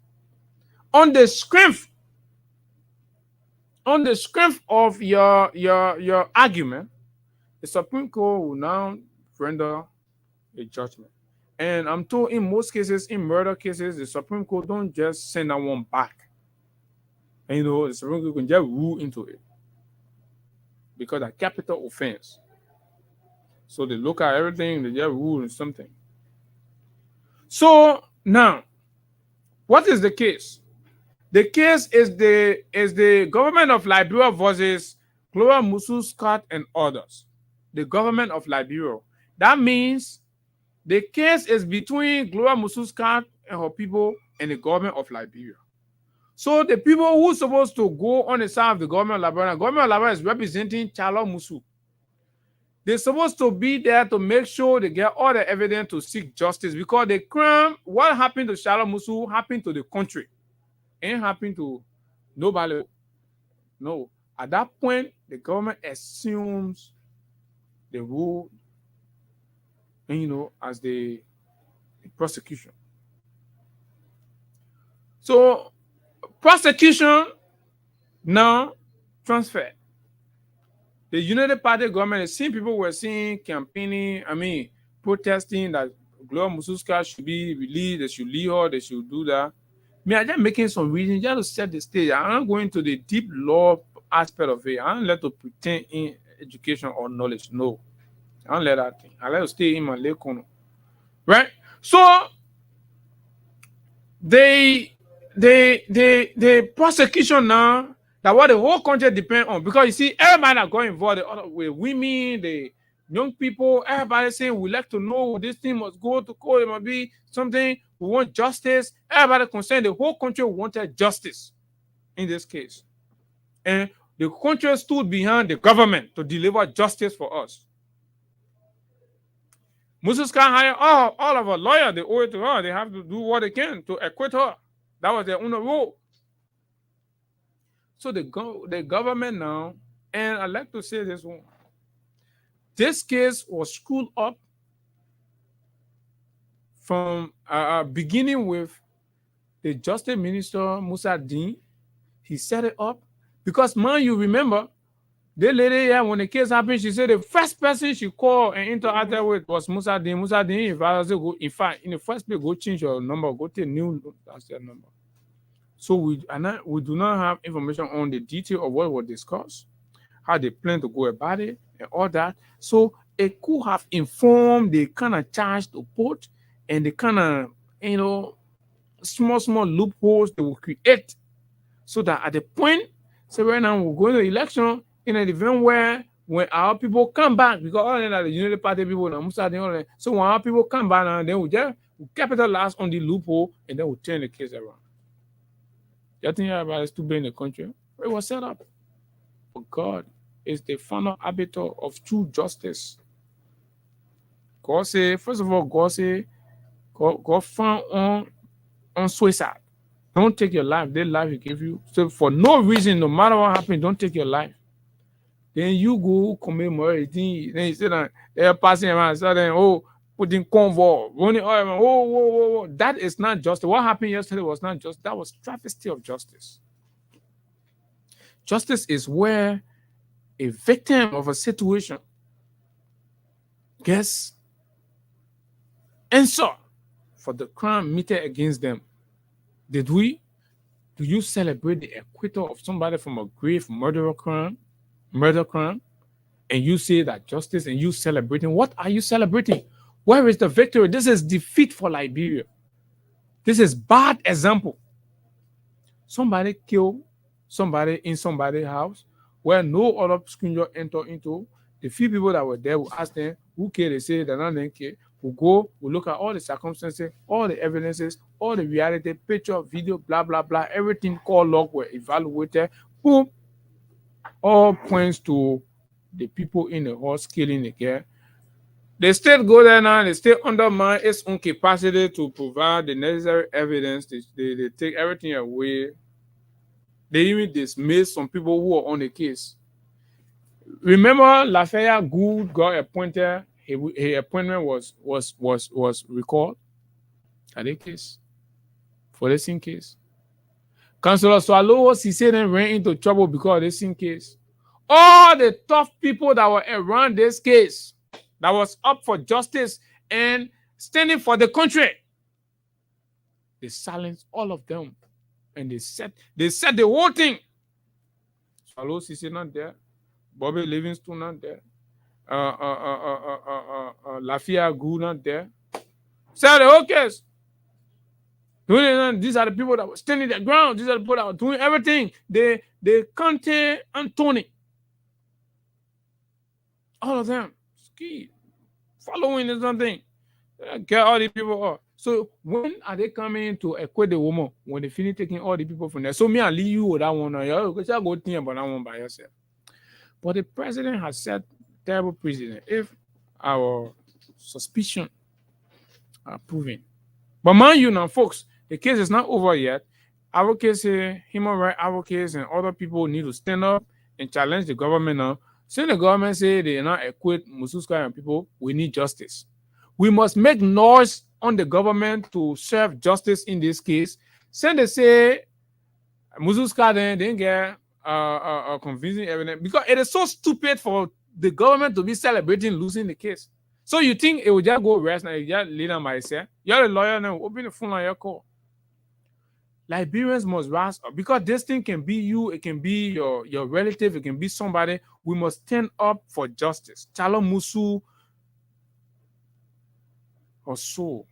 S8: On the strength of your argument, the Supreme Court will now render a judgment. And I'm told in most cases, in murder cases, the Supreme Court don't just send that one back. And the Supreme Court can just rule into it because a capital offense. So they look at everything, they just rule in something. So now, what is the case? The case is the government of Liberia versus Gloria Musu-Scott and others. The government of Liberia. That means the case is between Gloria Musu-Scott and her people and the government of Liberia. So the people who are supposed to go on the side of the government of Liberia is representing Charlotte Musu. They're supposed to be there to make sure they get all the evidence to seek justice because the crime, what happened to Charlotte Musu happened to the country. Ain't happened to nobody. No. At that point, the government assumes the rule, as the prosecution. So, prosecution now transferred. The United Party government, the same people were seeing campaigning, protesting that Gloria Musu-Scott should be released, they should leave her, they should do that. I'm just making some reasons just to set the stage. I'm not going to the deep law aspect of it. I don't let to pretend in education or knowledge. No. I don't let that thing. I let to stay in my lay corner. Right? So the prosecution now, that what the whole country depends on, because you see, everybody that got involved with women, the young people, everybody saying we like to know this thing must go to court. It must be something. We want justice. Everybody concerned, the whole country wanted justice in this case. And the country stood behind the government to deliver justice for us. Moses can hire all of our lawyers. They owe it to her. They have to do what they can to acquit her. That was their own role. So the government now, and I like to say this one. This case was screwed up from beginning with the Justice Minister Musa Dean. He set it up because, man, you remember, the lady here, when the case happened, she said the first person she called and interacted with was Musa Dean. Musa Dean, in fact, in the first place, go change your number, go to a new number. So we do not have information on the detail of what was discussed, how they plan to go about it, and all that. So it could have informed the kind of charge to put and the kind of, small loopholes they will create, so that at the point, say right now we're going to election in an event where when our people come back, because all of the Unity Party people, so when our people come back now, then we capitalize on the loophole and then we turn the case around. You think everybody's too big in the country? It was set up. But God is the final arbiter of true justice. God say, first of all, God found on suicide. Don't take your life. The life He gave you. So for no reason, no matter what happens, don't take your life. Then you go commit murder. Then you say that they're passing around, so then putting convoy, running whoa. That is not justice. What happened yesterday was not just. That was travesty of justice. Justice is where a victim of a situation gets answer for the crime meted against them. Do you celebrate the acquittal of somebody from a grave murder crime, and you say that justice and you celebrating? What are you celebrating? Where is the victory? This is defeat for Liberia. This is bad example. Somebody killed somebody in somebody's house where no other stranger entered into. The few people that were there will ask them who killed. They say they're not them killed. We'll go, we'll look at all the circumstances, all the evidences, all the reality, picture, video, blah, blah, blah. Everything called log were evaluated. Boom. All points to the people in the house killing the girl. The state go there now, the state undermine its own capacity to provide the necessary evidence. They take everything away. They even dismiss some people who are on the case. Remember, Lafayette Gould got appointed. His appointment was recalled at the case for the same case. Councillor Swallow, he said, then ran into trouble because of the same case. All the tough people that were around this case, that was up for justice and standing for the country, they silenced all of them, and they said the whole thing. Swallow Cissé not there, Bobby Livingston not there, Lafayette Gould not there. Said the whole case. These are the people that were standing their ground. These are the people that were doing everything. They Conte and Tony. All of them. Ski. Following is something. Get all the people up. So when are they coming to acquit the woman? When they finish taking all the people from there. So me, I'll leave you with that one. You just go think about that one by yourself. But the president has set terrible precedent if our suspicion are proven. But mind you now, folks, the case is not over yet. Advocates, human rights advocates, and other people need to stand up and challenge the government now. Since the government say they are not acquit Mususka and people, we need justice. We must make noise on the government to serve justice in this case. Since they say Mususka then didn't get convincing evidence, because it is so stupid for the government to be celebrating losing the case. So you think it will just go rest now? You just lead them by say, you're a lawyer now, open the phone on your call. Liberians must rise up, because this thing can be you, it can be your relative, it can be somebody. We must stand up for justice. Chalo Musu or so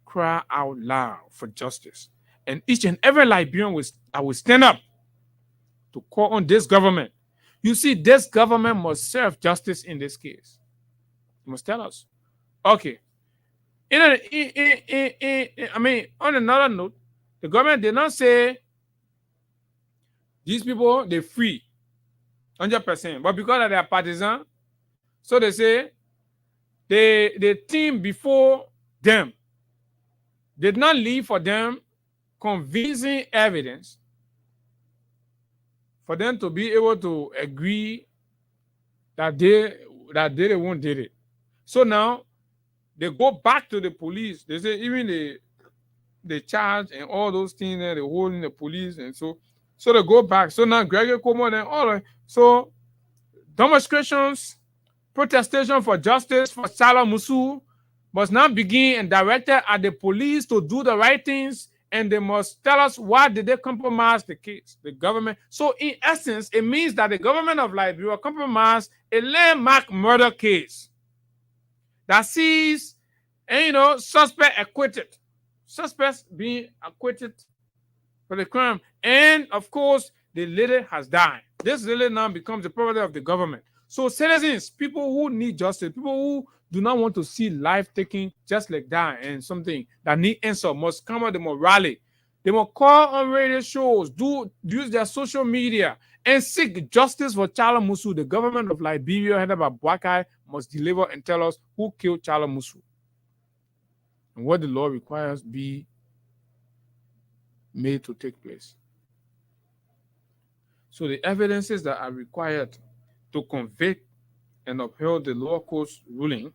S8: cry out loud for justice. And each and every Liberian will stand up to call on this government. You see, this government must serve justice in this case. You must tell us. Okay. I mean, on another note, the government did not say these people, they're free, 100%. But because of their partisan, so they say the team before them did not leave for them convincing evidence for them to be able to agree that they won't did it. So now they go back to the police. They say even the charge and all those things that they holding the police and so they go back. So now Gregory Cuomo and all right. So demonstrations, protestation for justice for Salah Musu must now begin and directed at the police to do the right things, and they must tell us why did they compromise the case, the government. So in essence, it means that the government of Liberia compromised a landmark murder case that sees, and suspect acquitted, suspects being acquitted for the crime, and of course the lady has died. This lady now becomes the property of the government. So citizens, people who need justice, people who do not want to see life taken just like that and something that need answer must come out, they must rally. They must call on radio shows, use their social media, and seek justice for Chala Musu. The government of Liberia, headed by Boakai, must deliver and tell us who killed Chala Musu and what the law requires be made to take place. So the evidences that are required to convict and uphold the lower court's ruling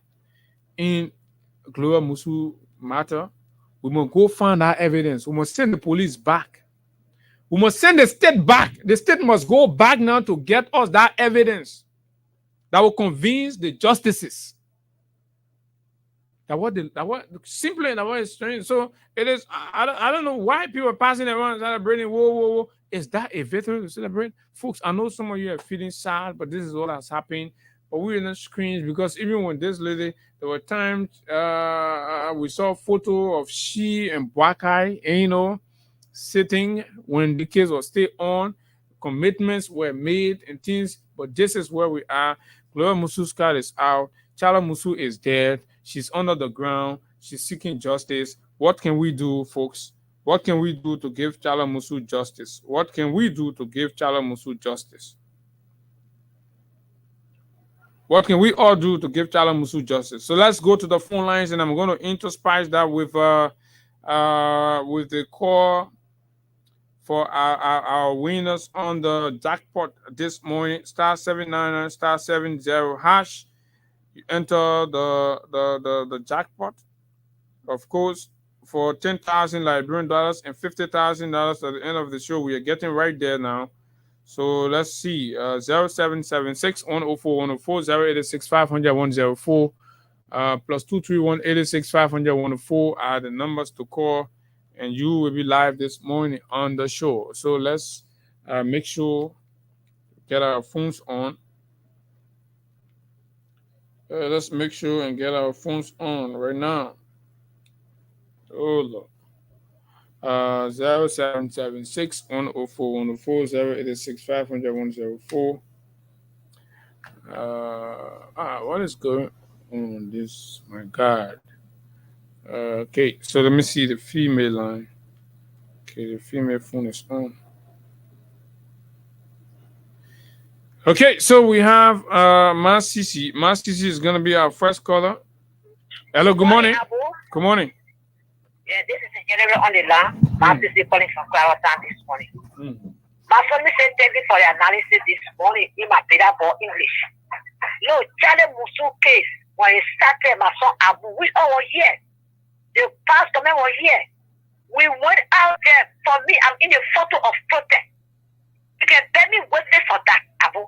S8: in Gloria Musu matter, we must go find that evidence. We must send the police back. We must send the state back. The state must go back now to get us that evidence that will convince the justices that what is strange. So it is. I don't know why people are passing around celebrating. Whoa. Is that a veteran to celebrate? Folks, I know some of you are feeling sad, but this is what has happened. But we're not screens because even when this lady, there were times we saw a photo of she and Boakai, sitting when the case was still on. Commitments were made and things, but this is where we are. Gloria Musu's card is out. Chala Musu is dead. She's under the ground. She's seeking justice. What can we do, folks? What can we do to give Chala Musu justice? What can we do to give Chala Musu justice? What can we all do to give Chala Musu justice? So let's go to the phone lines, and I'm going to interspice that with the call for our winners on the jackpot this morning. *799 *70#. You enter the jackpot, of course, for $10,000 Liberian dollars and $50,000 at the end of the show. We are getting right there now. So let's see. 0776 104 104 086 500 104 plus 231 86 500 104 are the numbers to call, and you will be live this morning on the show. So let's make sure get our phones on. Let's make sure and get our phones on right now. Oh Lord. 0776 104 104 086 500 104. What is going on this? My God. Okay, so let me see the female line. Okay, the female phone is on. Okay, so we have Mas Sisi. Mas Sisi is going to be our first caller. Hello, good morning. Good morning.
S14: Yeah, this is the general on the line. Mas Sisi calling from Claratown this morning. My son said, thank you for your analysis this morning in my better English. No, Chala Musu case, when it started, my son Abu, we all were here. The pastor man was here. We went out there. For me, I'm in a photo of protest. You can bet me witness for that, Abu.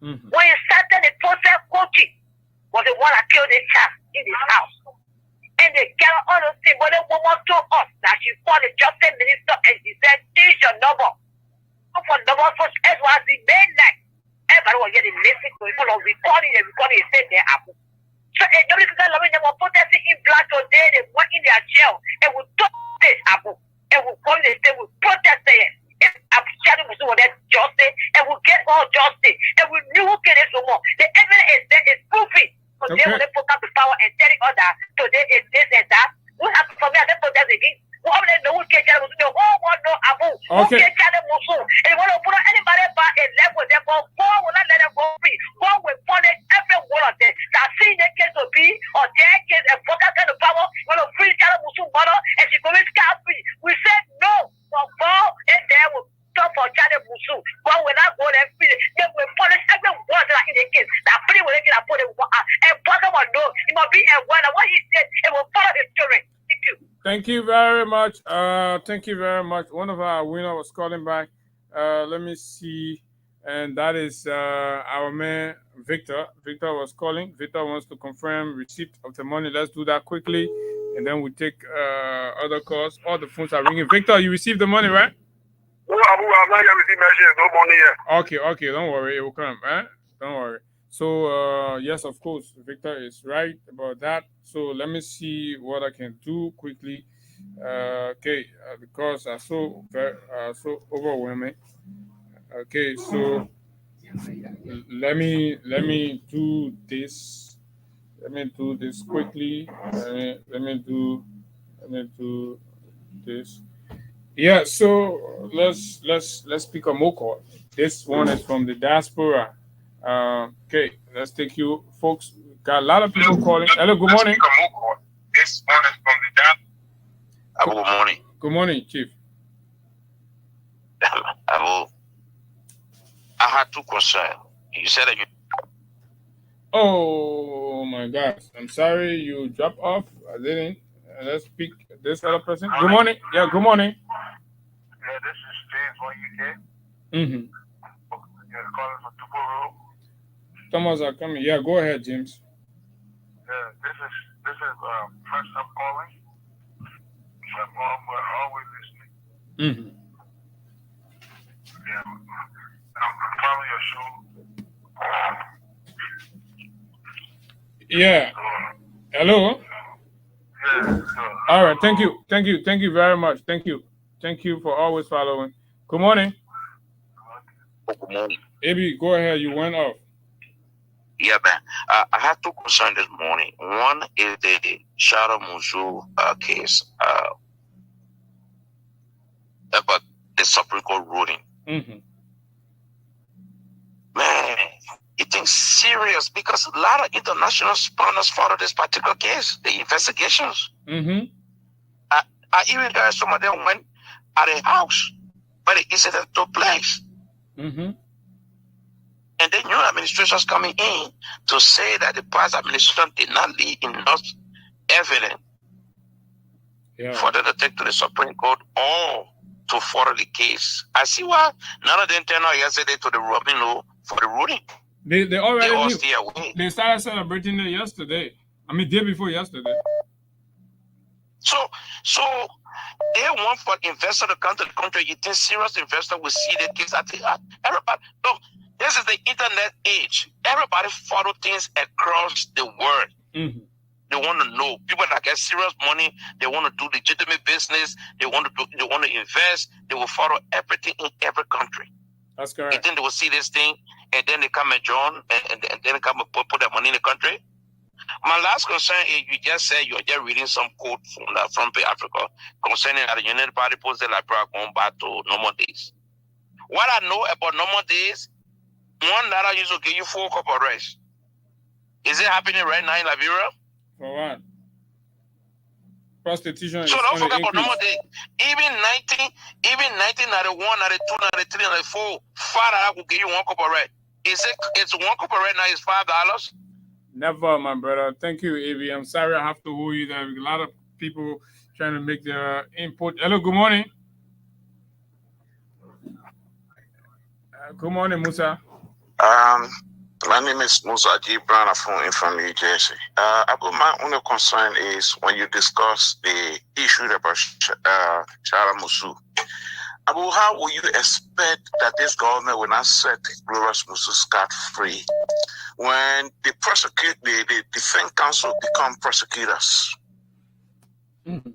S14: When he started the protest, coaching was the one that killed the child in his house. And they got all those things. But the woman told us that she called the justice minister and she said, change your number. Go for number first as well as the midnight. Everybody was getting message to people of recording and said there, Abu. So a W they were protesting in black today, they went in their jail and we took this, Abu. And we call it, they will protest there. And I'm telling you, that justice, and we'll get all justice, and we knew who can it no more. The evidence is there, it's proven. So they will put up the What they know, the whole world know Abu.
S8: Okay.
S14: And you want to put anybody back a level, therefore, God will not let them go free. God will punish every one of them that see their case to be or their case and focus on the power when a free child Musu mother and she commits free. We said no for God and they will stop for child Musu. God will not go there free. They will punish every one that in the case that free will get a put and bottom or no, it must be a one. What he said, it will follow the story. Thank you.
S8: Thank you very much. Thank you very much. One of our winners was calling back. Let me see. And that is our man, Victor. Victor was calling. Victor wants to confirm receipt of the money. Let's do that quickly. And then we take other calls. All the phones are ringing. Victor, you received the money, right?
S12: No, I've not yet received messages. No money yet.
S8: Okay. Don't worry. It will come, right? Don't worry. So, yes, of course, Victor is right about that. So let me see what I can do quickly. Because are so overwhelming. Okay, so let me do this. Let me do this quickly. Let me do this. Yeah. So let's pick a more call. This one is from the diaspora. Okay, let's take you folks. Got a lot of people calling. Hello, good morning.
S12: This one is from the dad.
S15: Good morning.
S8: Good morning, Chief.
S15: I had two questions. You said that you.
S8: Oh my gosh, I'm sorry you dropped off. I didn't. Let's speak this other person. Good morning. Yeah, good morning.
S12: Yeah, this is James from UK.
S8: Mm-hmm.
S12: You're calling from Tupuru.
S8: Thomas are coming. Yeah, go ahead, James.
S12: Yeah, this is first time calling. But we're always listening.
S8: Mm-hmm.
S12: Yeah, I'm following your show.
S8: Yeah. Hello.
S12: Yeah.
S8: All right. Thank you very much. Thank you for always following. Good morning.
S15: Good morning.
S8: Abi, go ahead. You went off.
S15: Yeah, man. I had two concerns this morning. One is the Shara Musu case about the Supreme Court ruling.
S8: Mm-hmm.
S15: Man, it's serious because a lot of international partners follow this particular case, the investigations.
S8: Mm-hmm.
S15: I even heard some of them went at a house, but the incident took place.
S8: Mm-hmm.
S15: And then new administrations coming in to say that the past administration did not leave enough evidence for them to take to the Supreme Court or to further the case. I see why none of them turned out yesterday to the Robin for the ruling.
S8: They already
S15: all
S8: knew.
S15: stay away.
S8: They started celebrating it yesterday. I mean, day before yesterday.
S15: So they want for investor to come to the country. You think serious investor will see the case? Everybody, look, this is the internet age. Everybody follow things across the world.
S8: Mm-hmm.
S15: They want to know. People that get serious money, they want to do legitimate business. They want to invest. They will follow everything in every country.
S8: That's correct.
S15: And then they will see this thing, and then they come and join, and then they come and put their money in the country. My last concern is you just said you're just reading some quote from the Front Page Africa concerning that the United Party posted Liberia going back to normal days. What I know about normal days, $1 used to give you 4 cups of rice. Is it happening right now in Liberia?
S8: For what? Prostitution.
S15: So don't forget about normal days. Even 1991, 92, 93, 94, $5 will give you 1 cup of rice. It's 1 cup of rice now is $5?
S8: Never, my brother. Thank you, Avi. I'm sorry I have to hold you there. A lot of people trying to make their input. Hello, good morning. Good morning, Musa.
S16: My name is Musa Gibran. I'm from New Jersey. My only concern is when you discuss the issue about Shara Musu. How will you expect that this government will not set Glorious Musu scot-free when the defense counsel become prosecutors?
S8: Mm-hmm.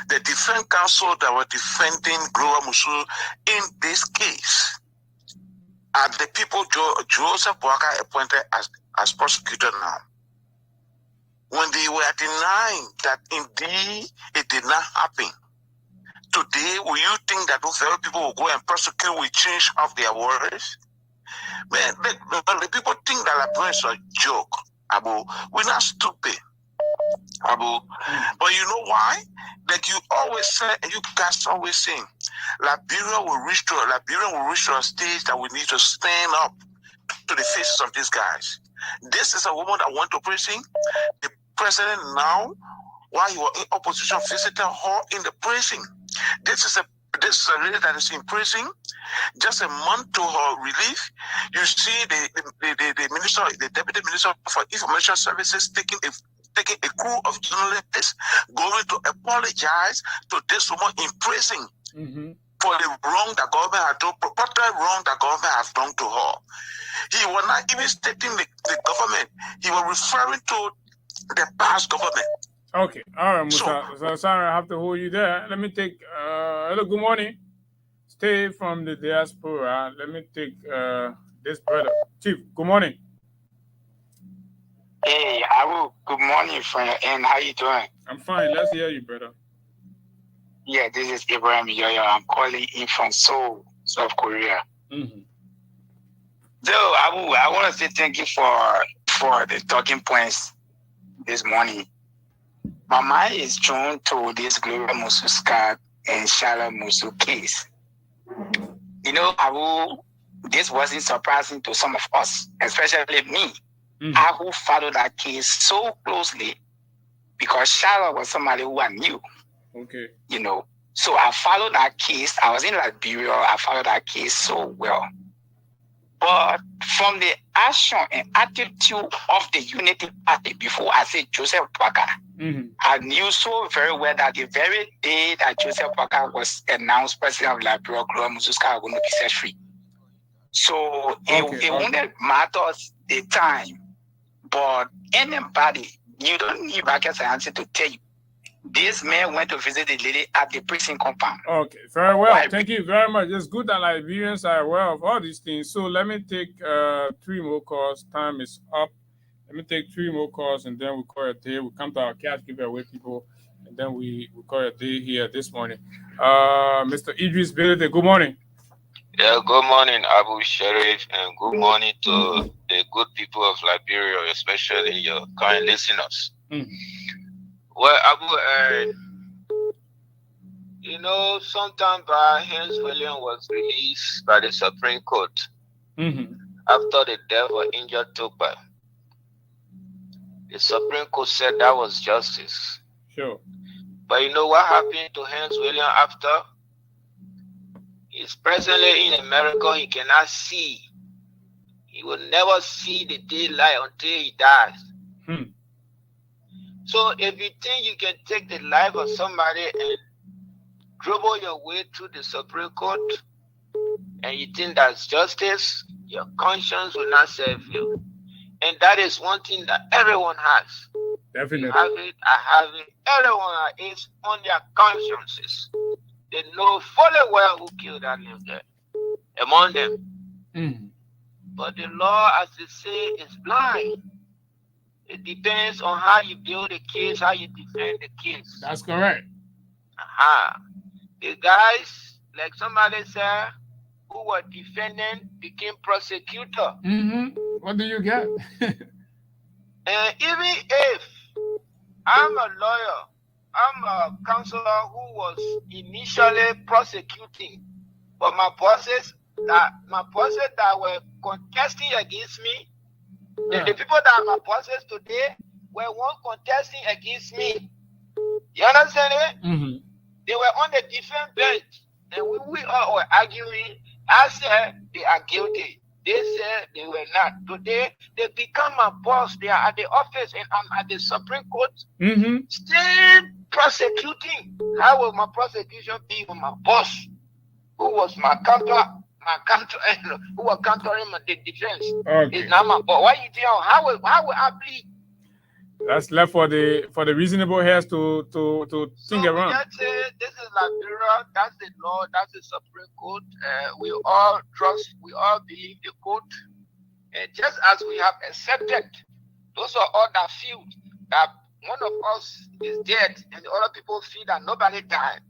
S16: The defense counsel that were defending Glorious Musu in this case are the people Joseph Boakai appointed as prosecutor now. When they were denying that indeed it did not happen, day will you think that those very people will go and prosecute with change of their words? Man, the people think that Liberians are a joke. Abu, we're not stupid. Abu. But you know why? Like you always say, and you guys always say, Liberia will reach to a stage that we need to stand up to the faces of these guys. This is a woman that went to prison. The president now, while he was in opposition, visited her in the prison. This is a lady that is in prison. Just a month to her relief, you see the minister, the deputy minister for information services taking a crew of journalists going to apologize to this woman in prison for the wrong that government had done, proper wrong that government has done to her. He was not even stating the government. He was referring to the past government.
S8: Okay, all right, Musa. So sorry, I have to hold you there. Let me take. Hello, good morning. Stay from the diaspora. Let me take this brother. Chief, good morning.
S17: Hey, Abu, good morning, friend. And how you doing?
S8: I'm fine. Let's hear you, brother.
S17: Yeah, this is Ibrahim Yoyo. I'm calling in from Seoul, South Korea. So, Abu, I want to say thank you for the talking points this morning. My mind is drawn to this Gloria Musu Scott and Shala Musu case. You know, Abu, this wasn't surprising to some of us, especially me. I who followed that case so closely because Shala was somebody who I knew.
S8: Okay.
S17: You know, so I followed that case. I was in Liberia. I followed that case so well. But from the action and attitude of the Unity Party, before I said Joseph Parker, I knew so very well that the very day that Joseph Parker was announced president of Liberia, Gloria Mususka was going to be set free. So it wouldn't matter the time, but anybody, you don't need rocket science to tell you. This man went to visit the lady at the prison compound.
S8: Okay, very well. Thank you very much. It's good that Liberians are aware of all these things. So let me take 3 more calls. Time is up. Let me take 3 more calls and then we call it a day. We come to our cash giveaway people and then we call it a day here this morning. Mr. Idris Bilete, good morning.
S18: Yeah, good morning, Abu Sharif, and good morning to the good people of Liberia, especially your kind listeners. Well, Abu, you know, sometime back, Hans William was released by the Supreme Court after the death of injured Tokba. The Supreme Court said that was justice.
S8: Sure.
S18: But you know what happened to Hans William after? He's presently in America. He cannot see. He will never see the daylight until he dies. So if you think you can take the life of somebody and dribble your way through the Supreme Court, and you think that's justice, your conscience will not serve you. And that is one thing that everyone has.
S8: Definitely.
S18: You have it, I have it. Everyone is on their consciences. They know fully well who killed that name there among them. But the law, as they say, is blind. It depends on how you build the case, how you defend the case.
S8: That's correct.
S18: The guys, like somebody said, who were defending became prosecutor.
S8: What do you get?
S18: And even if I'm a lawyer, I'm a counselor who was initially prosecuting, but my bosses that were contesting against me, the people that are my bosses today were one contesting against me. You understand it? They were on the different bench, and we all were arguing. I said they are guilty. They said they were not. Today, they become my boss. They are at the office, and I'm at the Supreme Court, still prosecuting. How will my prosecution be with my boss, who was my counter, who was countering the defense? It's not my boss. Why you tell? How will I plead?
S8: That's left for the reasonable heads to think around.
S18: Just say this is Liberia. That's the law. That's the Supreme Court. We all trust. We all believe the court. And just as we have accepted, those are all that feel that one of us is dead, and the other people feel that nobody died.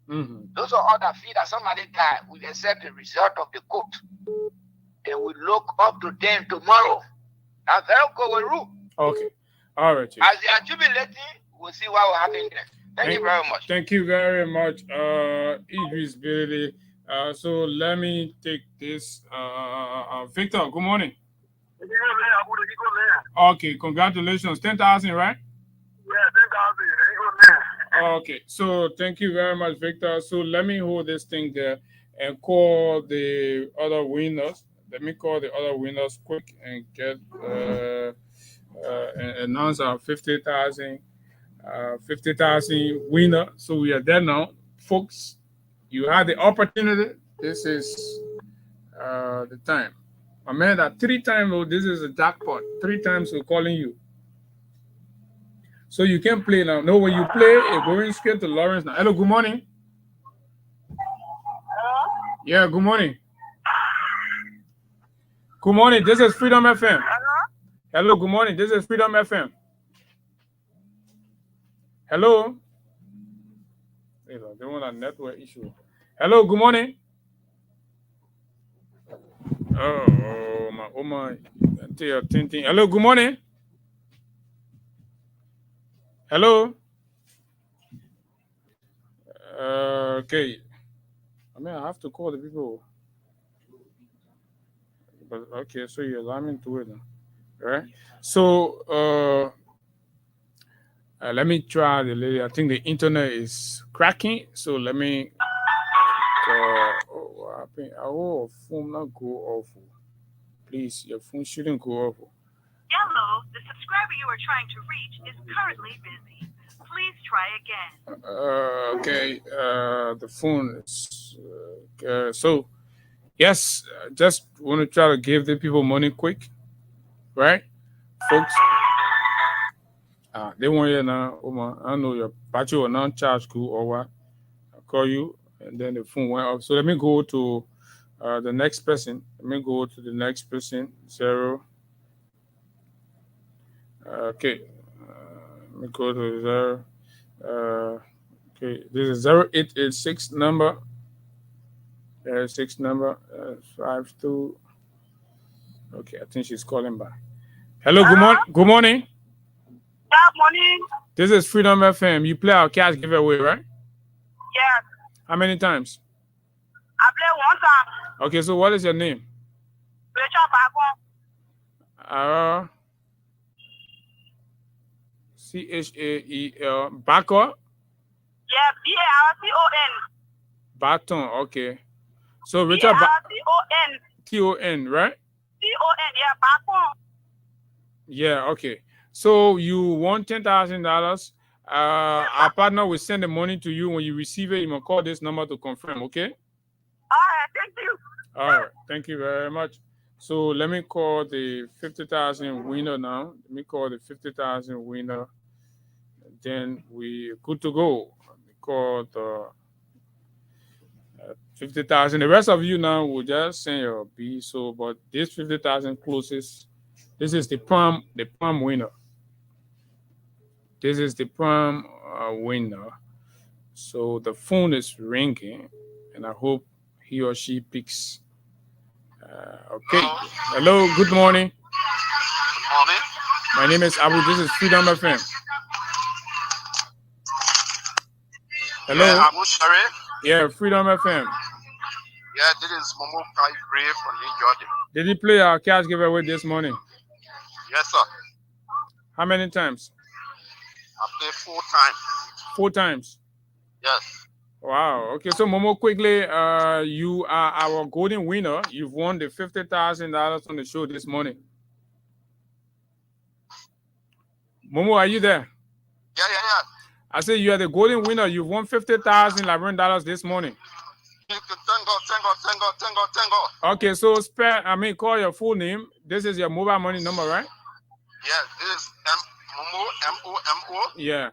S18: Those are other fees that somebody died. We accept the result of the court. And we look up to them tomorrow. That's very good rule.
S8: Okay. All right, Chief.
S18: As they are jubilating, we'll see what will happen there. Thank you very much.
S8: Thank you very much, Idris Billy. So let me take this. Victor, good morning. Okay, congratulations. 10,000, right?
S12: Yeah, 10,000.
S8: Okay, so thank you very much, Victor. So let me hold this thing there and call the other winners. Let me call the other winners quick and get and announce our 50,000 winner. So we are there now, folks. You had the opportunity. This is the time. I mean that 3 times. Oh, this is a jackpot. 3 times we're calling you. So you can play now. No, when you play, you're going straight to Lawrence now. Hello, good morning. Yeah, good morning. Good morning. This is Freedom FM. Hello, good morning. This is Freedom FM. Hello. They want a network issue. Hello, good morning. Oh my. Hello, good morning. Hello. Okay. I mean, I have to call the people. But okay, so you allow me to do it now. Right? So let me try the lady. I think the internet is cracking. So let me what happened? Oh, phone not go off. Please, your phone shouldn't go off.
S19: Hello, the subscriber you are trying to reach is currently busy. Please try again.
S8: Okay, the phone is so yes, just want to try to give the people money quick, right, folks? They want you now. I know your battery will not charge cool or what. I'll call you, and then the phone went off. So let me go to the next person. Let me go to the next person. 0. Okay. Let me go to 0. Okay, this is 0886 number. 6 number 52. Okay, I think she's calling back. Hello, good morning. Good morning.
S11: Good morning.
S8: This is Freedom FM. You play our cash giveaway, right?
S11: Yes.
S8: How many times?
S11: I play 1 time.
S8: Okay, so what is your name?
S11: Rachel Bako.
S8: Chael Bako?
S11: Yeah, B-A-R-T-O-N.
S8: Baton, okay. So Richard
S11: B-A-R-T-O-N.
S8: T-O-N, right?
S11: T-O-N, yeah, Bako.
S8: Yeah, okay. So you won $10,000. Our partner will send the money to you. When you receive it, you must call this number to confirm, okay?
S11: All right, thank you.
S8: All right, thank you very much. So let me call the 50,000 winner now. Let me call the 50,000 winner. Then we're good to go. Let me call the 50,000. The rest of you now will just send your B. So, but this 50,000 closest. This is the prom winner. This is the prom winner. So the phone is ringing, and I hope he or she picks. Okay. Hello. Good morning.
S12: Good morning.
S8: My name is Abu. This is Freedom FM. Hello.
S12: Yeah, Abu Sharif.
S8: Yeah, Freedom FM.
S12: Yeah, this is Momo Kai Gray from New Jordan.
S8: Did he play our cash giveaway this morning?
S12: Yes, sir.
S8: How many times?
S12: I played 4 times.
S8: 4 times.
S12: Yes.
S8: Wow. Okay. So Momo, quickly, you are our golden winner. You've won the $50,000 on the show this morning. Momo, are you there?
S12: Yeah.
S8: I said you are the golden winner. You've won $50,000 Liberian dollars this morning.
S12: Thank God.
S8: Okay. So call your full name. This is your mobile money number, right?
S12: Yes. This is Momo, M-O-M-O.
S8: Yeah.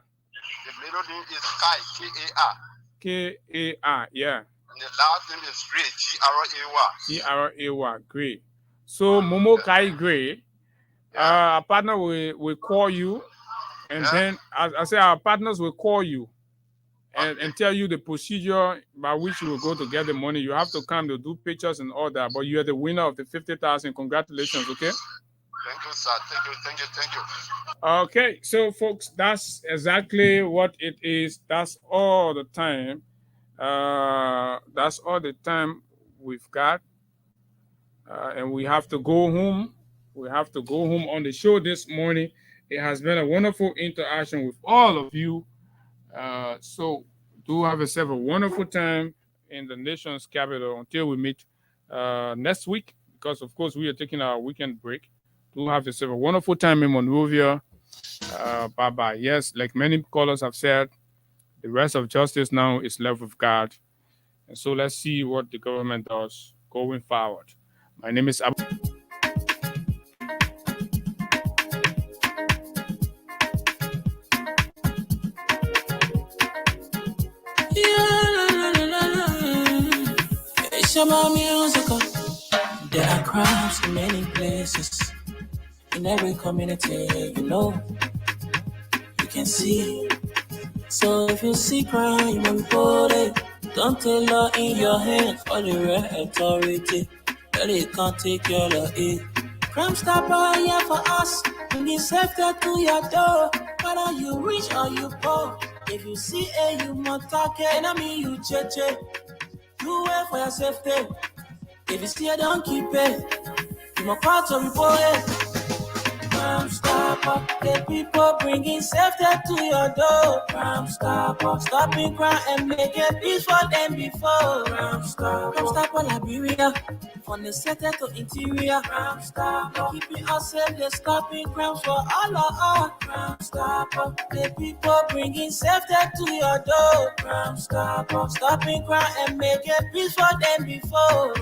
S12: The middle name is Kai, K-A-R.
S8: K-A-R, yeah.
S12: And the last name is Gray, G-R-A-Y.
S8: G-R-A-Y, Gray. So Momo Kai Gray, our partner will call you, and then I say our partners will call you, and tell you the procedure by which you will go to get the money. You have to come to do pictures and all that. But you are the winner of the 50,000. Congratulations, okay?
S12: Thank you, sir. Thank you.
S8: Okay, so folks, that's exactly what it is. That's all the time. That's all the time we've got. And we have to go home. We have to go home on the show this morning. It has been a wonderful interaction with all of you. So do have yourself a wonderful time in the nation's capital until we meet next week, because of course we are taking our weekend break. Do have yourself a wonderful time in Monrovia. Bye-bye. Yes, like many callers have said, the rest of justice now is left with God. And so let's see what the government does going forward. My name is Abu.
S9: It's about musical. There are crimes in many places. In every community, you can see. So if you see crime, you will report it. Don't take law in your hands or the real authority. They can't take your law in. Crime Stopper here for us. Bringing safety to your door. Whether you rich or you poor. If you see a human target, enemy you cheche. Do it for your safety. If you see it, don't keep it. You must part to report it. Crime Stopper, the people bringing safety to your door. Crime Stopper, stopping crime and making peace for them before. Crime Stopper, Liberia, from the center to interior. Crime Stopper, keeping us safe, they're stopping crimes for all of us. Crime Stopper, the people bringing safety to your door. Crime Stopper, stopping crime and making peace for them before.